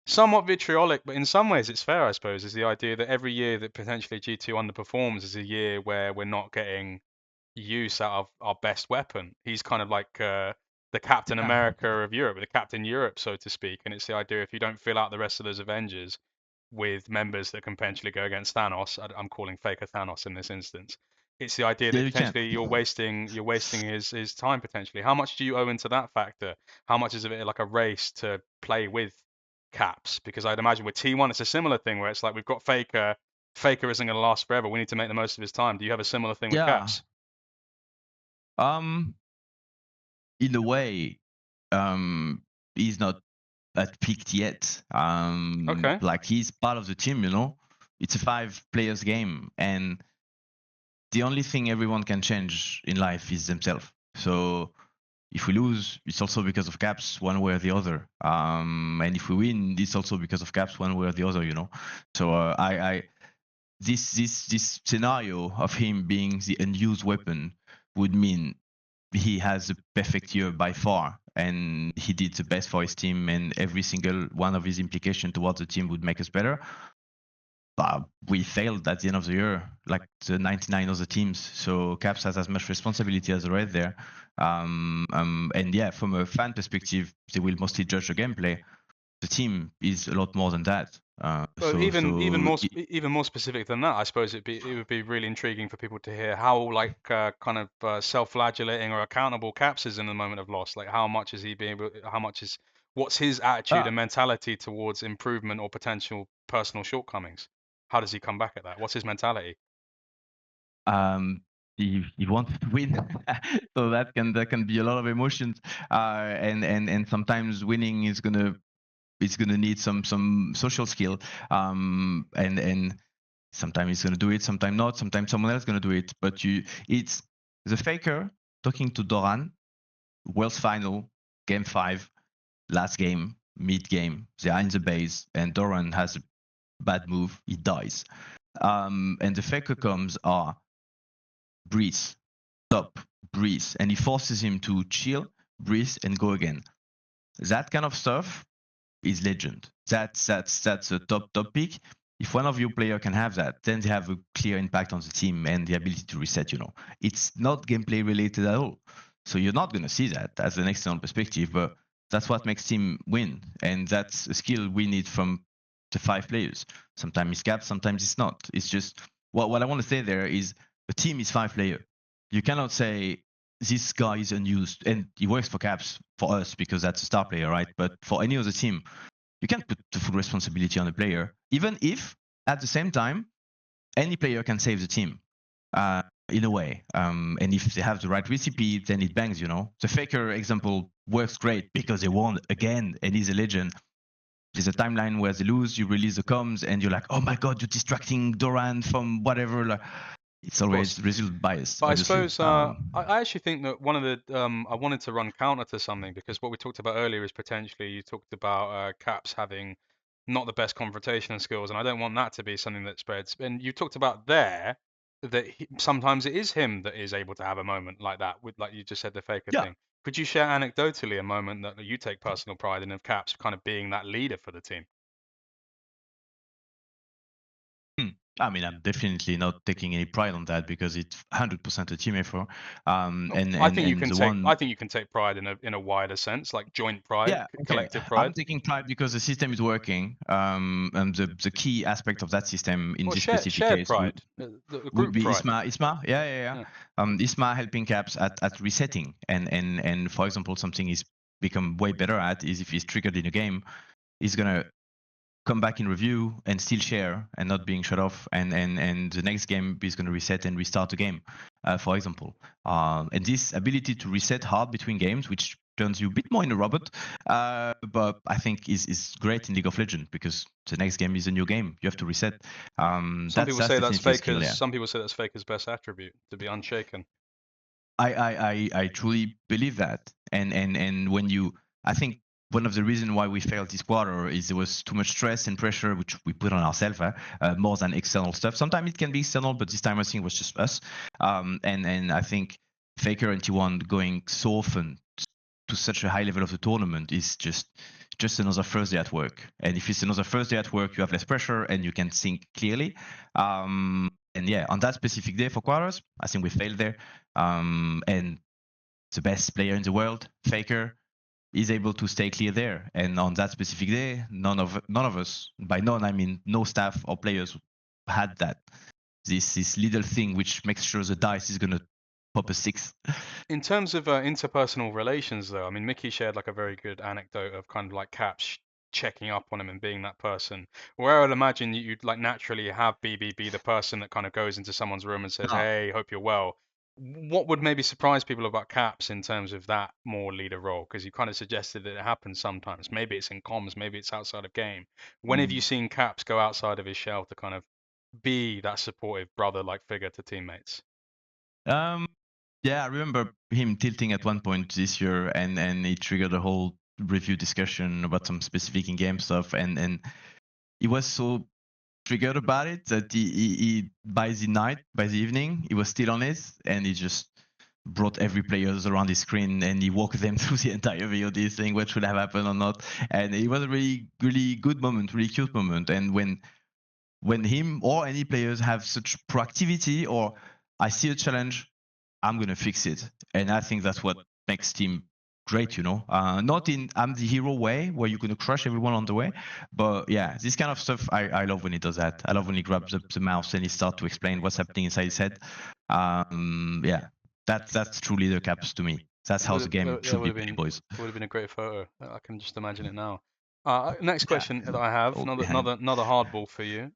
somewhat vitriolic, but in some ways it's fair, I suppose. Is the idea that every year that potentially G2 underperforms is a year where we're not getting use out of our best weapon. He's kind of like the Captain yeah, America of Europe, the Captain Europe, so to speak. And it's the idea if you don't fill out the rest of those Avengers with members that can potentially go against Thanos, I'm calling Faker Thanos in this instance. It's the idea yeah, that you can. potentially you're wasting his time potentially. How much do you owe into that factor? How much is it like a race to play with Caps? Because I'd imagine with T1 it's a similar thing where it's like we've got Faker. Faker isn't going to last forever. We need to make the most of his time. Do you have a similar thing with Yeah, Caps? um, in a way, he's not at peaked yet. Okay. Like he's part of the team. It's a 5 players game, and the only thing everyone can change in life is themselves. So if we lose, it's also because of Caps one way or the other. And if we win, it's also because of Caps one way or the other. So I this scenario of him being the unused weapon would mean he has a perfect year by far, and he did the best for his team, and every single one of his implication towards the team would make us better. But we failed at the end of the year, like the 99 other teams. So Caps has as much responsibility as the red there. And yeah, from a fan perspective, they will mostly judge the gameplay. The team is a lot more than that. Well, So even so more even more specific than that, I suppose it would be really intriguing for people to hear how like kind of self-flagellating or accountable Caps is in the moment of loss. Like how much is he being able, how much is what's his attitude uh, and mentality towards improvement or potential personal shortcomings? How does he come back at that? What's his mentality? he wants to win, so that can be a lot of emotions. And sometimes winning is gonna it's gonna need some social skill. And sometimes he's gonna do it, sometimes not, sometimes someone else gonna do it. But it's the Faker talking to Doran, World's final, game 5, last game, mid game, they are in the base, and Doran has a bad move, he dies. And the Faker comes, breathe, stop, breathe, and he forces him to chill, breathe, and go again. That kind of stuff is legend. That's a top pick. If one of your player can have that, then they have a clear impact on the team and the ability to reset. It's not gameplay related at all. So you're not going to see that as an external perspective, but that's what makes team win, and that's a skill we need from the 5 players. Sometimes it's capped, sometimes it's not. It's just what I want to say there is a team is 5 player. You cannot say this guy is unused, and he works for Caps for us because that's a star player, right? But for any other team, you can't put the full responsibility on the player, even if at the same time any player can save the team. in a way. And if they have the right recipe, then it bangs, you know. The Faker example works great because they won again and he's a legend. There's a timeline where they lose, you release the comms, and you're like, oh my god, you're distracting Doran from whatever. Like, it's always result bias, But I obviously. suppose I actually think that one of the I wanted to run counter to something because what we talked about earlier is potentially you talked about Caps having not the best confrontation skills, and I don't want that to be something that spreads. And you talked about there that sometimes it is him that is able to have a moment like that with, like you just said, the Faker Yeah. thing. Could you share anecdotally a moment that you take personal pride in of Caps kind of being that leader for the team? I mean, I'm definitely not taking any pride on that because it's 100% a team effort. And I and think you and can the take one I think you can take pride in a wider sense, like joint pride, Yeah, okay. collective pride. I'm taking pride because the system is working. And the key aspect of that system in Well, this specific shared case pride, the would group be pride. Isma. Isma, yeah, yeah, yeah. Yeah. Isma helping Caps at resetting. And for example, something he's become way better at is if he's triggered in a game, he's gonna come back in review and still share and not being shut off, and the next game is going to reset and restart the game, for example. And this ability to reset hard between games, which turns you a bit more in a robot, but I think is great in League of Legends because the next game is a new game. You have to reset. Some That's people say that's definitely a skill Faker's. there. Some people say that's Faker's best attribute, to be unshaken. I truly believe that. And when you, I think one of the reasons why we failed this quarter is there was too much stress and pressure, which we put on ourselves, more than external stuff. Sometimes it can be external, but this time I think it was just us. And I think Faker and T1 going so often to such a high level of the tournament is just another first day at work. And if it's another first day at work, you have less pressure and you can think clearly. And yeah, on that specific day for quarters, I think we failed there. And the best player in the world, Faker, is able to stay clear there. And on that specific day, none of us, by none I mean no staff or players, had that. This little thing which makes sure the dice is gonna pop a 6. In terms of interpersonal relations, though, I mean, Mickey shared like a very good anecdote of kind of like Caps checking up on him and being that person. Where I would imagine you'd like naturally have BB be the person that kind of goes into someone's room and says, Ah. "Hey, hope you're well." What would maybe surprise people about Caps in terms of that more leader role? Because you kind of suggested that it happens sometimes. Maybe it's in comms, maybe it's outside of game. When have you seen Caps go outside of his shell to kind of be that supportive brother-like figure to teammates? Um, yeah, I remember him tilting at one point this year, and it triggered a whole review discussion about some specific in-game stuff, and he was so triggered about it that he by the night, by the evening, he was still on it, and he just brought every players around his screen and he walked them through the entire VOD saying what should have happened or not. And it was a really good moment, really cute moment. And when him or any players have such proactivity, or I see a challenge, I'm gonna fix it. And I think that's what makes team great, you know. Not in I'm the hero way where you're gonna crush everyone on the way, but yeah, this kind of stuff I love when he does that. I love when he grabs the mouse and he starts to explain what's happening inside his head. Yeah, that's truly the Caps to me. That's how the game That should be played, boys. would have been a great photo. I can just imagine it now. Next Yeah, question that I have, all behind. another hardball for you,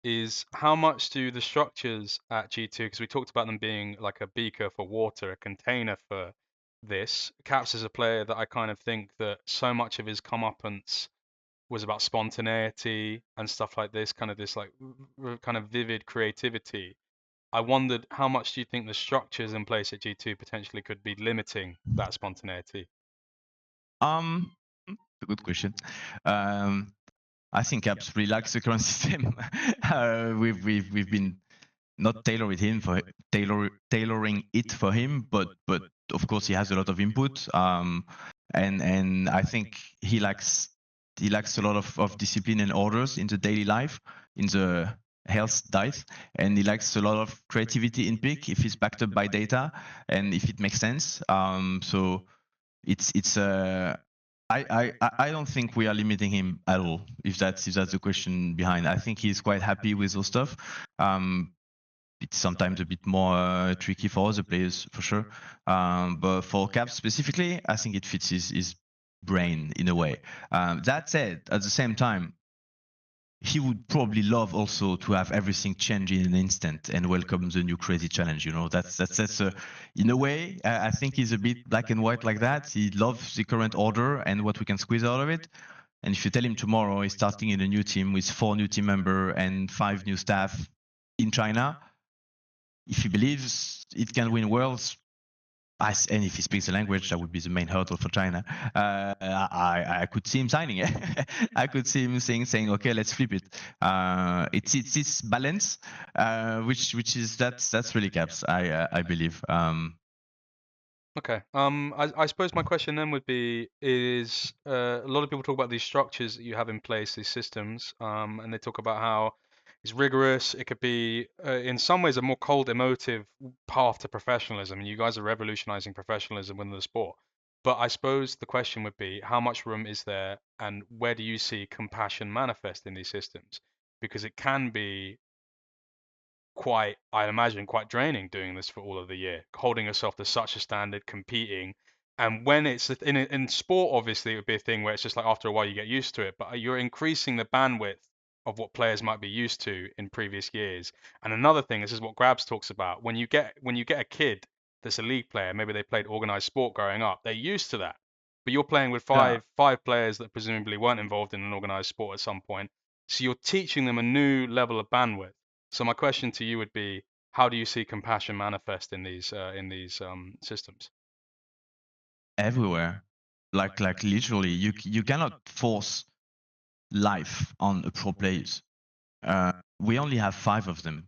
is how much do the structures at G2, because we talked about them being like a beaker for water, a container for this. Caps is a player that I kind of think that so much of his comeuppance was about spontaneity and stuff like this, kind of this like kind of vivid creativity. I wondered how much do you think the structures in place at G2 potentially could be limiting that spontaneity? Um, a good question. Um, I think Caps really likes the current system. We've been not tailoring it for him, but of course he has a lot of input. And I think he likes a lot of discipline and orders in the daily life, in the health diet, and he likes a lot of creativity in pick if it's backed up by data and if it makes sense. So it's I don't think we are limiting him at all. If that's the question behind, I think he's quite happy with those stuff. It's sometimes a bit more tricky for other players for sure. But for Caps specifically, I think it fits his brain in a way. That said, at the same time, he would probably love also to have everything change in an instant and welcome the new crazy challenge. That's in a way, I think he's a bit black and white like that. He loves the current order and what we can squeeze out of it. And if you tell him tomorrow he's starting in a new team with 4 new team members and 5 new staff in China, if he believes it can win worlds, and if he speaks the language, that would be the main hurdle for China. I could see him signing it. I could see him saying, "Okay, let's flip it." It's this balance, which is that's really caps. I believe. Okay. I suppose my question then would be is a lot of people talk about these structures that you have in place, these systems, and they talk about how it's rigorous. It could be in some ways a more cold, emotive path to professionalism, and you guys are revolutionizing professionalism within the sport. But I suppose the question would be, how much room is there, and where do you see compassion manifest in these systems? Because it can be quite, I imagine, quite draining doing this for all of the year, holding yourself to such a standard, competing. And when it's in sport, obviously, it would be a thing where it's just like after a while you get used to it, but you're increasing the bandwidth of what players might be used to in previous years. And another thing, this is what Grabs talks about. When you get a kid that's a league player, maybe they played organized sport growing up, they're used to that. But you're playing with Yeah, five players that presumably weren't involved in an organized sport at some point. So you're teaching them a new level of bandwidth. So my question to you would be, how do you see compassion manifest in these systems? everywhere. Like literally, you cannot force life on a pro players. We only have 5 of them,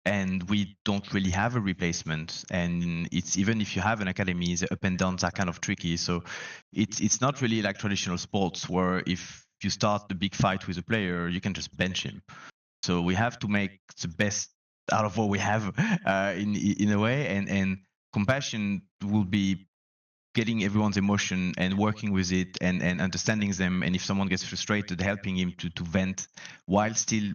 and we don't really have a replacement. And it's even if you have an academy, the up and downs are kind of tricky. So it's not really like traditional sports where if you start the big fight with a player, you can just bench him. So we have to make the best out of what we have in a way, and compassion will be getting everyone's emotion and working with it and understanding them. And if someone gets frustrated, helping him to vent while still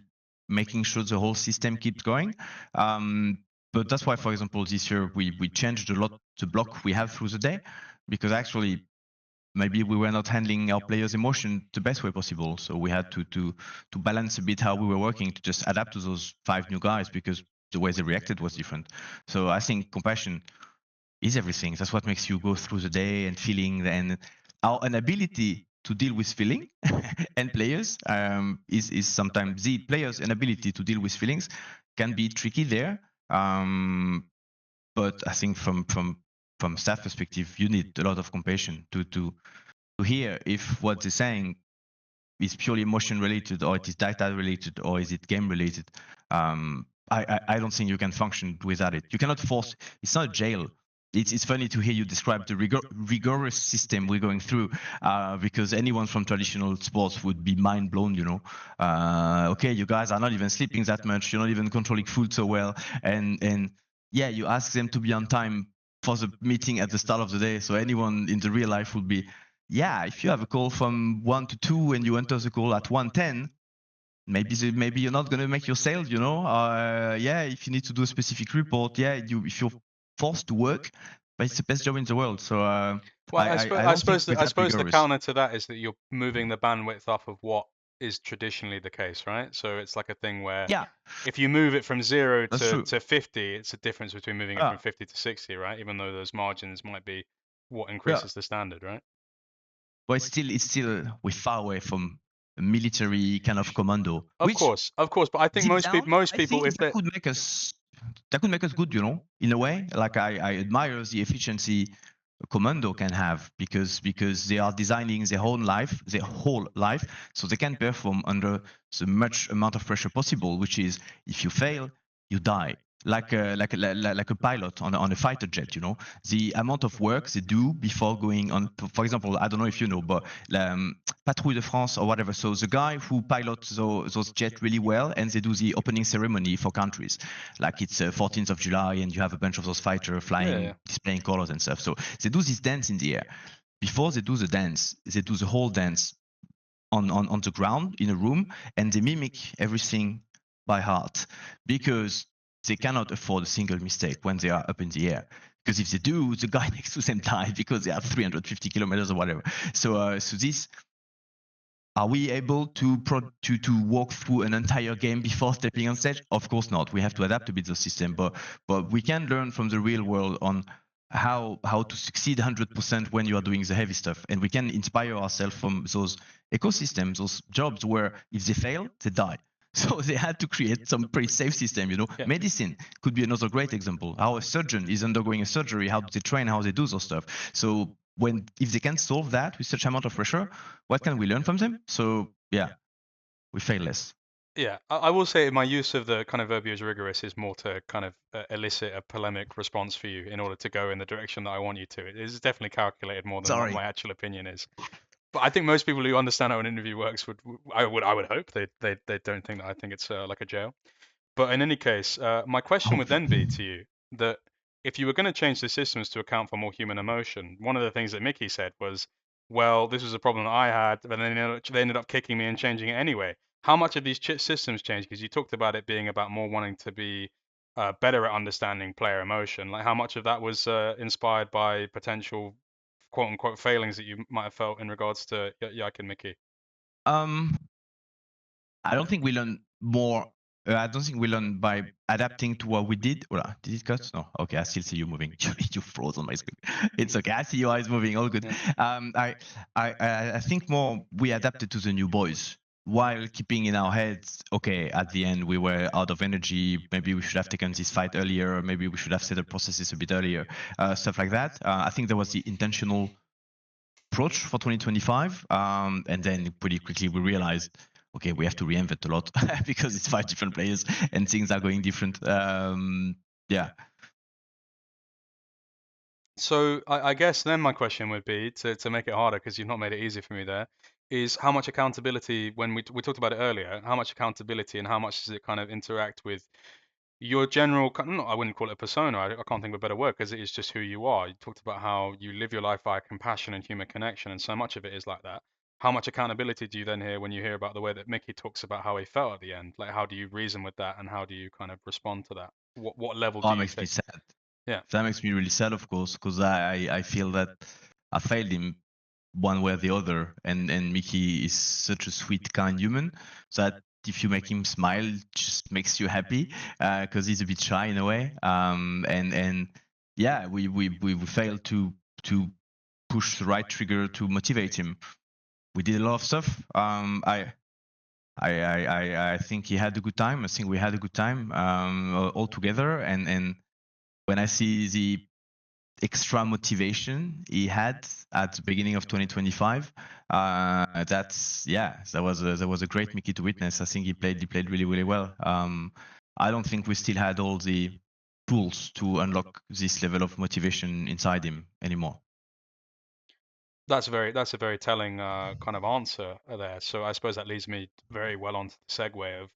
making sure the whole system keeps going. Um, but that's why, for example, this year we changed a lot the block we have through the day, because actually maybe we were not handling our players' emotion the best way possible. So we had to balance a bit how we were working to just adapt to those 5 new guys because the way they reacted was different. So I think compassion is everything. That's what makes you go through the day and feeling, and our inability to deal with feeling and players is sometimes the players' inability to deal with feelings can be tricky there. But I think from staff perspective, you need a lot of compassion to hear if what they're saying is purely emotion related or it is data related or is it game related. I don't think you can function without it. You cannot force. It's not a jail. It's funny to hear you describe the rigorous system we're going through, because anyone from traditional sports would be mind blown. Okay, you guys are not even sleeping that much. You're not even controlling food so well, and yeah, you ask them to be on time for the meeting at the start of the day. So anyone in the real life would be, yeah, if you have a call from 1 to 2 and you enter the call at 1:10, maybe you're not going to make your sales, yeah, if you need to do a specific report, yeah, if you're forced to work, but it's the best job in the world. So Well, I don't think we're I that suppose the rigorous. counter to that is that you're moving the bandwidth off of what is traditionally the case, right? So it's like a thing where Yeah, if you move it from 0 that's true. to 50, it's a difference between moving it from Yeah, 50 to 60, right? Even though those margins might be what yeah, increases the standard, right? but it's still we're far away from a military kind of commando, which Of course, but I think deep down, most I people, think if they that could make us good, in a way. Like I admire the efficiency a commando can have because they are designing their whole life, so they can perform under the much amount of pressure possible. Which is, if you fail, you die. Like a pilot on a fighter jet, the amount of work they do before going on. For example, I don't know if you know, but Patrouille de France or whatever. So the guy who pilots those jets really well, and they do the opening ceremony for countries, like it's 14th of July, and you have a bunch of those fighters yeah. flying, displaying colors and stuff. So they do this dance in the air. Before they do the dance, they do the whole dance on the ground in a room, and they mimic everything by heart because they cannot afford a single mistake when they are up in the air. Because if they do, the guy next to them dies because they have 350 kilometers or whatever. So this Are we able to walk through an entire game before stepping on stage? Of course not. We have to adapt a bit the system, but we can learn from the real world on how to succeed 100% when you are doing the heavy stuff, and we can inspire ourselves from those ecosystems, those jobs where if they fail, they die. So they had to create some pretty safe system. Yeah. Medicine could be another great example. How a surgeon is undergoing a surgery, how do they train, how they do those stuff. So if they can solve that with such amount of pressure, what can we learn from them? So yeah, we fail less. Yeah, I will say my use of the kind of verb use rigorous is more to kind of elicit a polemic response for you in order to go in the direction that I want you to. It is definitely calculated more than what Sorry. my actual opinion is. But I think most people who understand how an interview works I would hope they don't think that I think it's like a jail. But in any case, my question would Hope. then be to you that if you were going to change the systems to account for more human emotion, one of the things that Mickey said was, well, this was a problem that I had, but then they ended up kicking me and changing it anyway. How much of these systems change? Because you talked about it being about more wanting to be better at understanding player emotion. Like how much of that was inspired by potential quote unquote failings that you might have felt in regards to Yike and Mickey? Um, I don't think we learn more. I don't think we learn by adapting to what we did. Well, did it cut? No. Okay, I still see you moving. You froze on my screen. It's okay. I see your eyes moving. All good. Yeah. I think more we adapted to the new boys while keeping in our heads. Okay, at the end we were out of energy. Maybe we should have taken this fight earlier. Or maybe we should have set up processes a bit earlier. Stuff like that. I think there was the intentional approach for 2025. And then pretty quickly we realized, okay, we have to reinvent a lot because it's 5 different players and things are going different. Yeah. So I guess then my question would be to make it harder because you've not made it easy for me there, is how much accountability when we talked about it earlier, how much accountability and how much does it kind of interact with your general no, I wouldn't call it a persona. I can't think of a better word because it is just who you are. You talked about how you live your life via compassion and human connection, and so much of it is like that. How much accountability do you then hear when you hear about the way that Mickey talks about how he felt at the end? Like how do you reason with that and how do you kind of respond to that? What level do Oh, you makes me take? sad. Yeah. That makes me really sad, of course, because I feel that I failed him one way or the other. And Mickey is such a sweet, kind human that if you make him smile, it just makes you happy because he's a bit shy in a way. And yeah, we failed to push the right trigger to motivate him. We did a lot of stuff. I think he had a good time. I think we had a good time all together. And when I see the extra motivation he had at the beginning of 2025, that was a great Mickey to witness. I think he played really well. I don't think we still had all the tools to unlock this level of motivation inside him anymore. That's a very telling kind of answer there. So I suppose that leads me very well onto the segue of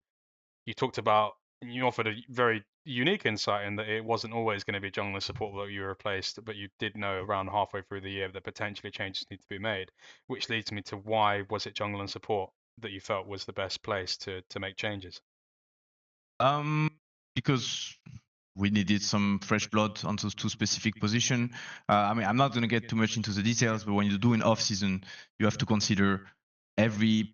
you talked about you offered a very unique insight in that it wasn't always going to be jungler support that you replaced, but you did know around halfway through the year that potentially changes need to be made, which leads me to why was it jungle and support that you felt was the best place to make changes? Um, because we needed some fresh blood on those two specific positions. I mean, I'm not going to get too much into the details, but when you do an off season, you have to consider every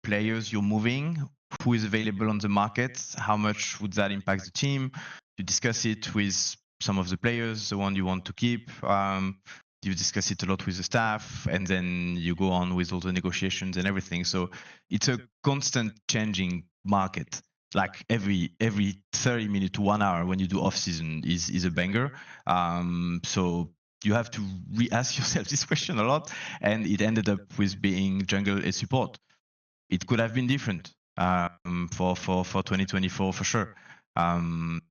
players you're moving, who is available on the market, how much would that impact the team. You discuss it with some of the players, the one you want to keep. You discuss it a lot with the staff, and then you go on with all the negotiations and everything. So it's a constant changing market. Like every 30 minutes to 1 hour when you do off season is a banger. So you have to re-ask yourself this question a lot, and it ended up with being jungle and support. It could have been different for 2024 for sure. Um,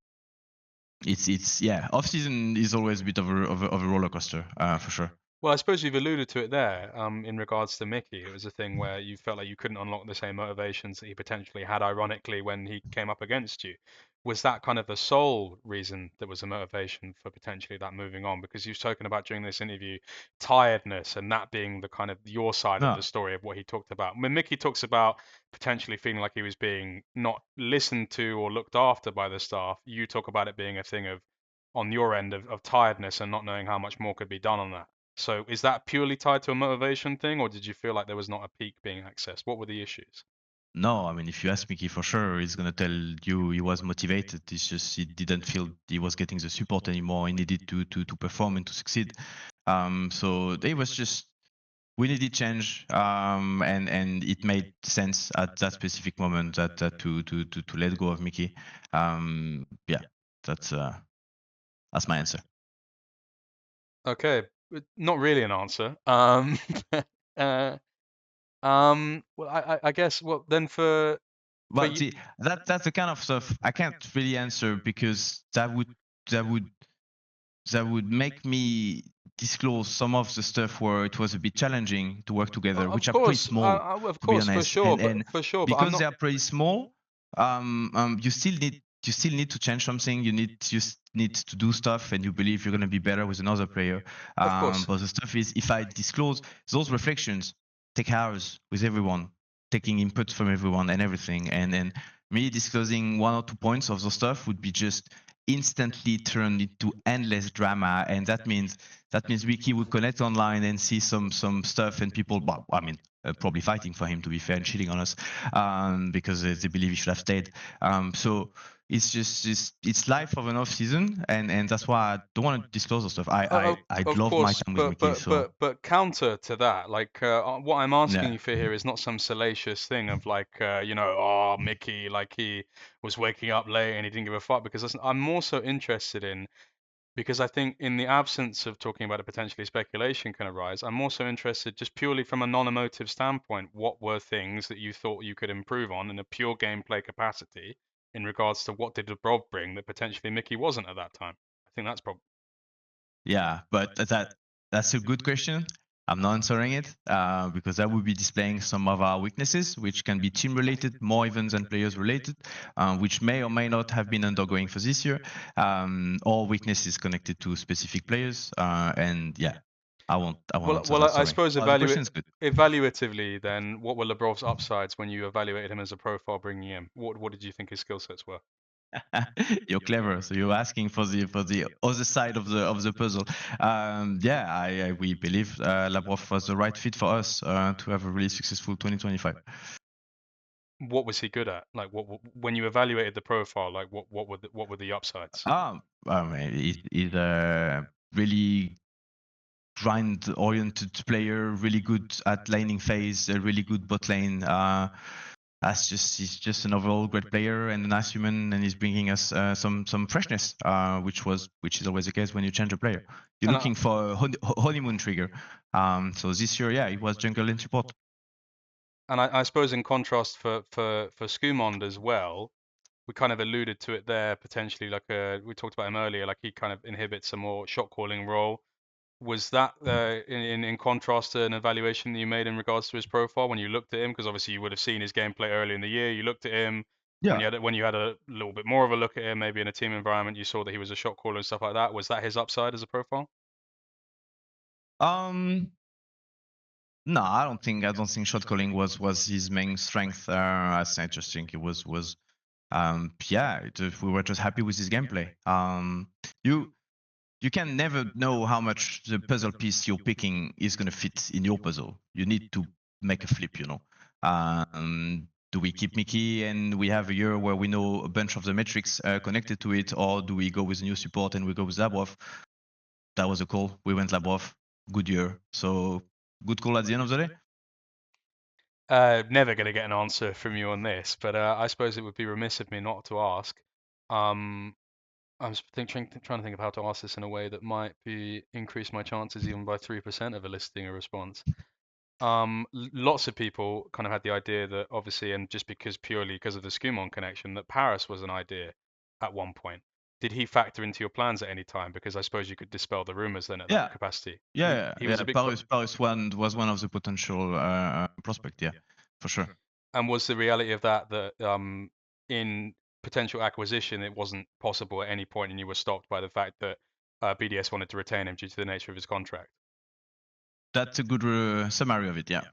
it's yeah, off season is always a bit of a roller coaster for sure. Well, I suppose you've alluded to it there, in regards to Mickey. It was a thing where you felt like you couldn't unlock the same motivations that he potentially had, ironically, when he came up against you. Was that kind of the sole reason that was a motivation for potentially that moving on? Because you've spoken about during this interview tiredness and that being the kind of your side of the No, story of what he talked about. When Mickey talks about potentially feeling like he was being not listened to or looked after by the staff, you talk about it being a thing of on your end of tiredness and not knowing how much more could be done on that. So is that purely tied to a motivation thing, or did you feel like there was not a peak being accessed? What were the issues? No, I mean, if you ask Mickey for sure, he's gonna tell you he was motivated. It's just he didn't feel he was getting the support anymore. He needed to perform and to succeed. So it was just we needed change, and it made sense at that specific moment that to let go of Mickey. Yeah, that's my answer. Okay, not really an answer. uh, well, I guess, well, then for Well, you, see, that's the kind of stuff I can't really answer because that would that would make me disclose some of the stuff where it was a bit challenging to work together, which are pretty small, of to be course, for honest. sure, And but I'm because they not. are pretty small, you still need to change something. You need to do stuff, and you believe you're going to be better with another player. Of course. But the stuff is, if I disclose those reflections, take hours with everyone, taking input from everyone and everything, and me disclosing 1 or 2 points of the stuff would be just instantly turned into endless drama, and that means Wiki would connect online and see some stuff, and people, well, I mean, probably fighting for him, to be fair, and cheating on us, because they believe he should have stayed. So it's just it's life of an off season, and that's why I don't want to disclose the stuff. I Of love my course, time with Mickey, so but counter to that, like what I'm asking yeah. you for here is not some salacious thing of like, oh, Mickey, like he was waking up late and he didn't give a fuck. Because I'm more so interested in, because I think in the absence of talking about it, potentially speculation can arise. I'm also interested, just purely from a non-emotive standpoint, what were things that you thought you could improve on in a pure gameplay capacity in regards to what did Rob bring that potentially Mickey wasn't at that time? I think that's probably. Yeah, but that's a good question. I'm not answering it because that would be displaying some of our weaknesses, which can be team related more even than players related, which may or may not have been undergoing for this year, or weaknesses connected to specific players. And yeah, I won't answer that. I Sorry. suppose The question is good. evaluatively, then, what were Lebrov's upsides when you evaluated him as a profile bringing him? What did you think his skill sets were? You're clever, so you're asking for the other side of the puzzle. Yeah, we believe Lavrov was the right fit for us to have a really successful 2025. What was he good at? Like, when you evaluated the profile, like, what were the upsides? He's a really grind-oriented player, really good at laning phase, a really good bot lane. He's just an overall great player and a nice human, and he's bringing us some freshness, which is always the case when you change a player. You're And looking for a honeymoon trigger. So this year, yeah, it was jungle and support. I suppose in contrast for Skumond as well, we kind of alluded to it there potentially. Like we talked about him earlier, like he kind of inhibits a more shot calling role. Was that in contrast to an evaluation that you made in regards to his profile when you looked at him? Because obviously you would have seen his gameplay early in the year. You looked at him Yeah. when you had a little bit more of a look at him, maybe in a team environment. You saw that he was a shot caller and stuff like that. Was that his upside as a profile? Um. No, I don't think shot calling was his main strength. I just think it was yeah. We were just happy with his gameplay. You you can never know how much the puzzle piece you're picking is going to fit in your puzzle. You need to make a flip, you know. Do we keep Mickey and we have a year where we know a bunch of the metrics connected to it, or do we go with new support and we go with Labrov? That was a call. We went Labrov. Good year. So good call at the end of the day. Never going to get an answer from you on this, but I suppose it would be remiss of me not to ask. Um, trying to think of how to ask this in a way that might be increase my chances even by 3% of eliciting a response. Lots of people kind of had the idea that obviously, and just purely because of the Skumon connection, that Paris was an idea at one point. Did he factor into your plans at any time? Because I suppose you could dispel the rumors then at that Yeah, capacity. He was yeah. a big. Paris one was one of the potential prospect. Yeah, for sure. And was the reality of that in potential acquisition, it wasn't possible at any point, and you were stopped by the fact that BDS wanted to retain him due to the nature of his contract? That's a good summary of it. Yeah.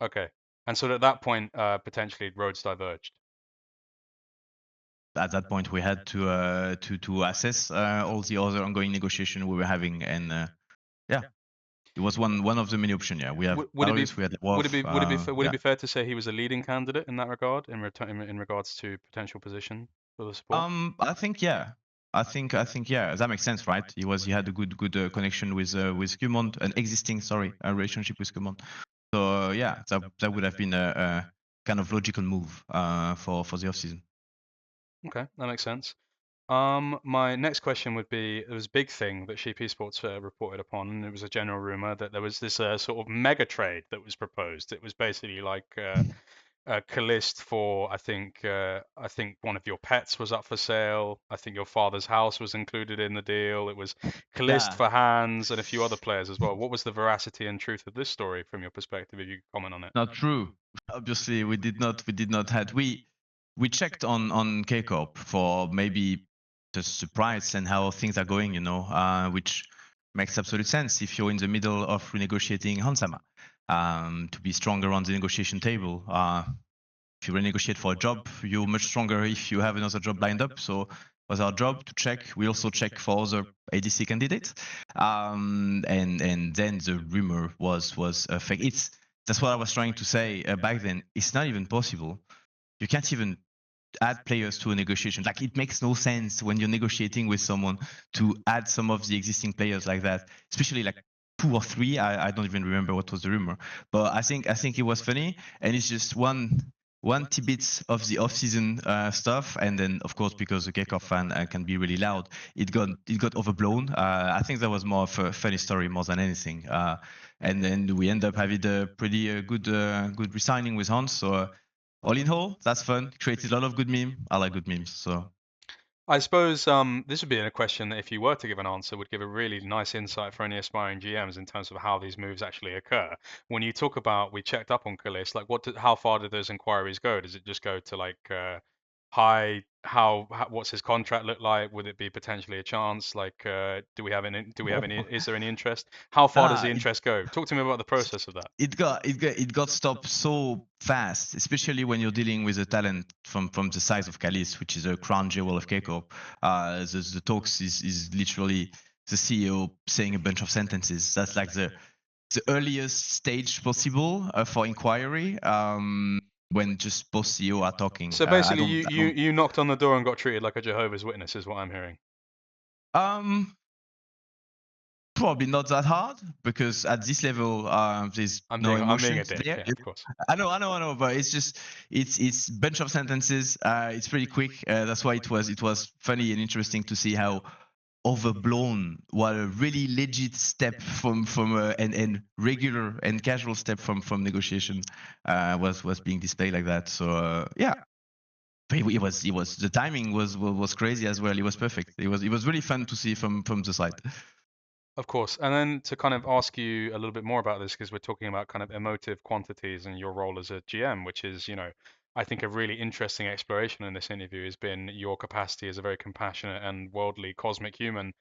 Okay. And so at that point, potentially roads diverged. At that point, we had to assess all the other ongoing negotiation we were having, and yeah. It was one of the many options. Yeah, we have Would it be Belarus, we had Wolf. would it Yeah. be fair to say he was a leading candidate in that regard in regards to potential position for the support? I think yeah. I think yeah, that makes sense, right? He had a good connection with Kumon, an existing relationship with Kumon. So yeah, that would have been a kind of logical move for the off season. Okay, that makes sense. My next question would be: there was a big thing that Sheep Esports reported upon, and it was a general rumor that there was this sort of mega trade that was proposed. It was basically like Calist for I think one of your pets was up for sale. I think your father's house was included in the deal. It was Calist Yeah, for Hands and a few other players as well. What was the veracity and truth of this story from your perspective, if you could comment on it? not true. Obviously, we did not had we checked on K-Corp for maybe the surprise and how things are going, which makes absolute sense if you're in the middle of renegotiating Hansama, to be stronger on the negotiation table. If you renegotiate for a job, you're much stronger if you have another job lined up. So it was our job to check. We also check for other ADC candidates, and then the rumor was fake. That's what I was trying to say back then. It's not even possible. You can't even add players to a negotiation. Like, it makes no sense when you're negotiating with someone to add some of the existing players like that, especially like 2 or 3. I don't even remember what was the rumor, but I think it was funny, and it's just one tidbit of the off-season stuff, and then of course, because the kickoff fan can be really loud, it got overblown. I think that was more of a funny story more than anything, and then we end up having a pretty good resigning with Hans. So all in all, that's fun. Created a lot of good meme. I like good memes. So I suppose this would be a question that, if you were to give an answer, would give a really nice insight for any aspiring GMs in terms of how these moves actually occur. When you talk about we checked up on Kalis, like how far did those inquiries go? Does it just go to like hi, what's his contract look like? Would it be potentially a chance? Like do we have any? Is there any interest? How far does ah, the interest go? Talk to me about the process of that. it got stopped so fast, especially when you're dealing with a talent from the size of Kalis, which is a crown jewel of K-Corp. The talks is literally the CEO saying a bunch of sentences. That's like the earliest stage possible for inquiry. When just both CEO are talking. So I basically, don't. I don't. you knocked on the door and got treated like a Jehovah's Witness, is what I'm hearing. Um. Probably not that hard, because at this level, there's no I'm being a emotions dick, there. yeah, of course. I know, but it's bunch of sentences. It's pretty quick. That's why it was funny and interesting to see how overblown what a really legit step from and regular and casual step from negotiation was being displayed like that. So yeah. But it was the timing was crazy as well. It was perfect. It was really fun to see from the side. Of course. And then to kind of ask you a little bit more about this, because we're talking about kind of emotive quantities and your role as a GM, which is, I think a really interesting exploration in this interview has been your capacity as a very compassionate and worldly cosmic human,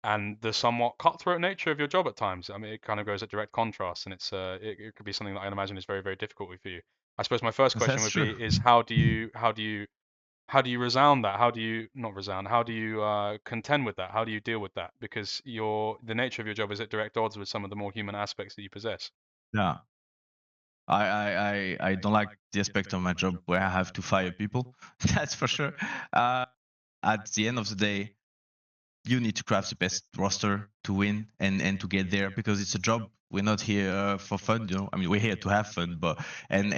and the somewhat cutthroat nature of your job at times. I mean, it kind of goes at direct contrast, and it could be something that I imagine is very, very difficult for you. I suppose my first question That's would true. be is how do you resound that? How do you not resound? How do you contend with that? How do you deal with that? Because the nature of your job is at direct odds with some of the more human aspects that you possess. Yeah. I don't like the aspect of my job where I have to fire people. That's for sure. Uh, at the end of the day, you need to craft the best roster to win and to get there, because it's a job. We're not here for fun, I mean, we're here to have fun, but and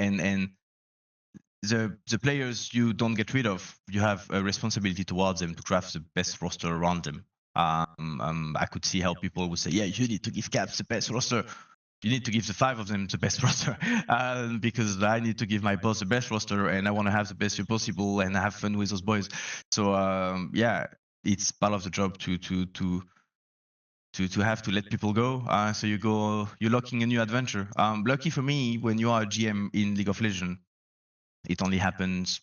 the players you don't get rid of, you have a responsibility towards them to craft the best roster around them. I could see how people would say, yeah, you need to give Caps the best roster. You need to give the 5 of them the best roster, because I need to give my boss the best roster, and I want to have the best year possible and have fun with those boys. So yeah, it's part of the job to have to let people go. So you're locking a new adventure. Lucky for me, when you are a GM in League of Legends, it only happens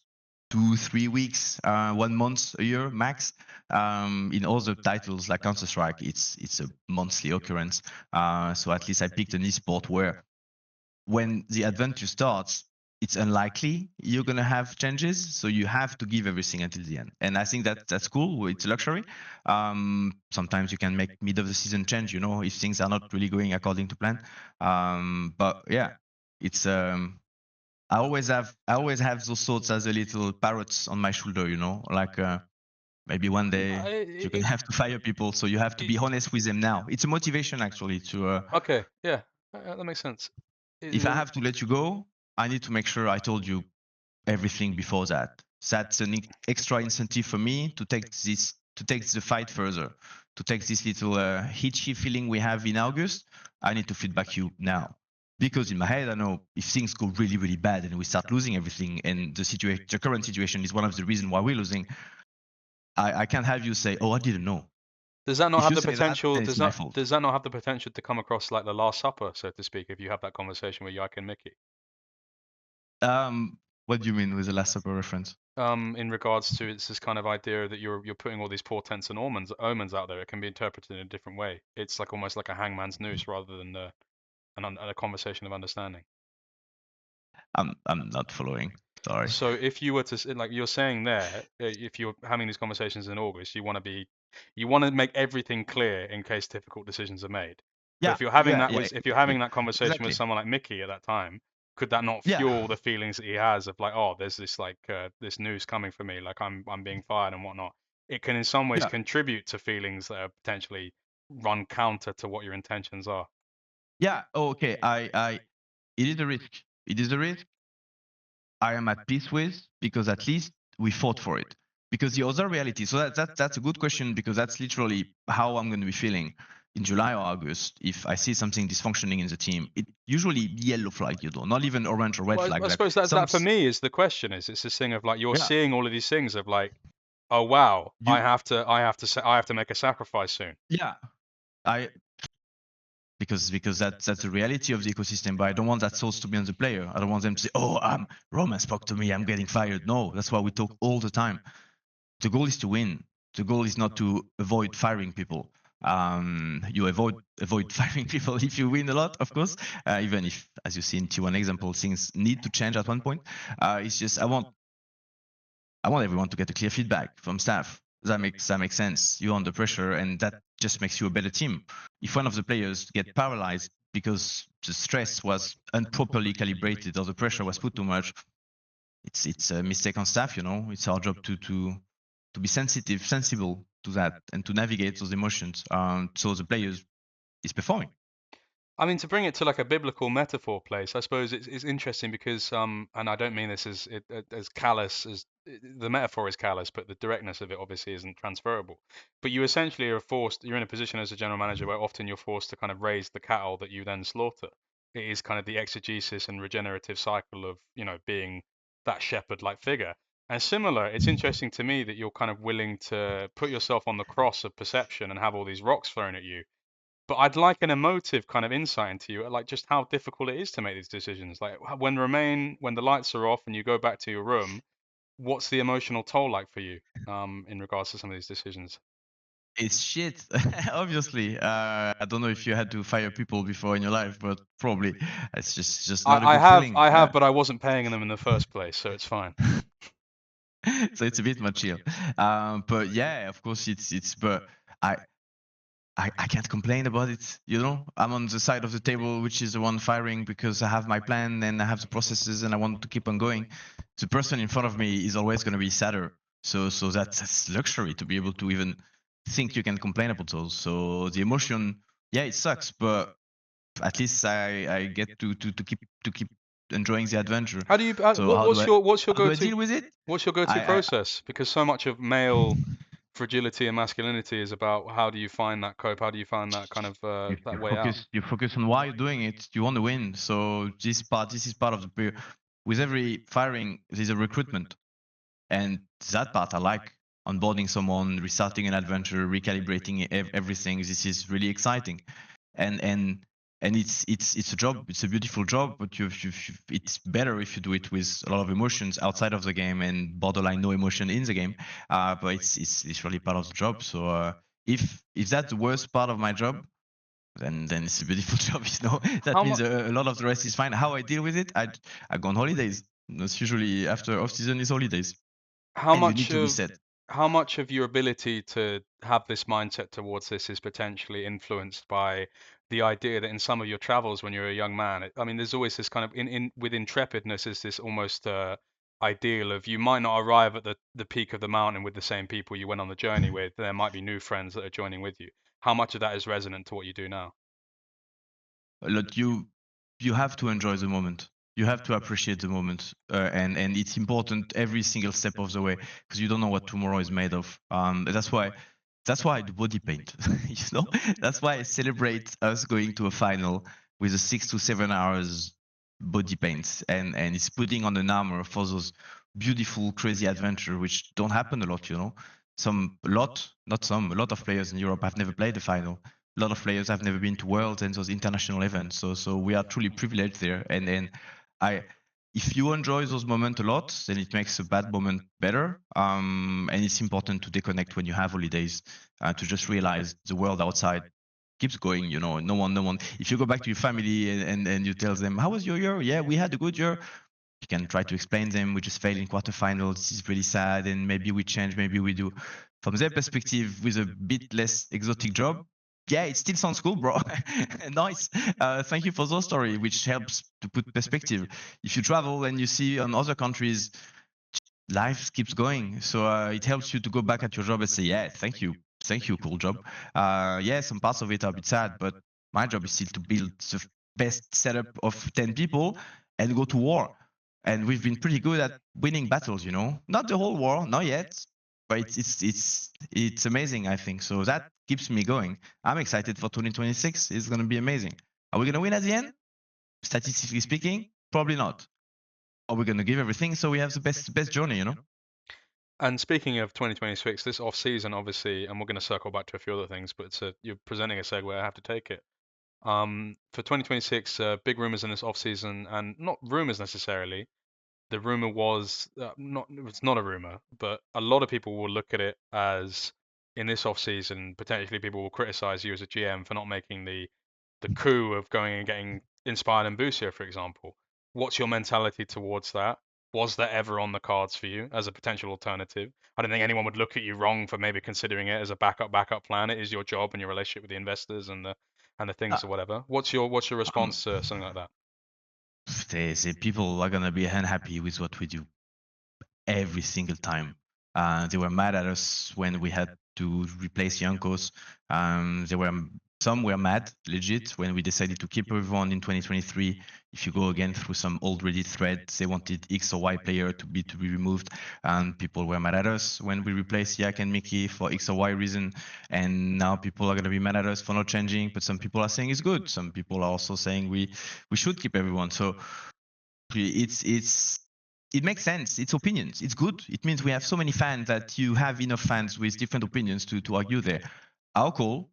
2-3 weeks, 1 month a year max. In other titles like Counter-Strike, it's a monthly occurrence. So at least I picked an esport where when the adventure starts, it's unlikely you're gonna have changes, so you have to give everything until the end. And I think that's cool. It's a luxury. Sometimes you can make mid of the season change, if things are not really going according to plan. But yeah, it's I always have those thoughts as a little parrots on my shoulder, like maybe one day you're gonna have to fire people, so you have to be honest with them now. It's a motivation actually to. Okay, yeah, that makes sense. If I have to let you go, I need to make sure I told you everything before that. That's an extra incentive for me to take the fight further, to take this little hitchy feeling we have in August. I need to feedback you now. Because in my head, I know if things go really, really bad and we start losing everything, and the current situation is one of the reasons why we're losing, I can't have you say, "Oh, I didn't know." Does that not If have you the say that, potential? then it's my fault. Does that not have the potential to come across like the Last Supper, so to speak, if you have that conversation with Yike and Mickey? What do you mean with the Last Supper reference? In regards to it's this kind of idea that you're putting all these portents and omens out there. It can be interpreted in a different way. It's like almost like a hangman's noose rather than a conversation of understanding. I'm not following. Sorry. So if you were to like you're saying there, if you're having these conversations in August, you want to make everything clear in case difficult decisions are made. But Yeah, if you're having yeah, that yeah, with if you're exactly, having that conversation with exactly. someone like Mickey at that time, could that not Yeah, fuel the feelings that he has of like, oh, there's this like this news coming for me, like I'm being fired and whatnot. It can in some ways yeah, contribute to feelings that are potentially run counter to what your intentions are. yeah. Oh, okay. It is a risk. It is a risk I am at peace with because at least we fought for it. Because the other reality, so that's a good question because that's literally how I'm going to be feeling in July or August if I see something dysfunctioning in the team. It usually yellow flag, not even orange or red Well, flag. I Like suppose that for me is the question. Is it's this thing of like you're yeah, seeing all of these things of like, oh wow, you I have to make a sacrifice soon. yeah. I because that's the reality of the ecosystem. But I don't want that source to be on the player. I don't want them to say, "Oh, Romain spoke to me. I'm getting fired." No, that's why we talk all the time. The goal is to win. The goal is not to avoid firing people. You avoid firing people if you win a lot, of course. Even if, as you see in T1 example, things need to change at one point. It's just I want everyone to get a clear feedback from staff. That makes sense. You're under pressure, and that just makes you a better team. If one of the players get paralyzed because the stress was improperly calibrated or the pressure was put too much, it's a mistake on staff. It's our job to be sensible to that, and to navigate those emotions. So the players is performing. I mean, to bring it to like a biblical metaphor place, I suppose it's interesting because, and I don't mean this as callous as the metaphor is callous, but the directness of it obviously isn't transferable. But you essentially are forced, you're in a position as a general manager where often you're forced to kind of raise the cattle that you then slaughter. It is kind of the exegesis and regenerative cycle of, being that shepherd-like figure. And similar, it's interesting to me that you're kind of willing to put yourself on the cross of perception and have all these rocks thrown at you, but I'd like an emotive kind of insight into you, like just how difficult it is to make these decisions. Like when the lights are off and you go back to your room, what's the emotional toll like for you, in regards to some of these decisions? It's shit, obviously. I don't know if you had to fire people before in your life, but probably it's just not a good feeling. I have, but I wasn't paying them in the first place, so it's fine. So it's a bit more chill. But yeah, of course it's but I I can't complain about it. I'm on the side of the table, which is the one firing because I have my plan and I have the processes and I want to keep on going. The person in front of me is always going to be sadder. So that's luxury to be able to even think you can complain about those. So the emotion, yeah, it sucks, but at least I get to keep enjoying the adventure. How do you, So how do I how do I deal with it? what's your go-to I process? Because so much of male fragility and masculinity is about how do you find that cope? How do you find that kind of you, that you way out? focus you focus on why you're doing it. You want to win. So this is part of with every firing there's a recruitment, and that part I like. Onboarding someone, restarting an adventure, recalibrating everything. This is really exciting, and and and it's a job. It's a beautiful job, but it's better if you do it with a lot of emotions outside of the game and borderline no emotion in the game. But it's really part of the job. So if that's the worst part of my job, then it's a beautiful job, you know. That How means much? a lot of the rest is fine. How I deal with it, I go on holidays. That's usually after off season is holidays, How and you need much to of reset. how much of your ability to have this mindset towards this is potentially influenced by the idea that in some of your travels when you're a young man, I mean, there's always this kind of in with intrepidness is this almost ideal of you might not arrive at the peak of the mountain with the same people you went on the journey with. There might be new friends that are joining with you. How much of that is resonant to what you do now? Lot you have to enjoy the moment. You have to appreciate the moment, and it's important every single step of the way because you don't know what tomorrow is made of. That's why I do body paint. You know, that's why I celebrate us going to a final with a 6 to 7 hours body paint, and it's putting on an armor for those beautiful, crazy adventure which don't happen a lot. You know, a lot of players in Europe have never played the final. A lot of players have never been to Worlds and those international events. So we are truly privileged there. And I, if you enjoy those moments a lot, then it makes a bad moment better. And it's important to disconnect when you have holidays, to just realize the world outside keeps going. You know, no one. If you go back to your family and you tell them, how was your year? Yeah, we had a good year. You can try to explain them. We just failed in quarterfinals. This is really sad, and maybe we change, maybe we do. From their perspective, with a bit less exotic job, yeah, it still sounds cool, bro. Nice. Thank you for those story, which helps to put perspective. If you travel and you see on other countries, life keeps going. So it helps you to go back at your job and say, yeah, thank you, cool job. Yeah, some parts of it are a bit sad, but my job is still to build the best setup of 10 people and go to war. And we've been pretty good at winning battles, you know. Not the whole war, not yet, but it's amazing, I think. So that keeps me going. I'm excited for 2026. It's gonna be amazing. Are we gonna win at the end? Statistically speaking, probably not. Are we gonna give everything so we have the best journey, you know? And speaking of 2026, this off season, obviously, and we're going to circle back to a few other things, but you're presenting a segue. I have to take it. For 2026, big rumors in this off season, and not rumors necessarily. The rumor was not. It's not a rumor, but a lot of people will look at it as in this off season, potentially people will criticize you as a GM for not making the coup of going and getting inspired in Busia, for example. What's your mentality towards that? Was that ever on the cards for you as a potential alternative? I don't think anyone would look at you wrong for maybe considering it as a backup plan. It is your job and your relationship with the investors and the Uh, things or whatever. What's your um, response to something like that? the people are gonna be unhappy with what we do every single time. They were mad at us when we had to replace Yankos. Some were mad, legit, when we decided to keep everyone in 2023. If you go again through some old Reddit threads, they wanted X or Y player to be removed, and people were mad at us when we replaced Yak and Mickey for X or Y reason. And now people are gonna be mad at us for not changing. But some people are saying it's good. Some people are also saying we should keep everyone. So it makes sense. It's opinions. It's good. It means we have so many fans that you have enough fans with different opinions to argue there. Our goal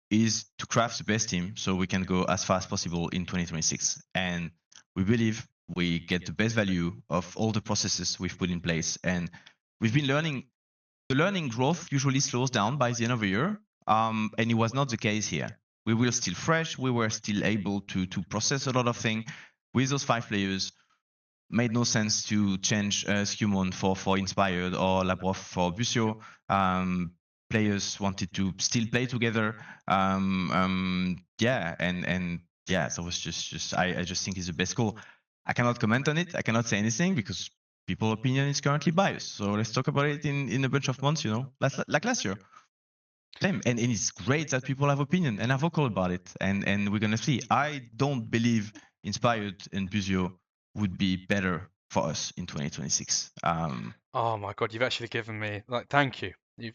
is to craft the best team so we can go as far as possible in 2026. And we believe we get the best value of all the processes we've put in place. And we've been learning. The learning growth usually slows down by the end of the year. And it was not the case here. We were still fresh. We were still able to process a lot of things with those 5 players. Made no sense to change Skumon for Inspired or Labrov for Busio. Players wanted to still play together. Yeah, and yeah, so it was just I just think it's the best call. I cannot comment on it. I cannot say anything because people's opinion is currently biased. So let's talk about it in a bunch of months, you know, like last year. Same. And it's great that people have opinion and are vocal about it. And we're gonna see. I don't believe Inspired and Busio would be better for us in 2026. Oh my God, you've actually given me like thank you. You've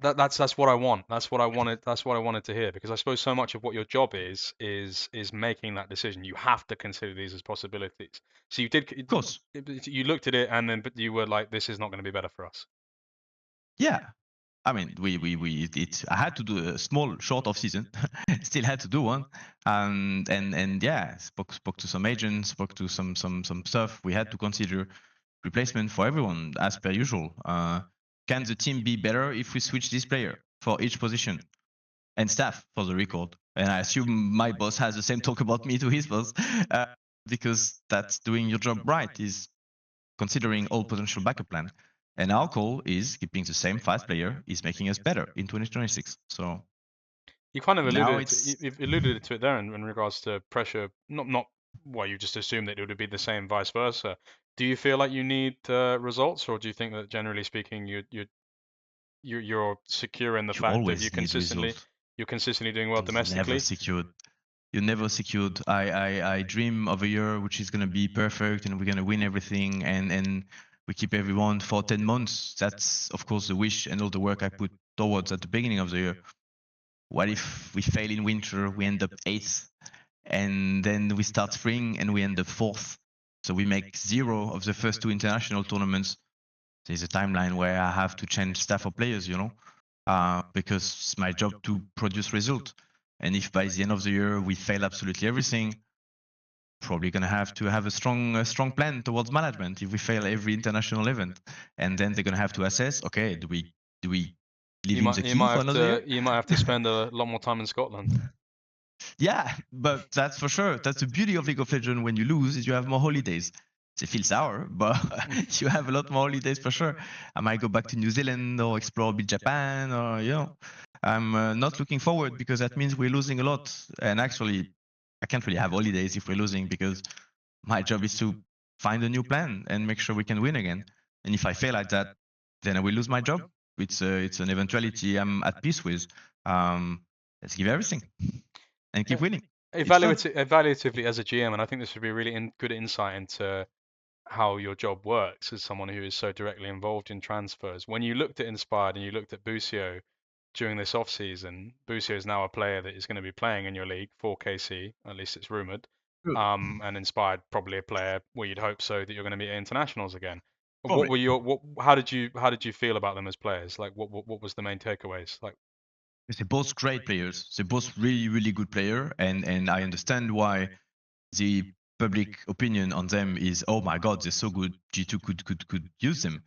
that's what I want. That's what I wanted. That's what I wanted to hear because I suppose so much of what your job is making that decision. You have to consider these as possibilities. So you did. Of course, You looked at it and then but you were like, this is not going to be better for us. yeah. I mean, I had to do a small, short off season. Still had to do one, and yeah, spoke to some agents, spoke to some stuff. We had to consider replacement for everyone as per usual. Can the team be better if we switch this player for each position? and staff for the record. And I assume my boss has the same talk about me to his boss, because that's doing your job right, is considering all potential backup plan. And our goal is keeping the same 5 player is making us better in 2026. So You kind of now alluded to it's you've alluded to it there in regards to pressure. Not well, you just assumed that it would be the same, vice versa. Do you feel like you need results, or do you think that generally speaking, you're secure in the you fact that always need results. you're consistently doing well It's never domestically? secured. You're never secured. I dream of a year which is gonna be perfect and we're gonna win everything and we keep everyone for 10 months. That's of course the wish and all the work I put towards at the beginning of the year. What if we fail in winter, we end up 8th, and then we start spring and we end up 4th? So we make 0 of the first 2 international tournaments. There's a timeline where I have to change staff or players, because it's my job to produce result. And if by the end of the year we fail absolutely everything, probably gonna have to have a strong plan towards management if we fail every international event, and then they're gonna have to assess. Okay, do we leave him the key for another year? You might have to spend a lot more time in Scotland. Yeah, but that's for sure. That's the beauty of League of Legends. When you lose, is you have more holidays. They feel sour, but you have a lot more holidays for sure. I might go back to New Zealand or explore a bit Japan, or I'm not looking forward because that means we're losing a lot. And actually, I can't really have holidays if we're losing because my job is to find a new plan and make sure we can win again. And if I fail at that, then I will lose my job. It's an eventuality I'm at peace with. Let's give everything and keep winning. It's fun. Evaluatively as a GM, and I think this would be a really good insight into how your job works as someone who is so directly involved in transfers. When you looked at Inspired and you looked at Busio during this off season, Busio is now a player that is going to be playing in your league for KC, at least it's rumored. True. And Inspired probably a player where you'd hope so that you're going to be at internationals again. What Probably. were how did you feel about them as players? Like what was the main takeaways? Like They're both great players. They're both really good player, and I understand why the public opinion on them is, oh my god, they're so good. G2 could use them.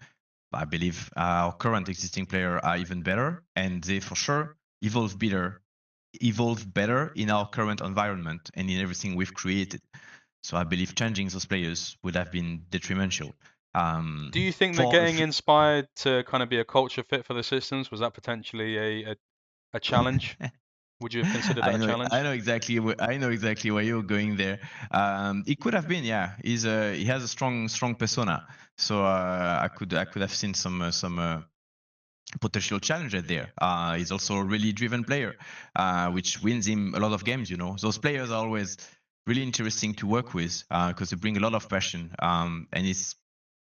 I believe our current existing player are even better, and they for sure evolve better in our current environment and in everything we've created. So I believe changing those players would have been detrimental. do you think that For getting Inspired to kind of be a culture fit for the systems was that potentially a challenge? Would you have considered that a I challenge? know exactly I know exactly where you're going there. It could have been, yeah. He has a strong persona, so I could have seen some potential challenger there. He's also a really driven player, which wins him a lot of games. Those players are always really interesting to work with because they bring a lot of passion, and it's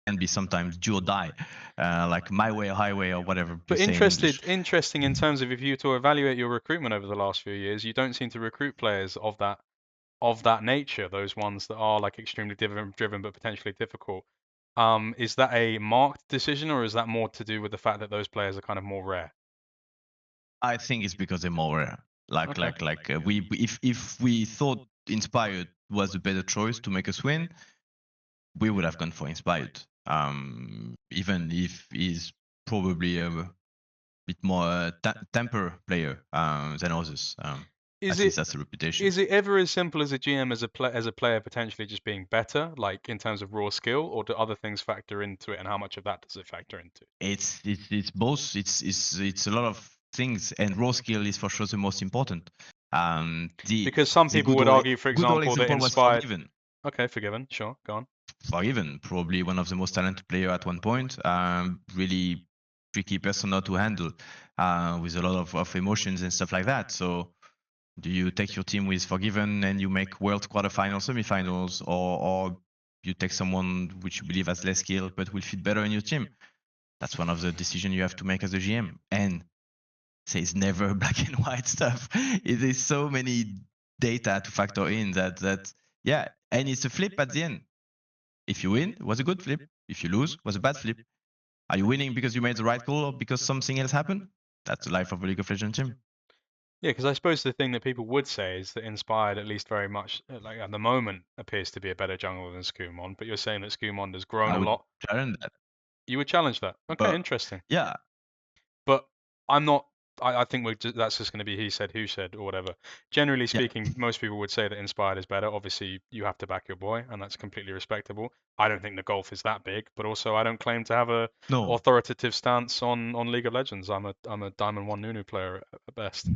can be sometimes do or die, like my way or highway or whatever you But say in English. interesting in terms of if you were to evaluate your recruitment over the last few years, you don't seem to recruit players of that nature, those ones that are like extremely driven but potentially difficult. Is that a marked decision, or is that more to do with the fact that those players are kind of more rare? I think it's because they're more rare. Okay. If we thought Inspired was a better choice to make us win, we would have gone for Inspired. Even if he's probably a bit more temper player than others. Is At least it that's the reputation. is it ever as simple as a GM as a player potentially just being better, like in terms of raw skill, or do other things factor into it, and how much of that does it factor into? It's both. It's a lot of things, and raw skill is for sure the most important. Because some The people would argue, for good old example, that example was inspired. Forgiven. Okay, forgiven. Sure, go on. Forgiven, probably one of the most talented player at one point. Really tricky persona to handle, with a lot of emotions and stuff like that. So, do you take your team with Forgiven and you make world quarterfinals, semifinals, or you take someone which you believe has less skill but will fit better in your team? That's one of the decisions you have to make as a GM. And there's never black and white stuff. It is so many data to factor in that yeah, and it's a flip at the end. If you win, it was a good flip. If you lose, it was a bad flip. Are you winning because you made the right call or because something else happened? That's the life of a League of Legends team. Yeah, because I suppose the thing that people would say is that Inspired, at least very much, like at the moment, appears to be a better jungler than Skumon. But you're saying that Skumon has grown I a would lot. challenge that. You would challenge that. Okay, But interesting. yeah, But I'm not. I think that's just going to be he said, who said, or whatever. Generally Yeah. speaking, most people would say that Inspired is better. Obviously, you have to back your boy, and that's completely respectable. I don't think the golf is that big, but also I don't claim to have a No. authoritative stance on League of Legends. I'm a Diamond One Nunu player at best.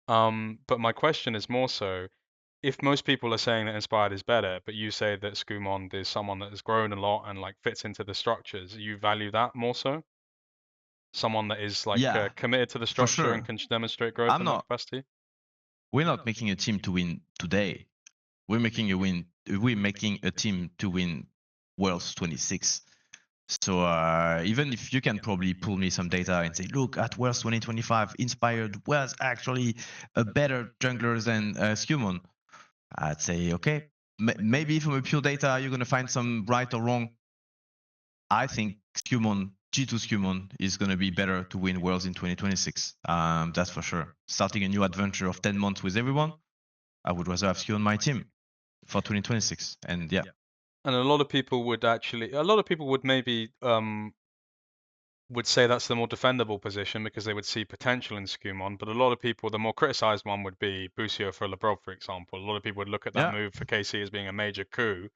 But my question is more so, if most people are saying that Inspired is better, but you say that Skumond is someone that has grown a lot and like fits into the structures, you value that more so? Someone that is like Yeah, committed to the for structure and sure. can demonstrate growth I'm in that not. capacity? We're not making a team to win today. We're making a win. We're making a team to win Worlds 26. So even if you can probably pull me some data and say, look, at Worlds 2025, Inspired was actually a better jungler than Scumon, I'd say, okay, maybe from a pure data, you're going to find some right or wrong. I think Scumon, G2 Scumon is going to be better to win Worlds in 2026. That's for sure. Starting a new adventure of 10 months with everyone, I would rather have Skew on my team for 2026. And yeah. And a lot of people would maybe would say that's the more defendable position because they would see potential in Skumon. But a lot of people, the more criticized one would be Busio for Labrov, for example. A lot of people would look at that Yeah. move for KC as being a major coup.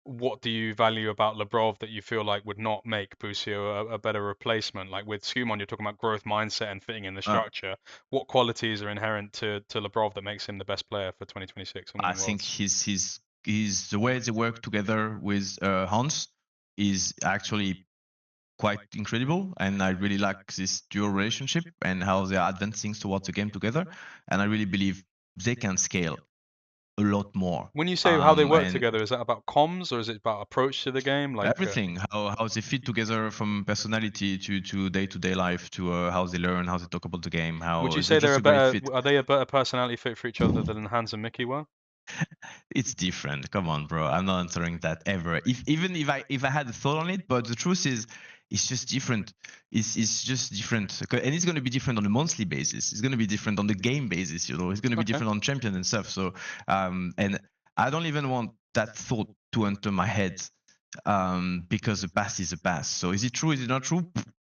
What do you value about Labrov that you feel like would not make Busio a better replacement? Like with Skumon, you're talking about growth mindset and fitting in the structure. What qualities are inherent to Labrov that makes him the best player for 2026 and I winning think worlds? his the way they work together with Hans is actually quite incredible, and I really like this dual relationship and how they are advancing towards the game together. And I really believe they can scale a lot more. When you say how they work And together, is that about comms or is it about approach to the game? Like, everything, how they fit together from personality to day-to-day life to how they learn, how they talk about the game, would how you they're say just a great fit. are they a better personality fit for each other than Hans and Mickey were? It's different. Come on, bro. I'm not answering that ever. If I had a thought on it, but the truth is, it's just different. It's just different, and it's going to be different on a monthly basis. It's going to be different on the game basis. It's going to be Okay. different on champion and stuff. So, and I don't even want that thought to enter my head, because the past is the past. So, is it true? Is it not true?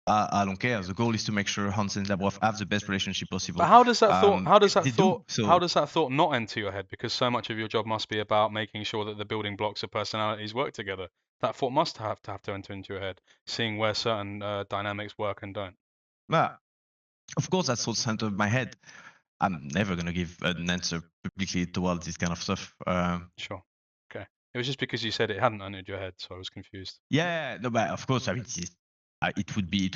I don't care. The goal is to make sure Hans and Labrov have the best relationship But possible. how does that thought They do. how So does that thought not enter your head? Because so much of your job must be about making sure that the building blocks of personalities work together. That thought must have to enter into your head, seeing where certain dynamics work and don't. yeah, of course, that's what's center of my head. I'm never gonna give an answer publicly towards this kind of stuff. Sure. Okay. It was just because you said it hadn't entered your head, so I was confused. Yeah, no, but of course, I mean, it would be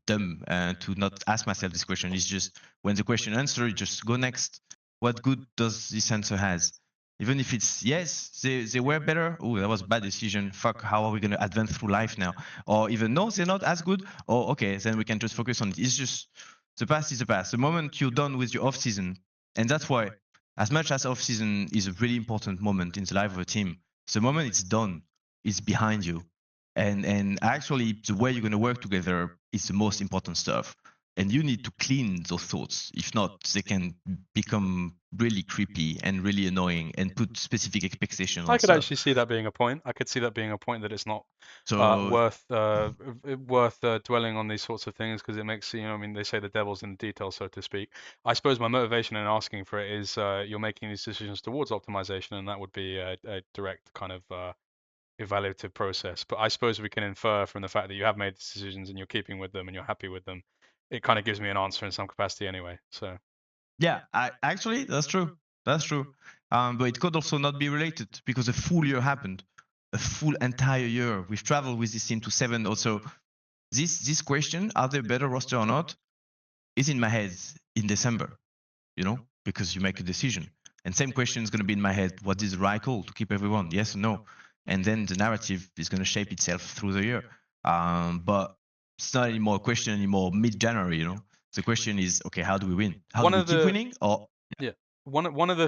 dumb to not ask myself this question. It's just when the question answered, just go next. What good does this answer has? Even if it's yes, they were better. Oh, that was a bad decision. Fuck, how are we gonna advance through life now? Or even no, they're not as good. Or okay, then we can just focus on it. It's just the past is the past. The moment you're done with your off season, and that's why, as much as off season is a really important moment in the life of a team, the moment it's done, it's behind you, and actually the way you're going to work together is the most important stuff, and you need to clean those thoughts. If not, they can become really creepy and really annoying and put specific expectations I on could stuff. actually see that being a point. I could see that being a point that it's not So worth dwelling on these sorts of things because it makes I mean, they say the devil's in the details, so to speak. I suppose my motivation in asking for it is you're making these decisions towards optimization, and that would be a direct kind of evaluative process. But I suppose we can infer from the fact that you have made these decisions and you're keeping with them and you're happy with them. It kind of gives me an answer in some capacity anyway. So yeah, actually that's true. That's true. But it could also not be related because a full year happened, a full entire year. We've traveled with this team to seven. Also, this question, are they better roster or not, is in my head in December, because you make a decision. And same question is going to be in my head. What is the right call to keep everyone? Yes or no? And then the narrative is going to shape itself through the year. But it's not anymore a question anymore mid-January. The question is, okay, how do we win? How one do we of keep the winning? Or yeah one of the go,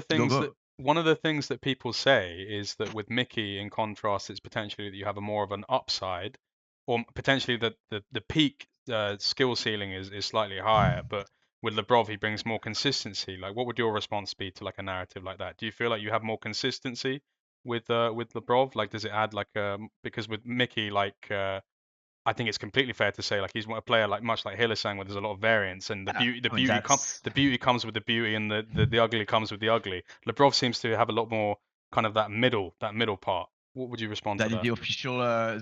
things that go. people say is that with Mickey, in contrast, it's potentially that you have a more of an upside, or potentially the peak skill ceiling is slightly higher, but with Labrov he brings more consistency. Like, what would your response be to like a narrative like that? Do you feel like you have more consistency with Labrov? Like, does it add like because with Mickey, like I think it's completely fair to say like he's a player like much like Hillesang where there's a lot of variance and Yeah, I mean that's the beauty comes with the beauty and the ugly comes with the ugly. Labrov seems to have a lot more kind of that middle part. What would you respond to that is that?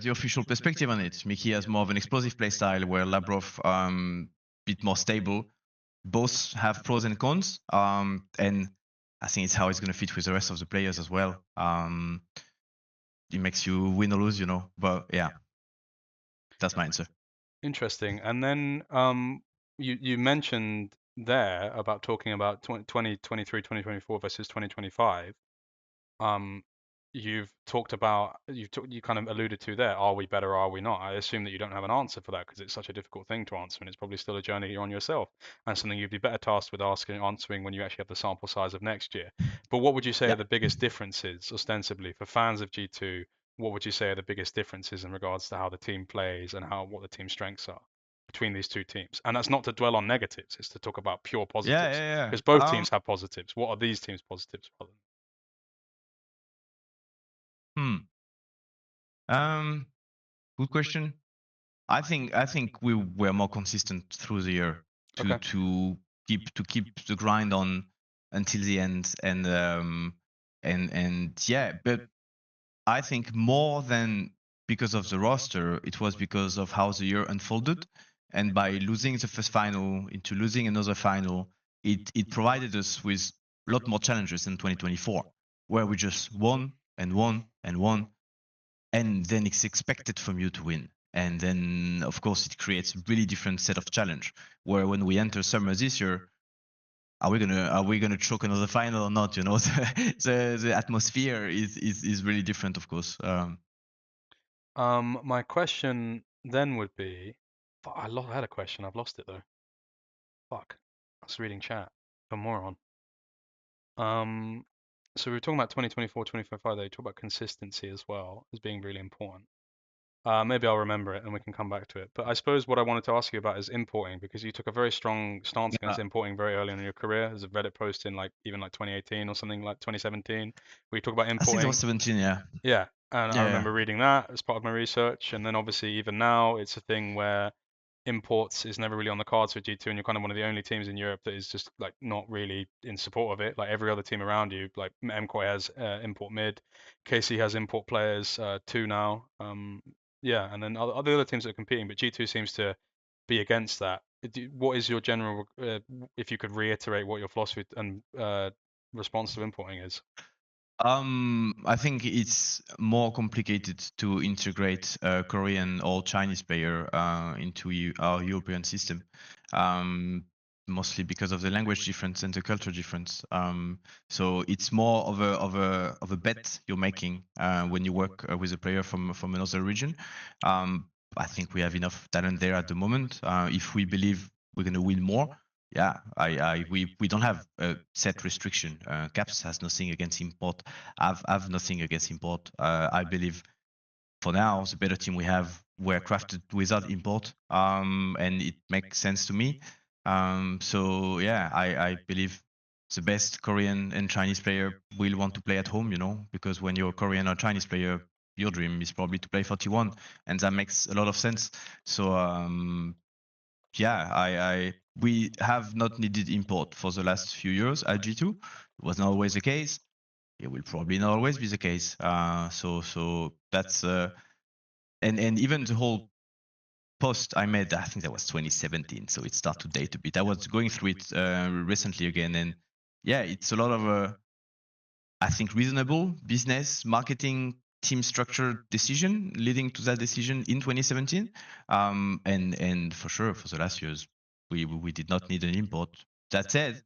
the official perspective on it. Mickey has more of an explosive play style, where Labrov bit more stable. Both have pros and cons, and I think it's how it's going to fit with the rest of the players as well. It makes you win or lose, you know. But yeah, that's my answer. Interesting. And then you mentioned there about talking about 2023, 2024 versus 2025. Um, you kind of alluded to there, are we better, are we not? I assume that you don't have an answer for that because it's such a difficult thing to answer and it's probably still a journey you're on yourself and something you'd be better tasked with answering when you actually have the sample size of next year. But what would you say are Yeah, the biggest differences, ostensibly, for fans of G2? What would you say are the biggest differences in regards to how the team plays and what the team strengths are between these two teams? And that's not to dwell on negatives, it's to talk about pure yeah, positives yeah, because both yeah. teams have positives. What are these teams' positives rather Hmm. Um, Good question. I think we were more consistent through the year than? to keep the grind on until the end, and yeah, but I think more than because of the roster, it was because of how the year unfolded, and by losing the first final into losing another final, it provided us with a lot more challenges in 2024, where we just won and won and won, and then it's expected from you to win. And then, of course, it creates a really different set of challenge. Where when we enter summer this year, are we gonna choke another final or not? You know, the atmosphere is really different, of course. My question then would be, I had a question. I've lost it though. Fuck. I was reading chat. A moron. Um, so we were talking about 2024, 2025 though. You talk about consistency as well as being really important. Maybe I'll remember it and we can come back to it. But I suppose what I wanted to ask you about is importing because you took a very strong stance Yeah, against importing very early in your career. There's a Reddit post in like even like 2018 or something like 2017 where you talk about I think that was importing. 17. Yeah, Yeah, and I yeah, yeah. remember reading that as part of my research. And then obviously even now it's a thing where imports is never really on the cards for G2, and you're kind of one of the only teams in Europe that is just like not really in support of it. Like every other team around you, like MKOI has import mid, KC has import players two now. Yeah, and then other teams that are competing, but G2 seems to be against that. What is your general, if you could reiterate what your philosophy and response to importing is? I think it's more complicated to integrate a Korean or Chinese player into our European system, mostly because of the language difference and the culture difference. So it's more of a bet you're making when you work with a player from another region. I think we have enough talent there at the moment. If we believe we're going to win more, yeah, we don't have a set restriction. Caps has nothing against import. I've nothing against import. I believe for now the better team we have were crafted without import, and it makes sense to me. So yeah, I believe the best Korean and Chinese player will want to play at home, you know, because when you're a Korean or Chinese player, your dream is probably to play 41, and that makes a lot of sense. So yeah, I we have not needed import for the last few years at G2. It was not always the case. It will probably not always be the case. So that's and even the whole post I made, I think that was 2017, so it started to date a bit. I was going through it recently again, and yeah, it's a lot of I think reasonable business marketing team structure decision leading to that decision in 2017, and for sure for the last years we did not need an import. That said,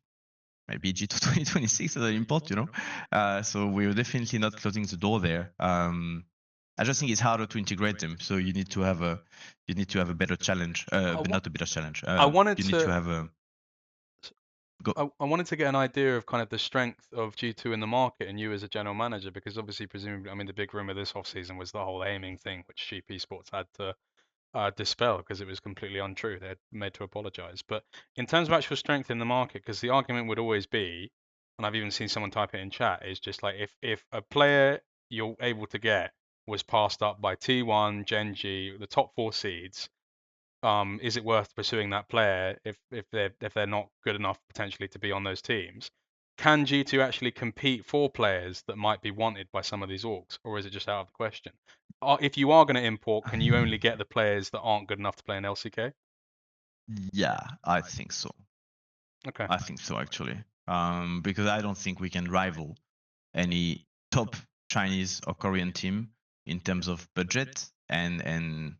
maybe G2 2026 as an import, you know. So we're definitely not closing the door there. I just think it's harder to integrate them. So you need to have a better challenge, I, but wa- not a better challenge. I wanted You need to to have a go. I wanted to get an idea of kind of the strength of G2 in the market and you as a general manager, because obviously, presumably, I mean, the big rumor this offseason was the whole aiming thing, which Sheep Esports had to dispel because it was completely untrue. They had made to apologize. But in terms of actual strength in the market, because the argument would always be, and I've even seen someone type it in chat, is just like if a player you're able to get was passed up by T1, Gen G, the top 4 seeds, is it worth pursuing that player if they're not good enough potentially to be on those teams? Can G2 actually compete for players that might be wanted by some of these orgs, or is it just out of the question? If you are going to import, can you only get the players that aren't good enough to play in LCK? Yeah, I think so. Okay. I think so actually, because I don't think we can rival any top Chinese or Korean team in terms of budget and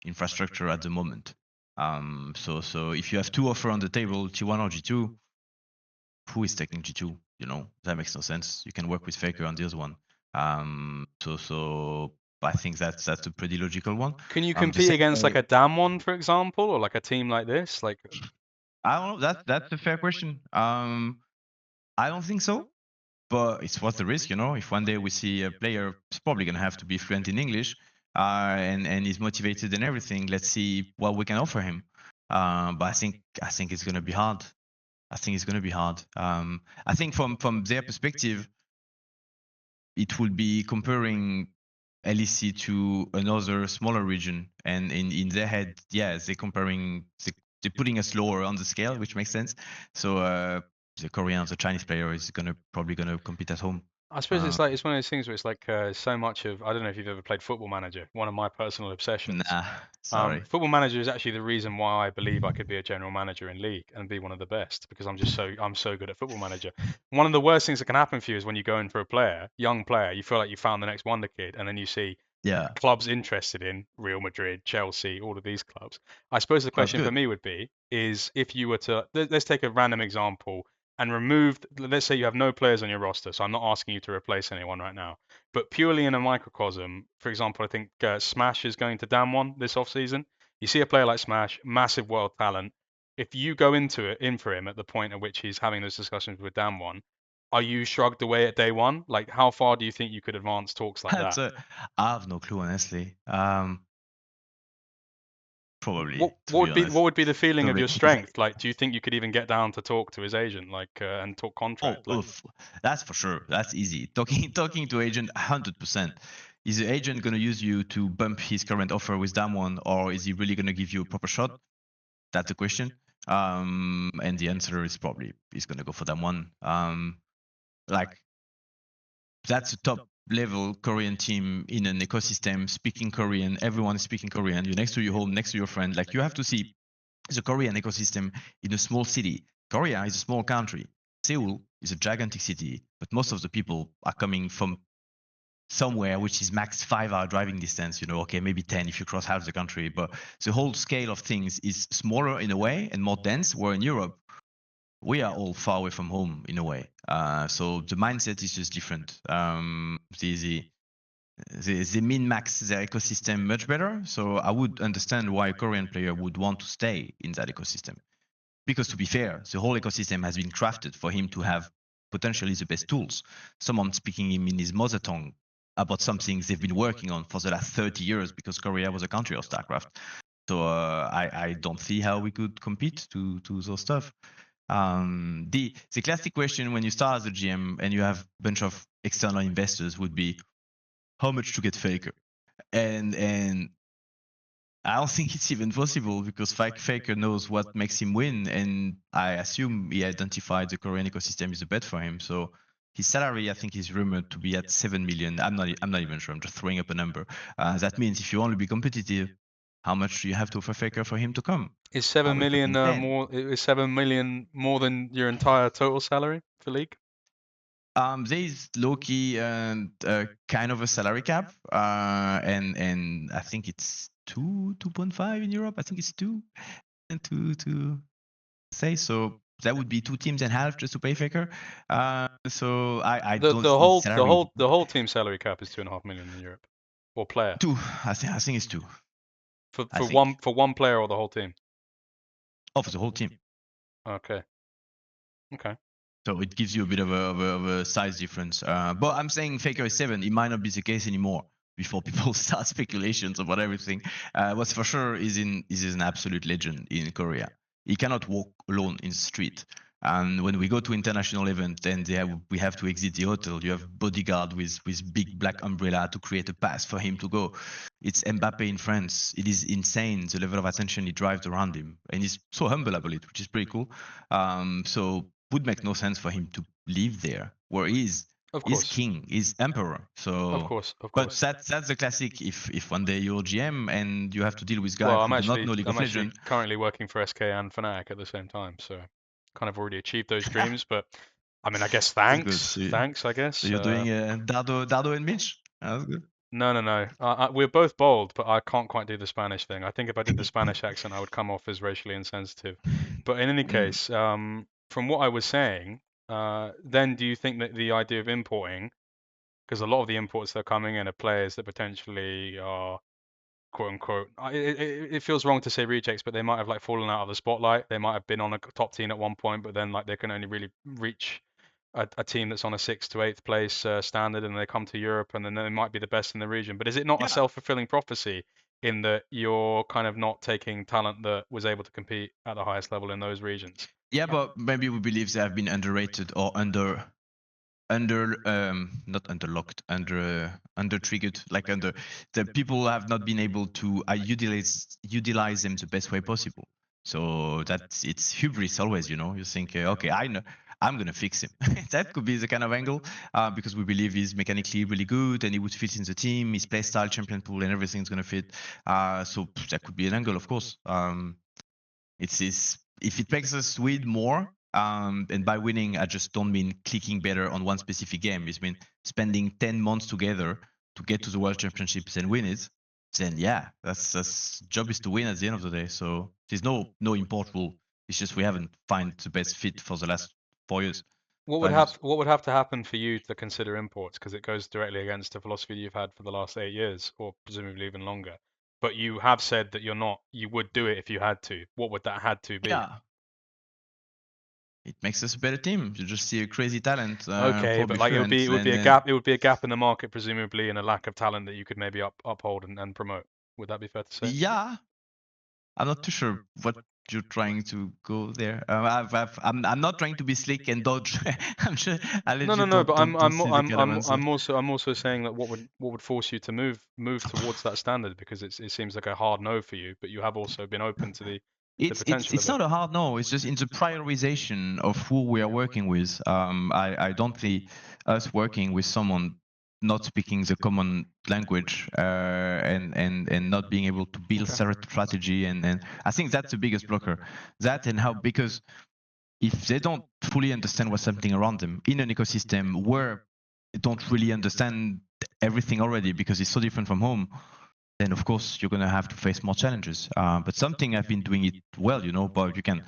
infrastructure at the moment. So if you have two offers on the table, T1 or G2, who is taking G2? You know, that makes no sense. You can work with Faker on the other one. So I think that's a pretty logical one. Can you The compete same against like way, a Damwon, for example, or like a team like this? Like, I don't know. That's a fair question. I don't think so. But it's worth the risk, you know. If one day we see a player, is probably gonna have to be fluent in English, and is motivated and everything. Let's see what we can offer him. But I think it's gonna be hard. I think it's gonna be hard. I think from their perspective, it will be comparing LEC to another smaller region, and in their head, yeah, they're putting us lower on the scale, which makes sense. So the Korean, the Chinese player is probably gonna compete at home. I suppose it's one of those things where it's like so much of, I don't know if you've ever played Football Manager, one of my personal obsessions. Nah, sorry. Football Manager is actually the reason why I believe I could be a general manager in League and be one of the best, because I'm so good at Football Manager. One of the worst things that can happen for you is when you go in for a player, young player, you feel like you found the next wonder kid, and then you see Yeah, clubs interested in Real Madrid, Chelsea, all of these clubs. I suppose the that's question for good. me would be is if you were to let's take a random example and remove, let's say you have no players on your roster, so I'm not asking you to replace anyone right now, but purely in a microcosm, for example, I think Smash is going to Damwon this offseason. You see a player like Smash, massive world talent. If you go into it in for him at the point at which he's having those discussions with Damwon, are you shrugged away at day one? Like, how far do you think you could advance talks like That's that? I have no clue honestly. Probably What to be honest. what would be the feeling of Probably your because strength? Like, do you think you could even get down to talk to his agent, like, and talk contract? Like, that's for sure. That's easy. Talking to agent 100%. Is the agent gonna use you to bump his current offer with Damwon, or is he really gonna give you a proper shot? That's the question. And the answer is probably he's gonna go for Damwon. Like that's a top level Korean team in an ecosystem speaking Korean. Everyone is speaking Korean. You're next to your home, next to your friend. Like you have to see the Korean ecosystem in a small city. Korea is a small country. Seoul is a gigantic city, but most of the people are coming from somewhere which is max 5 hour driving distance, you know, okay, maybe 10 if you cross half the country, but the whole scale of things is smaller in a way and more dense, where in Europe, we are all far away from home in a way. So the mindset is just different. They min-max their ecosystem much better. So I would understand why a Korean player would want to stay in that ecosystem. Because to be fair, the whole ecosystem has been crafted for him to have potentially the best tools. Someone speaking him in his mother tongue about something they've been working on for the last 30 years because Korea was a country of StarCraft. So I don't see how we could compete to those stuff. The classic question when you start as a GM and you have a bunch of external investors would be how much to get Faker, and I don't think it's even possible because Faker knows what makes him win, and I assume he identified the Korean ecosystem is a bet for him. So his salary, I think, is rumored to be at 7 million. I'm not even sure. I'm just throwing up a number. That means if you want to be competitive, how much do you have to offer Faker for him to come? is Are seven we million talking 10? more? Is 7 million more than your entire total salary for League? There is low key and kind of a salary cap, and I think it's 2.5 in Europe. I think it's two and to say so. That would be two teams and a half just to pay Faker. So I The don't the see whole the salary whole the whole team salary cap is 2.5 million in Europe, or player two. I think it's two. for I for think one player or the whole team. of the whole team. Okay, okay. So it gives you a bit of a size difference. But I'm saying Faker is 7. It might not be the case anymore before people start speculations about everything. What's for sure is an absolute legend in Korea. He cannot walk alone in the street. And when we go to international event and we have to exit the hotel, you have bodyguard with big black umbrella to create a pass for him to go. It's Mbappe in France. It is insane the level of attention he drives around him, and he's so humble about it, which is pretty cool. So would make no sense for him to live there where he's Of he's course. king, he's emperor. Of So course. Of but course. that's the classic. If one day you're GM and you have to deal with Well, guys who do not know League of I'm actually Legends, currently working for SK and Fnatic at the same time, so kind of already achieved those dreams. But I mean, I guess that's good. thanks. I So guess. you're doing Dardo and Mitch. That's good. No, no, no. We're both bold, but I can't quite do the Spanish thing. I think if I did the Spanish accent, I would come off as racially insensitive. But in any Mm. case, from what I was saying, then do you think that the idea of importing, because a lot of the imports that are coming in are players that potentially are quote unquote, it feels wrong to say rejects, but they might have like fallen out of the spotlight. They might have been on a top team at one point, but then like they can only really reach a team that's on a sixth to eighth place standard, and they come to Europe, and then they might be the best in the region. But is it not a Yeah. self-fulfilling prophecy in that you're kind of not taking talent that was able to compete at the highest level in those regions? Yeah, but maybe we believe they have been underrated or under not underlocked, under triggered, like under the people have not been able to utilize them the best way possible. So that's it's hubris always, you know. You think, okay, I know I'm gonna fix him. That could be the kind of angle, because we believe he's mechanically really good and he would fit in the team, his playstyle, champion pool, and everything's gonna fit. So that could be an angle, of course. It's if it makes us win more, and by winning, I just don't mean clicking better on one specific game. It's mean spending 10 months together to get to the World Championships and win it. Then yeah, that's job is to win at the end of the day. So there's no import rule. It's just we haven't found the best fit for the last 4 years, 5 years. What would have to happen for you to consider imports? Because it goes directly against the philosophy you've had for the last 8 years, or presumably even longer. But you have said that you would do it if you had to. What would that had to be? Yeah, it makes us a better team. You just see a crazy talent, Okay, probably but like fluent, it would be and a then gap. It would be a gap in the market, presumably, and a lack of talent that you could maybe uphold and promote. Would that be fair to say? yeah, I'm not too sure what you're trying to go there. I'm not trying to be slick and dodge. I'm sure I No, no, legit no. But don't see the kind of answer. I'm also saying that what would force you to move towards that standard, because it seems like a hard no for you, but you have also been open to the potential of It's it. not a hard no. It's just in the prioritization of who we are working with. I don't see us working with someone not speaking the common language, and not being able to build Okay. strategy, and I think that's the biggest blocker. That and how, because if they don't fully understand what's happening around them in an ecosystem where they don't really understand everything already because it's so different from home, then of course you're going to have to face more challenges. But something I've been doing it well, you know, but you can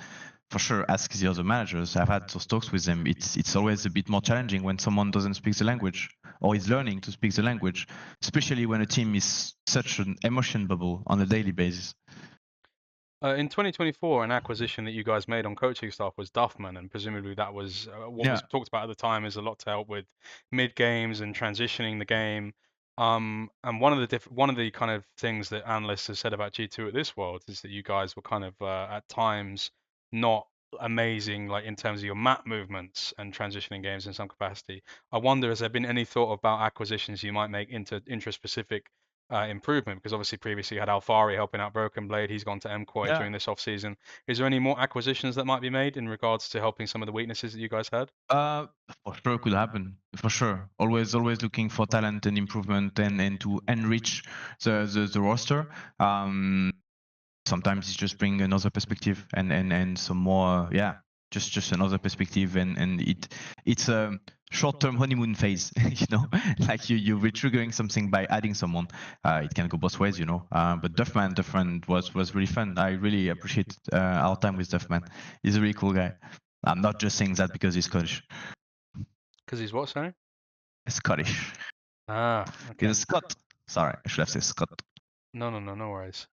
for sure ask the other managers. I've had those talks with them. It's always a bit more challenging when someone doesn't speak the language or is learning to speak the language, especially when a team is such an emotion bubble on a daily basis. In 2024, an acquisition that you guys made on coaching staff was Duffman, and presumably that was what was Yeah. talked about at the time is a lot to help with mid games and transitioning the game. And one of the kind of things that analysts have said about G2 at this world is that you guys were kind of at times not amazing, like in terms of your map movements and transitioning games in some capacity. I wonder, has there been any thought about acquisitions you might make into intra-specific improvement? Because obviously previously you had Alfari helping out Broken Blade. He's gone to MQuote Yeah. during this off season. Is there any more acquisitions that might be made in regards to helping some of the weaknesses that you guys had? For sure could happen. For sure. Always looking for talent and improvement, and to enrich the roster. Sometimes it's just bring another perspective, and some more, yeah, just another perspective, and it's a short-term honeymoon phase, you know, like you're triggering something by adding someone. It can go both ways, you know. But Duffman was really fun. I really appreciate our time with Duffman. He's a really cool guy. I'm not just saying that because he's Scottish. Because he's what, sorry? Scottish. Ah, He's okay. a Scot. Sorry, I should have said Scot. No, no, no, no worries.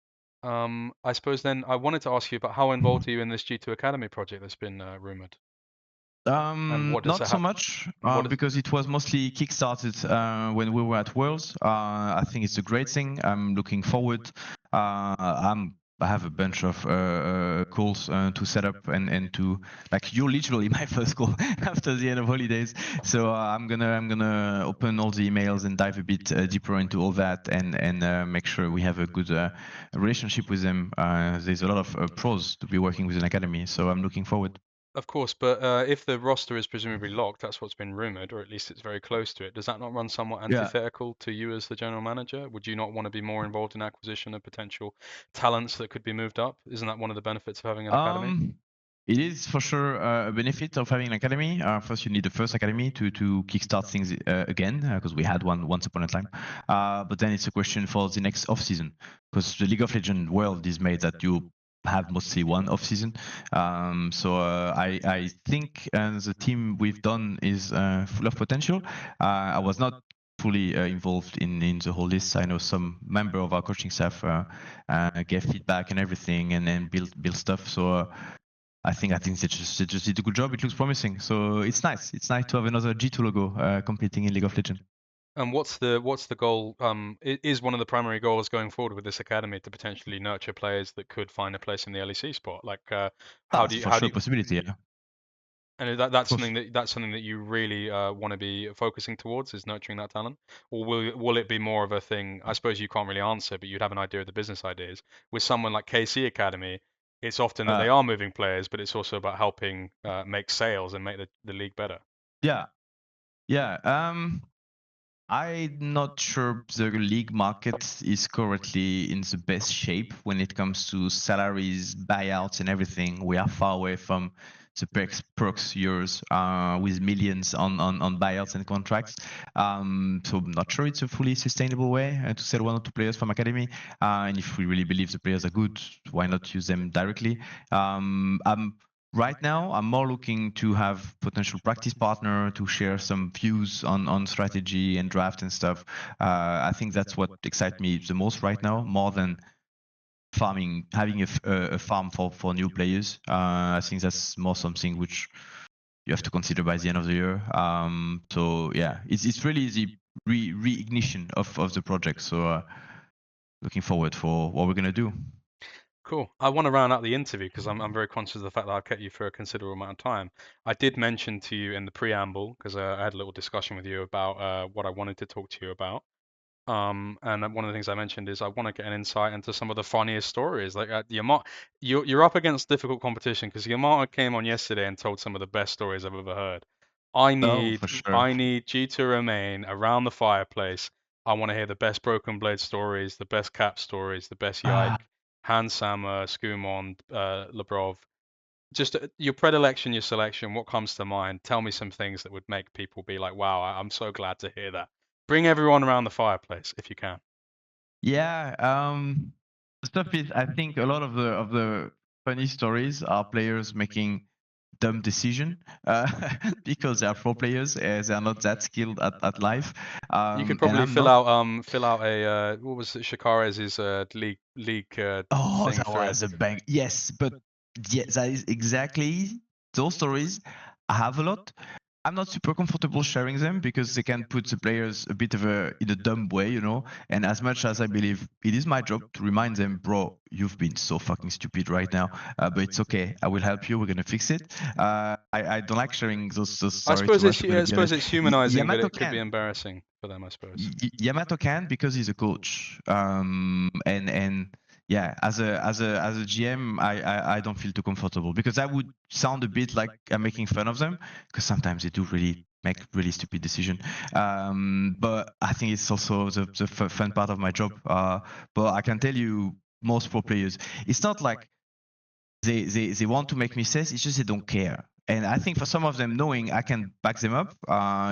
I suppose then I wanted to ask you about how involved are you in this G2 Academy project that's been rumored, and what does Not that so have? much, What is, because it was mostly kickstarted when we were at Worlds. I think it's a great thing. I'm looking forward. I'm have a bunch of calls to set up and to like you're literally my first call after the end of holidays. So I'm gonna open all the emails and dive a bit deeper into all that and make sure we have a good relationship with them. There's a lot of pros to be working with an academy, so I'm looking forward. Of course, but if the roster is presumably locked, that's what's been rumored, or at least it's very close to it. Does that not run somewhat Yeah. antithetical to you as the general manager? Would you not want to be more involved in acquisition of potential talents that could be moved up? Isn't that one of the benefits of having an academy? It is for sure a benefit of having an academy. First, you need the first academy to kickstart things again, because we had one once upon a time. But then it's a question for the next off season, because the League of Legends world is made that you have mostly one off season. So I think the team we've done is full of potential. I was not fully involved in the whole list. I know some member of our coaching staff gave feedback and everything, and then build stuff. So. I think they just did a good job. It looks promising, so it's nice. It's nice to have another G2 logo competing in League of Legends. And what's the goal? Is one of the primary goals going forward with this academy to potentially nurture players that could find a place in the LEC spot? Like, how do That's you for how do sure a you possibility. Yeah, and that's of course. something that you really want to be focusing towards is nurturing that talent, or will it be more of a thing? I suppose you can't really answer, but you'd have an idea of the business ideas. With someone like KC Academy, it's often that Uh, they are moving players, but it's also about helping make sales and make the league better. yeah, yeah. I'm not sure the league market is currently in the best shape when it comes to salaries, buyouts, and everything. We are far away from the perks years with millions on buyouts and contracts. So I'm not sure it's a fully sustainable way to sell one or two players from academy. And if we really believe the players are good, why not use them directly? Right now, I'm more looking to have potential practice partner to share some views on strategy and draft and stuff. I think that's what excites me the most right now, more than farming, having a farm for new players. I think that's more something which you have to consider by the end of the year. So yeah, it's really the reignition of the project. So looking forward for what we're gonna do. Cool. I want to round out the interview because I'm very conscious of the fact that I've kept you for a considerable amount of time. I did mention to you in the preamble because I had a little discussion with you about what I wanted to talk to you about. And one of the things I mentioned is I want to get an insight into some of the funniest stories. Like Yamata, you're up against difficult competition because Yamata came on yesterday and told some of the best stories I've ever heard. I Oh, need for sure. I need G2 Romain around the fireplace. I want to hear the best Broken Blade stories, the best Cap stories, the best Yike, Hans Sammer, Skumon, Labrov. Just your predilection, your selection, what comes to mind? Tell me some things that would make people be like, wow, I'm so glad to hear that. Bring everyone around the fireplace if you can. Yeah, the stuff is, I think a lot of the funny stories are players making dumb decision because they are pro players, they are not that skilled at life, You could and probably I'm not. fill out a what was it, Shakares's league Oh, thing that thread. was a bang. Yes, but yeah, that is exactly those stories. I have a lot. I'm not super comfortable sharing them because they can put the players a bit of a in a dumb way, you know. And as much as I believe it is my job to remind them, bro, you've been so fucking stupid right now, but it's okay. I will help you. We're gonna fix it. I don't like sharing those stories too much. I'm gonna I be suppose honest. it's humanizing, but Yamato it could be can. embarrassing for them, I suppose. Yamato can because he's a coach. And yeah, as a GM, I don't feel too comfortable because that would sound a bit like I'm making fun of them because sometimes they do really make really stupid decision. But I think it's also the fun part of my job. But I can tell you, most pro players, it's not like they want to make mistakes. It's just they don't care. And I think for some of them, knowing I can back them up,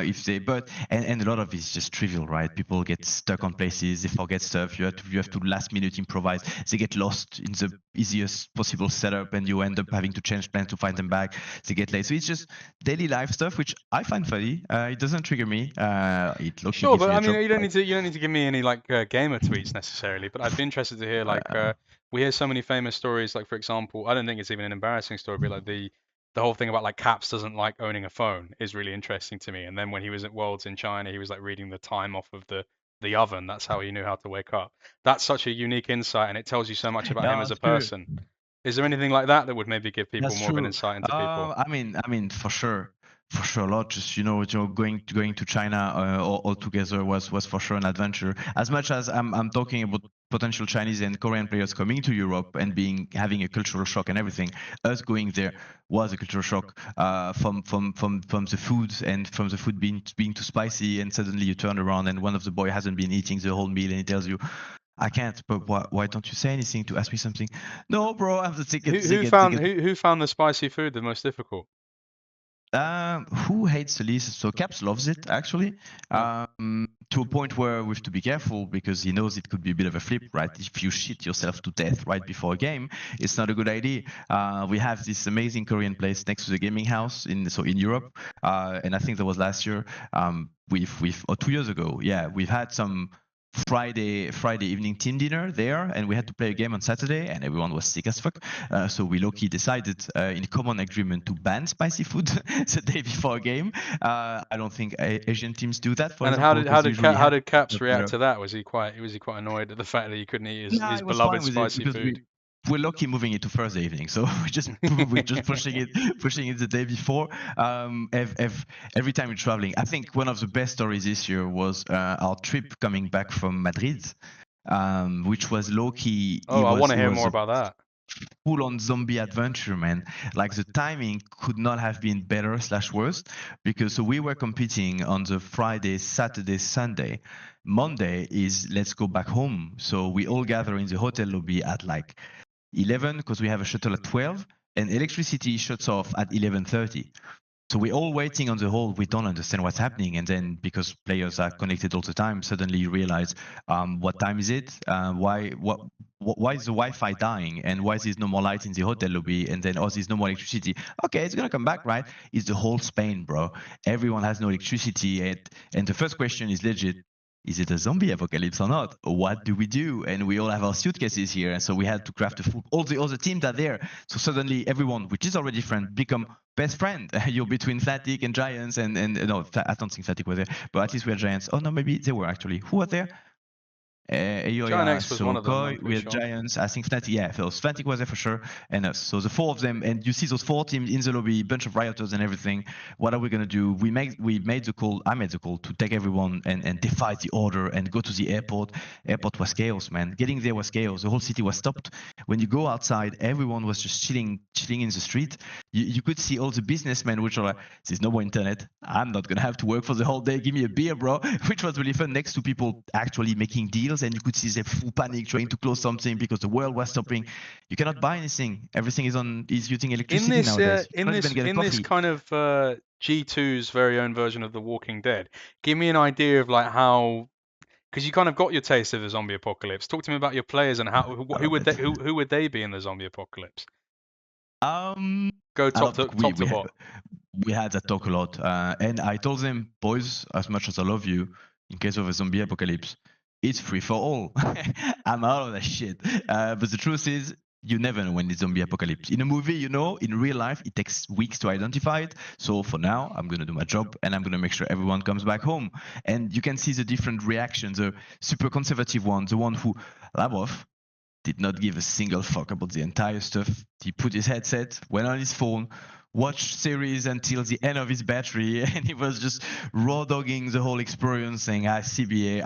if they, but and a lot of it's just trivial, right? People get stuck on places, they forget stuff. You have to last minute improvise. They get lost in the easiest possible setup, and you end up having to change plans to find them back. They get late, so it's just daily life stuff, which I find funny. It doesn't trigger me. It lucky Sure, gives but me I a mean, job. you don't need to give me any like gamer tweets necessarily. But I'd be interested to hear like we hear so many famous stories. Like for example, I don't think it's even an embarrassing story, but like the whole thing about like Caps doesn't like owning a phone is really interesting to me. And then when he was at Worlds in China, he was like reading the time off of the the oven. That's how he knew how to wake up. That's such a unique insight, and it tells you so much about him No, as a it's true. person. Is there anything like that that would maybe give people That's more of an true. insight into people? I mean, for sure, a lot. Just going to China all together was for sure an adventure. As much as I'm talking about potential Chinese and Korean players coming to Europe and having a cultural shock and everything, us going there was a cultural shock from the food and from the food being too spicy, and suddenly you turn around and one of the boy hasn't been eating the whole meal and he tells you, I can't, but why don't you say anything to ask me something? No, bro, I have the ticket. Who found the spicy food the most difficult? Who hates the least? So Caps loves it actually, to a point where we have to be careful because he knows it could be a bit of a flip, right? If you shit yourself to death right before a game, it's not a good idea. We have this amazing Korean place next to the gaming house in Europe, and I think that was last year. Or 2 years ago, yeah, we've had some Friday evening team dinner there, and we had to play a game on Saturday, and everyone was sick as fuck. So we low-key decided in common agreement to ban spicy food the day before a game. I don't think Asian teams do that, for And example, because usually how have did Caps react better. to that? Was he quite annoyed at the fact that he couldn't eat No, his it was beloved fine with it spicy because food? we're lucky moving it to Thursday evening, so we're just pushing it the day before. Every time we're traveling, I think one of the best stories this year was our trip coming back from Madrid, which was low key. Oh, I want to It hear was more a about that. full-on zombie adventure, man. Like the timing could not have been better / worse, because so we were competing on the Friday, Saturday, Sunday. Monday is let's go back home. So we all gather in the hotel lobby at like 11 because we have a shuttle at 12, and electricity shuts off at 11:30. So we're all waiting on the hold. We don't understand what's happening, and then because players are connected all the time, suddenly you realize, what time is it? Why is the Wi-Fi dying, and why is there no more light in the hotel lobby? And then, oh, there's no more electricity. Okay, it's gonna come back, right? It's the whole Spain, bro. Everyone has no electricity, and the first question is legit. Is it a zombie apocalypse or not? What do we do? And we all have our suitcases here, and so we had to craft a full. All the other teams are there, so suddenly everyone, which is already friend, become best friend. You're between Fnatic and Giants, and no, I don't think Fnatic were there, but at least we had Giants. Oh no, maybe they were actually. Who were there? Giant Yeah, X was so one of them, I'm Koi, we pretty had sure. Giants, I think Fnatic, yeah, so Fnatic was there for sure, and us. So the four of them, and you see those four teams in the lobby, bunch of rioters and everything. What are we gonna do? We made the call, I made the call to take everyone and defy the order and go to the airport. Airport was chaos, man. Getting there was chaos. The whole city was stopped. When you go outside, everyone was just chilling in the street. You could see all the businessmen, which are like, there's no more internet. I'm not gonna have to work for the whole day. Give me a beer, bro. Which was really fun. Next to people actually making deals, and you could see them full panic trying to close something because the world was stopping. You cannot buy anything. Everything is using electricity nowadays. You cannot even get a In this coffee. kind of G2's very own version of The Walking Dead, give me an idea of like how, because you kind of got your taste of the zombie apocalypse. Talk to me about your players and how I love it. who would they be in the zombie apocalypse? Um, Go I love top to bot. we had that talk a lot, and I told them, boys, as much as I love you, in case of a zombie apocalypse, it's free for all. I'm out of that shit. But the truth is, you never know when it's zombie apocalypse. In a movie, in real life, it takes weeks to identify it. So for now, I'm gonna do my job, and I'm gonna make sure everyone comes back home. And you can see the different reactions. The super conservative one, the one who, Lavrov, did not give a single fuck about the entire stuff. He put his headset, went on his phone, watched series until the end of his battery, and he was just raw dogging the whole experience, saying, CBA,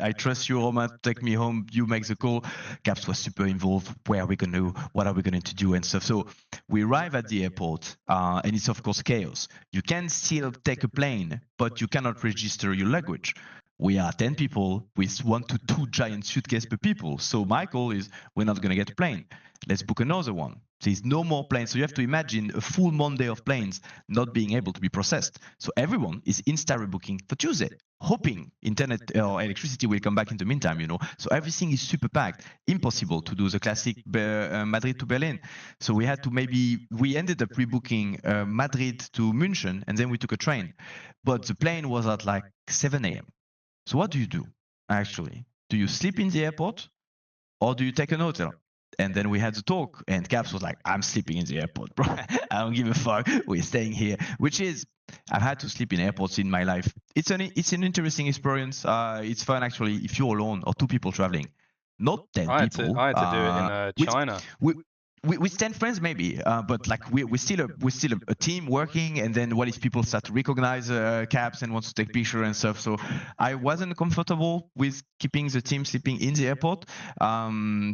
I trust you, Romain, to take me home. You make the call. Caps was super involved. Where are we going to, what are we going to do and stuff. So we arrive at the airport, and it's of course chaos. You can still take a plane, but you cannot register your luggage. We are 10 people with 1 to 2 giant suitcases per people. So my call is, we're not going to get a plane. Let's book another one. There's no more planes. So you have to imagine a full Monday of planes not being able to be processed. So everyone is insta booking for Tuesday, hoping internet or electricity will come back in the meantime, So everything is super packed. Impossible to do the classic Madrid to Berlin. So we had to we ended up rebooking Madrid to München, and then we took a train. But the plane was at like 7 a.m. So what do you do, actually? Do you sleep in the airport, or do you take an hotel? And then we had the talk, and Caps was like, I'm sleeping in the airport, bro. I don't give a fuck. We're staying here, which is I've had to sleep in airports in my life. It's an interesting experience. It's fun actually if you're alone or two people traveling. Not 10 people. I had to do it in with, China. with 10 friends maybe, but like we're still a team working. And then what if people start to recognize caps and wants to take picture and stuff? So I wasn't comfortable with keeping the team sleeping in the airport.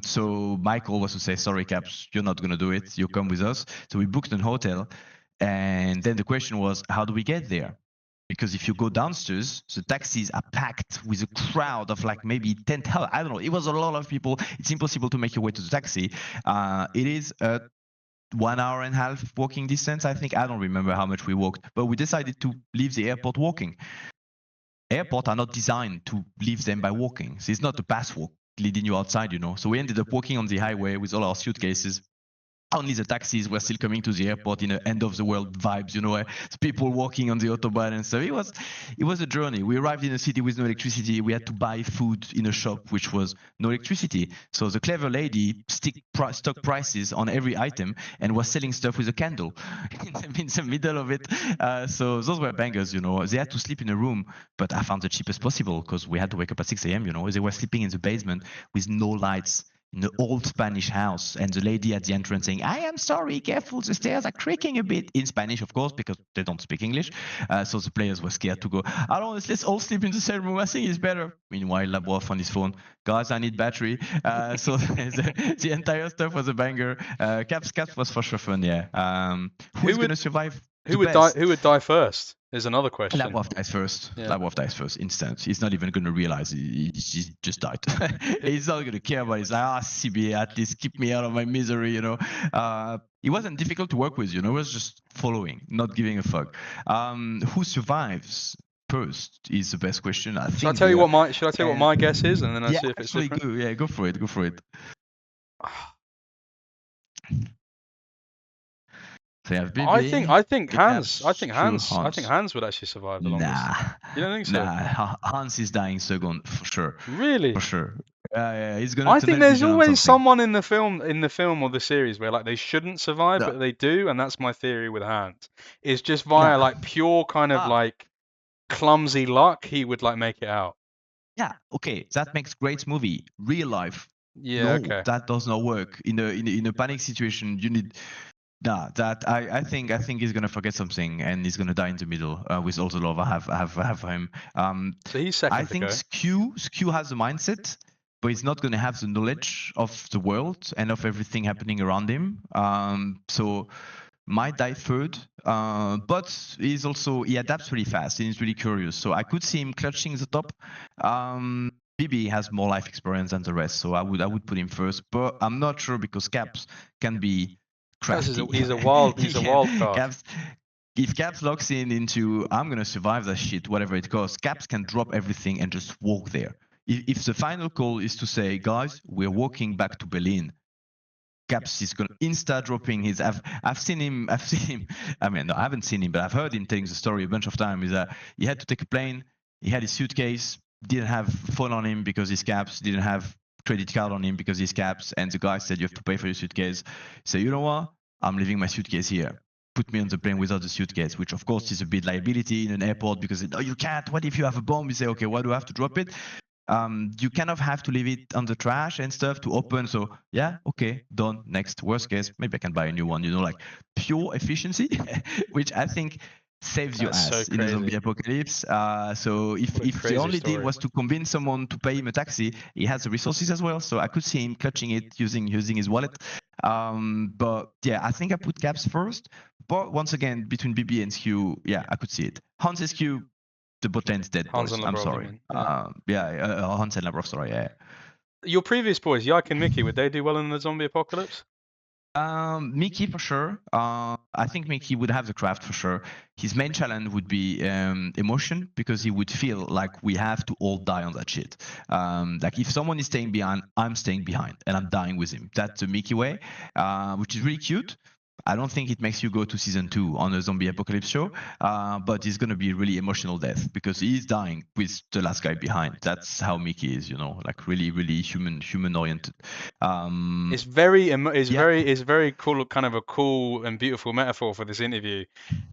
So my call was to say, sorry caps, you're not gonna do it. You come with us. So we booked an hotel. And then the question was, how do we get there? Because if you go downstairs, the taxis are packed with a crowd of like maybe 10, I don't know. It was a lot of people. It's impossible to make your way to the taxi. It is a 1 hour and a half walking distance, I think. I don't remember how much we walked, but we decided to leave the airport walking. Airports are not designed to leave them by walking. So it's not a pass walk leading you outside, you know. So we ended up walking on the highway with all our suitcases. Only the taxis were still coming to the airport in the end of the world vibes, you know, people walking on the autobahn and stuff. It was a journey. We arrived in a city with no electricity. We had to buy food in a shop which was no electricity. So the clever lady stuck prices on every item and was selling stuff with a candle in the middle of it. So those were bangers, you know. They had to sleep in a room, but I found the cheapest possible because we had to wake up at 6 a.m., you know. They were sleeping in the basement with no lights, in an old Spanish house, and the lady at the entrance saying, I am sorry, careful, the stairs are creaking a bit, in Spanish, of course, because they don't speak English. So the players were scared to go, I don't want, let's all sleep in the same room, I think it's better. Meanwhile, Labroff on his phone, guys, I need battery. So the entire stuff was a banger. Caps was for sure fun, yeah. Who's going to survive? Who would die first is another question. Labroff dies first. Yeah. Labroff dies first, instant. He's not even going to realize he just died. He's not going to care about it. He's like, CBA, at least keep me out of my misery, you know. He wasn't difficult to work with, you know. He was just following, not giving a fuck. Who survives first is the best question. Should I tell you what my guess is, and then I see if it's different? Go for it. So I think Hans would actually survive the longest. You don't think so? Nah, Hans is dying second for sure. Really? For sure. He's gonna. I think there's always someone in the film or the series where like they shouldn't survive, but they do, and that's my theory with Hans. It's just via like pure kind of like clumsy luck, he would like make it out. Yeah. Okay, that makes great movie. Real life. Yeah. No, okay. That does not work. In a panic situation, you need. Nah, that I think he's gonna forget something and he's gonna die in the middle with all the love I have for him. So he's second. I think Skew has a mindset, but he's not gonna have the knowledge of the world and of everything happening around him. So might die third, but he adapts really fast and he's really curious. So I could see him clutching the top. BB has more life experience than the rest, so I would put him first, but I'm not sure because Caps can be crafty. He's a wild card. If Caps locks into I'm gonna survive that shit, whatever it costs, Caps can drop everything and just walk there. If the final call is to say, guys, we're walking back to Berlin, Caps is gonna insta dropping his. I've seen him. I mean, no, I haven't seen him, but I've heard him telling the story a bunch of times. Is that he had to take a plane. He had his suitcase, didn't have phone on him because his Caps, didn't have credit card on him because his Caps, and the guy said you have to pay for your suitcase. So you know what? I'm leaving my suitcase here. Put me on the plane without the suitcase, which of course is a bit liability in an airport because no, you can't. What if you have a bomb? You say, okay, why do I have to drop it? You kind of have to leave it on the trash and stuff to open. So yeah, okay, done. Next, worst case, maybe I can buy a new one. You know, like pure efficiency, which I think saves your ass in a zombie apocalypse. So if the only deal was to convince someone to pay him a taxi, he has the resources as well. So I could see him clutching it using his wallet. But yeah, I think I put Caps first. But once again, between BB and Skew, yeah, I could see it. Hans and Skew, the bot lane's dead, boys. I'm sorry. Hans and Labroff, sorry, yeah. Your previous boys, Yike and Miky, would they do well in the zombie apocalypse? Miky for sure. I think Miky would have the craft for sure. His main challenge would be emotion, because he would feel like we have to all die on that shit. Like if someone is staying behind, I'm staying behind and I'm dying with him. That's the Miky way, which is really cute. I don't think it makes you go to season 2 on a zombie apocalypse show, but it's gonna be really emotional death because he's dying with the last guy behind. That's how Mickey is, like really human oriented. It's very cool, kind of a cool and beautiful metaphor for this interview.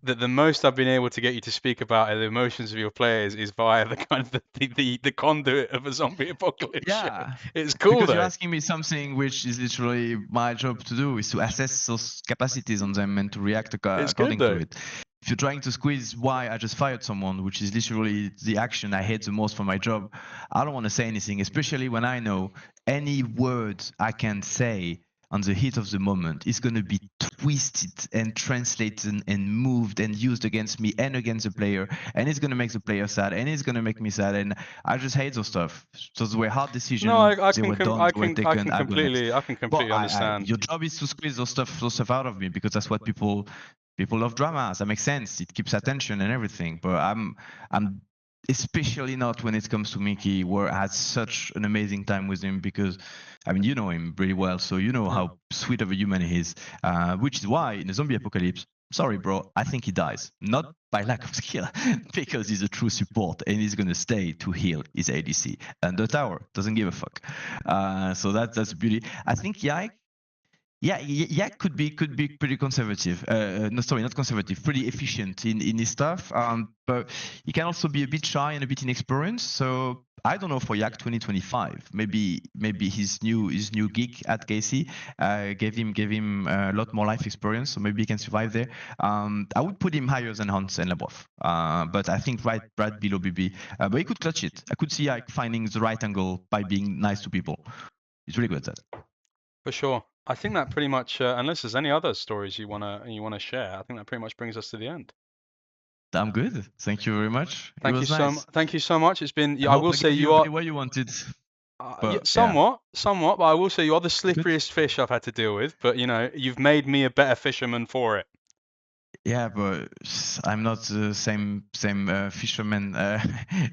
That the most I've been able to get you to speak about the emotions of your players is via the kind of the conduit of a zombie apocalypse show. Yeah, It's cool because you're though. asking me something which is literally my job to do, is to assess those capacities on them and to react It's good according to though. it. If you're trying to squeeze why I just fired someone, which is literally the action I hate the most for my job, I don't want to say anything, especially when I know any word I can say on the heat of the moment is going to be twisted and translated and moved and used against me and against the player, and it's going to make the player sad and it's going to make me sad, and I just hate those stuff. Those were hard No, decisions. They were done, I they were can I taken. can I go next. completely I can But completely understand. your job is to squeeze those stuff out of me because that's what people love drama. That makes sense. It keeps attention and everything. But I'm especially not when it comes to Mickey, where I had such an amazing time with him because, I mean, you know him pretty well, so you know how sweet of a human he is. Which is why in the zombie apocalypse, sorry, bro, I think he dies. Not by lack of skill, because he's a true support and he's gonna stay to heal his ADC. And the tower doesn't give a fuck. So that's beauty. I think Yike. Yeah, Yak could be pretty conservative. No, sorry, not conservative. Pretty efficient in his stuff. But he can also be a bit shy and a bit inexperienced. So I don't know for Yak 2025. Maybe his new gig at KC gave him a lot more life experience. So maybe he can survive there. I would put him higher than Hans and Labov. But I think right below BB. But he could clutch it. I could see Yak finding the right angle by being nice to people. He's really good at that. For sure. I think that pretty much, unless there's any other stories you wanna share, I think that pretty much brings us to the end. I'm good. Thank you very much. It was nice. Thank you so much. It's been. I I hope will I say gave you you a are. bit what you wanted. Yeah, But yeah, somewhat, but I will say you are the good. slipperiest fish I've had to deal with. But you've made me a better fisherman for it. Yeah, but I'm not the same fisherman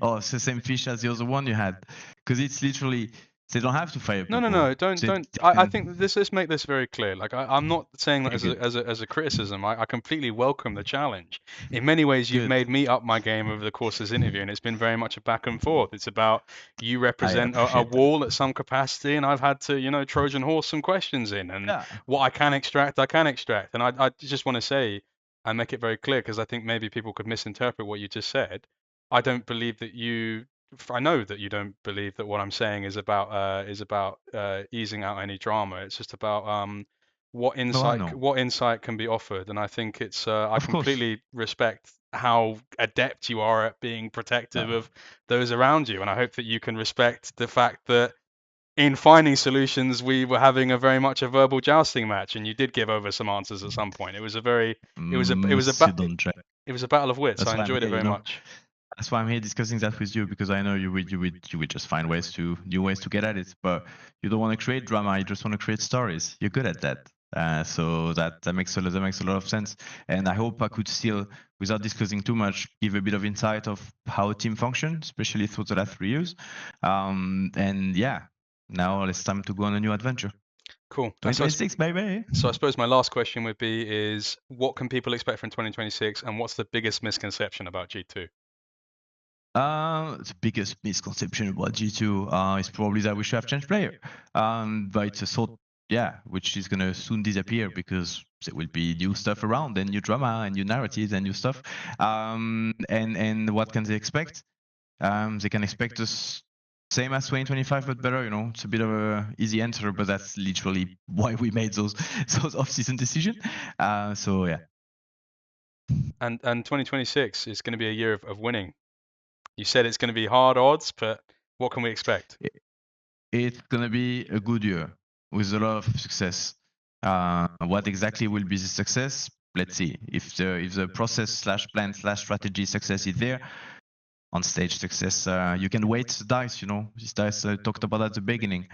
or the same fish as the other one you had, because it's literally they don't have to fire No, no, people. no, don't, They don't. I think can. let's make this very clear. Like, I'm not saying that Okay, as a, good, as a, as a criticism. I completely welcome the challenge. In many ways, you've good. made me up my game over the course of this interview, and it's been very much a back and forth. It's about you I represent a appreciate that. wall at some capacity, and I've had to, Trojan horse some questions in, and Yeah. what I can extract, I can extract. And I just want to say, and make it very clear, because I think maybe people could misinterpret what you just said. I don't believe that I know that you don't believe that what I'm saying is about easing out any drama. It's just about No, I know. what insight can be offered, and I think it's I Of course. completely respect how adept you are at being protective Yeah. of those around you, and I hope that you can respect the fact that in finding solutions we were having a very much a verbal jousting match, and you did give over some answers at some point. It was a very Monsieur DonJake. it was a battle of wits. That's I why I'm enjoyed it here. very much. That's why I'm here discussing that with you, because I know you would just find new ways to get at it. But you don't want to create drama. You just want to create stories. You're good at that. So that makes that makes a lot of sense. And I hope I could still, without discussing too much, give a bit of insight of how a team functions, especially through the last 3 years. And yeah, now it's time to go on a new adventure. Cool. And so 2026, baby. So I suppose my last question would be is what can people expect from 2026 and what's the biggest misconception about G2? The biggest misconception about G2 is probably that we should have changed player. But it's a sort, yeah, which is gonna soon disappear because there will be new stuff around and new drama and new narratives and new stuff. And what can they expect? They can expect us same as 2025 but better. It's a bit of a easy answer, but that's literally why we made those off-season decisions. So yeah. And 2026 is going to be a year of winning. You said it's going to be hard odds, but what can we expect? It's gonna be a good year with a lot of success. What exactly will be the success? Let's see. If the process slash plan slash strategy success is there, on stage success, you can weight the dice. These dice I talked about at the beginning.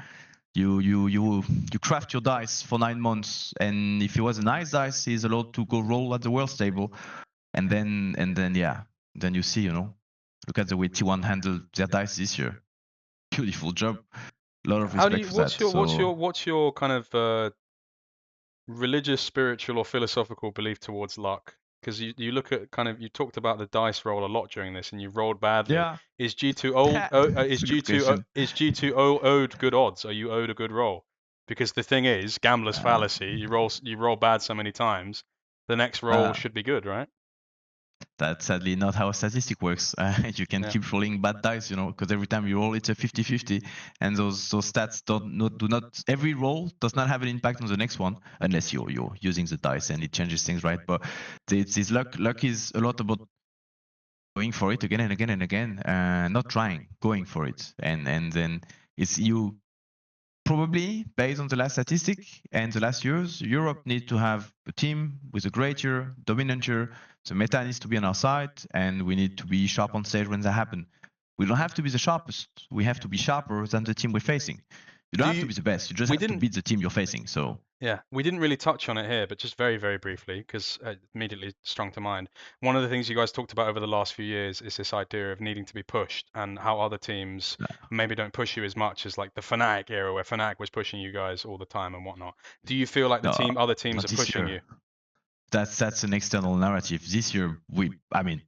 You craft your dice for 9 months, and if it was a nice dice, he's allowed to go roll at the world's table, and then yeah, then you see. Look at the way T1 handled their dice this year. Beautiful job. A lot of How do respect you for that. So what's your kind of religious, spiritual, or philosophical belief towards luck? Because you look at kind of you talked about the dice roll a lot during this, and you rolled badly. Yeah, Is G2 old? it's a good question. Is G2 owed good odds? Are you owed a good roll? Because the thing is, gambler's Uh, fallacy. You roll bad so many times, the next roll uh, should be good, right? that's sadly not how a statistic works. You can Yeah. keep rolling bad dice, because every time you roll, it's a 50-50, and those stats do not. Every roll does not have an impact on the next one unless you're using the dice and it changes things, right? But it's this luck. Luck is a lot about going for it again and again and again, not trying, going for it, and then it's you. Probably based on the last statistic and the last years, Europe needs to have a team with a great year, dominant year. The meta needs to be on our side, and we need to be sharp on stage when that happens. We don't have to be the sharpest. We have to be sharper than the team we're facing. You don't Do have to you? be the best. You just We have to didn't. beat the team you're facing. So Yeah, we didn't really touch on it here, but just very, very briefly, because immediately sprung to mind. One of the things you guys talked about over the last few years is this idea of needing to be pushed and how other teams maybe don't push you as much as like the Fnatic era, where Fnatic was pushing you guys all the time and whatnot. Do you feel like no, other teams not are this pushing year. you? That's an external narrative. This year, I mean,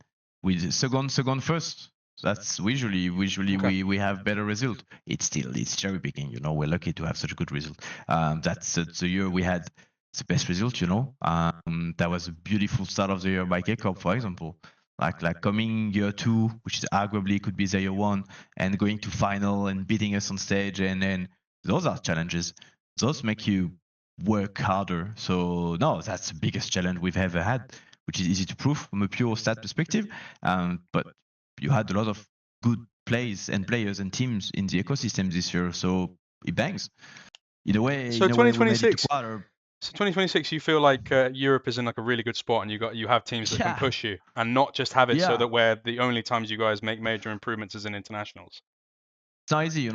with second first. That's usually Okay. we have better result. It's cherry picking. We're lucky to have such a good result. That's the year we had the best result. That was a beautiful start of the year by K-Corp, for example. Like coming year two, which is arguably could be the year one, and going to final and beating us on stage, and then those are challenges. Those make you work harder. So no, that's the biggest challenge we've ever had, which is easy to prove from a pure stat perspective. But you had a lot of good plays and players and teams in the ecosystem this year, so it bangs. In a way, So we made it to 2026. quarter. So 2026, you feel like Europe is in like a really good spot, and you have teams that can Yeah, push you, and not just have it so yeah. that where the only times you guys make major improvements is in internationals. It's not easy,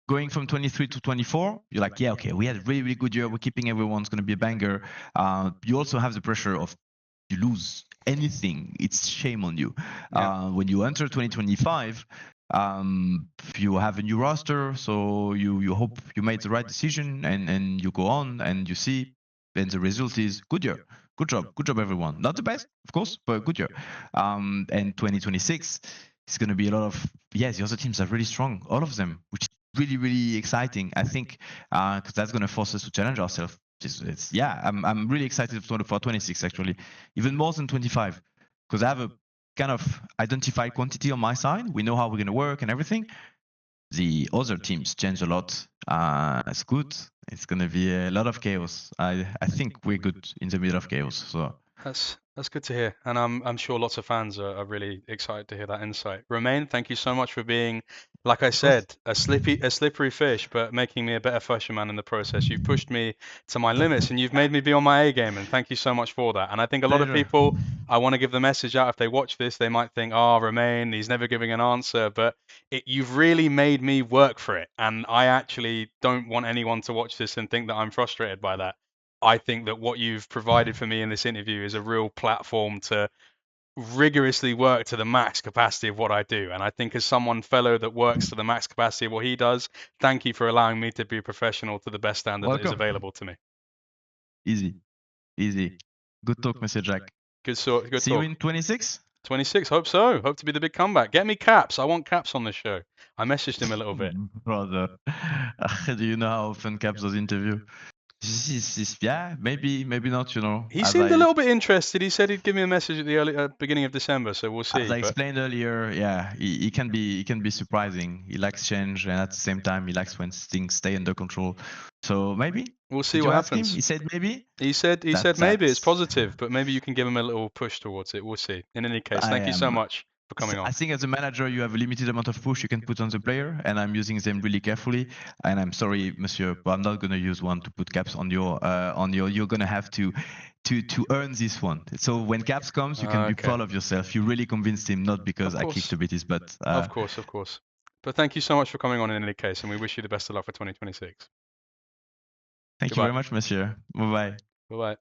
Going from 23 to 24, you're like, yeah, okay, we had a really, really good year. We're keeping everyone's going to be a banger. You also have the pressure of you lose anything, it's shame on you. Yeah. When you enter 2025, you have a new roster, so you hope you made the right decision, and you go on and you see, and the result is good year. Good job, everyone. Not the best, of course, but good year. And 2026 is going to be a lot of, yes, the other teams are really strong, all of them, which is really, really exciting. I think because that's going to force us to challenge ourselves. I'm really excited for 26 actually, even more than 25, because I have a kind of identified quantity on my side. We know how we're going to work and everything. The other teams change a lot. It's good. It's going to be a lot of chaos. I think we're good in the middle of chaos. So That's good to hear, and I'm sure lots of fans are really excited to hear that insight. Romain, thank you so much for being, like I of course, said, a slippery fish, but making me a better fisherman in the process. You've pushed me to my limits, and you've made me be on my A game, and thank you so much for that. And I think a lot of pleasure. people, I want to give the message out if they watch this, they might think, oh, Romain, he's never giving an answer, but you've really made me work for it, and I actually don't want anyone to watch this and think that I'm frustrated by that. I think that what you've provided for me in this interview is a real platform to rigorously work to the max capacity of what I do. And I think as someone fellow that works to the max capacity of what he does, thank you for allowing me to be a professional to the best standard that is Welcome. available to me. Easy, easy. Good talk, Mr. Jack. Good See you talk. in 26. 26, hope so. Hope to be the big comeback. Get me caps. I want caps on the show. I messaged him a little bit. Brother, do you know how often Caps does interview? Yeah, maybe not. He seemed a little bit interested. He said he'd give me a message at the early beginning of December, so we'll as see. I But explained earlier, yeah, he can be surprising. He likes change, and at the same time, he likes when things stay under control. So maybe. we'll see Did what you ask him? happens. He said maybe. He said maybe it's That's. positive, but maybe you can give him a little push towards it. We'll see. In any case, I thank you so am. much for coming I on. think as a manager, you have a limited amount of push you can put on the player, and I'm using them really carefully. And I'm sorry, Monsieur, but I'm not going to use one to put caps on your. You're going to have to earn this one. So when caps comes, you can be Okay. proud of yourself. You really convinced him, not because Of I kicked course. a bit his butt. Of course, of course. But thank you so much for coming on in any case, and we wish you the best of luck for 2026. Thank you Goodbye. very much, Monsieur. Bye bye. Bye bye.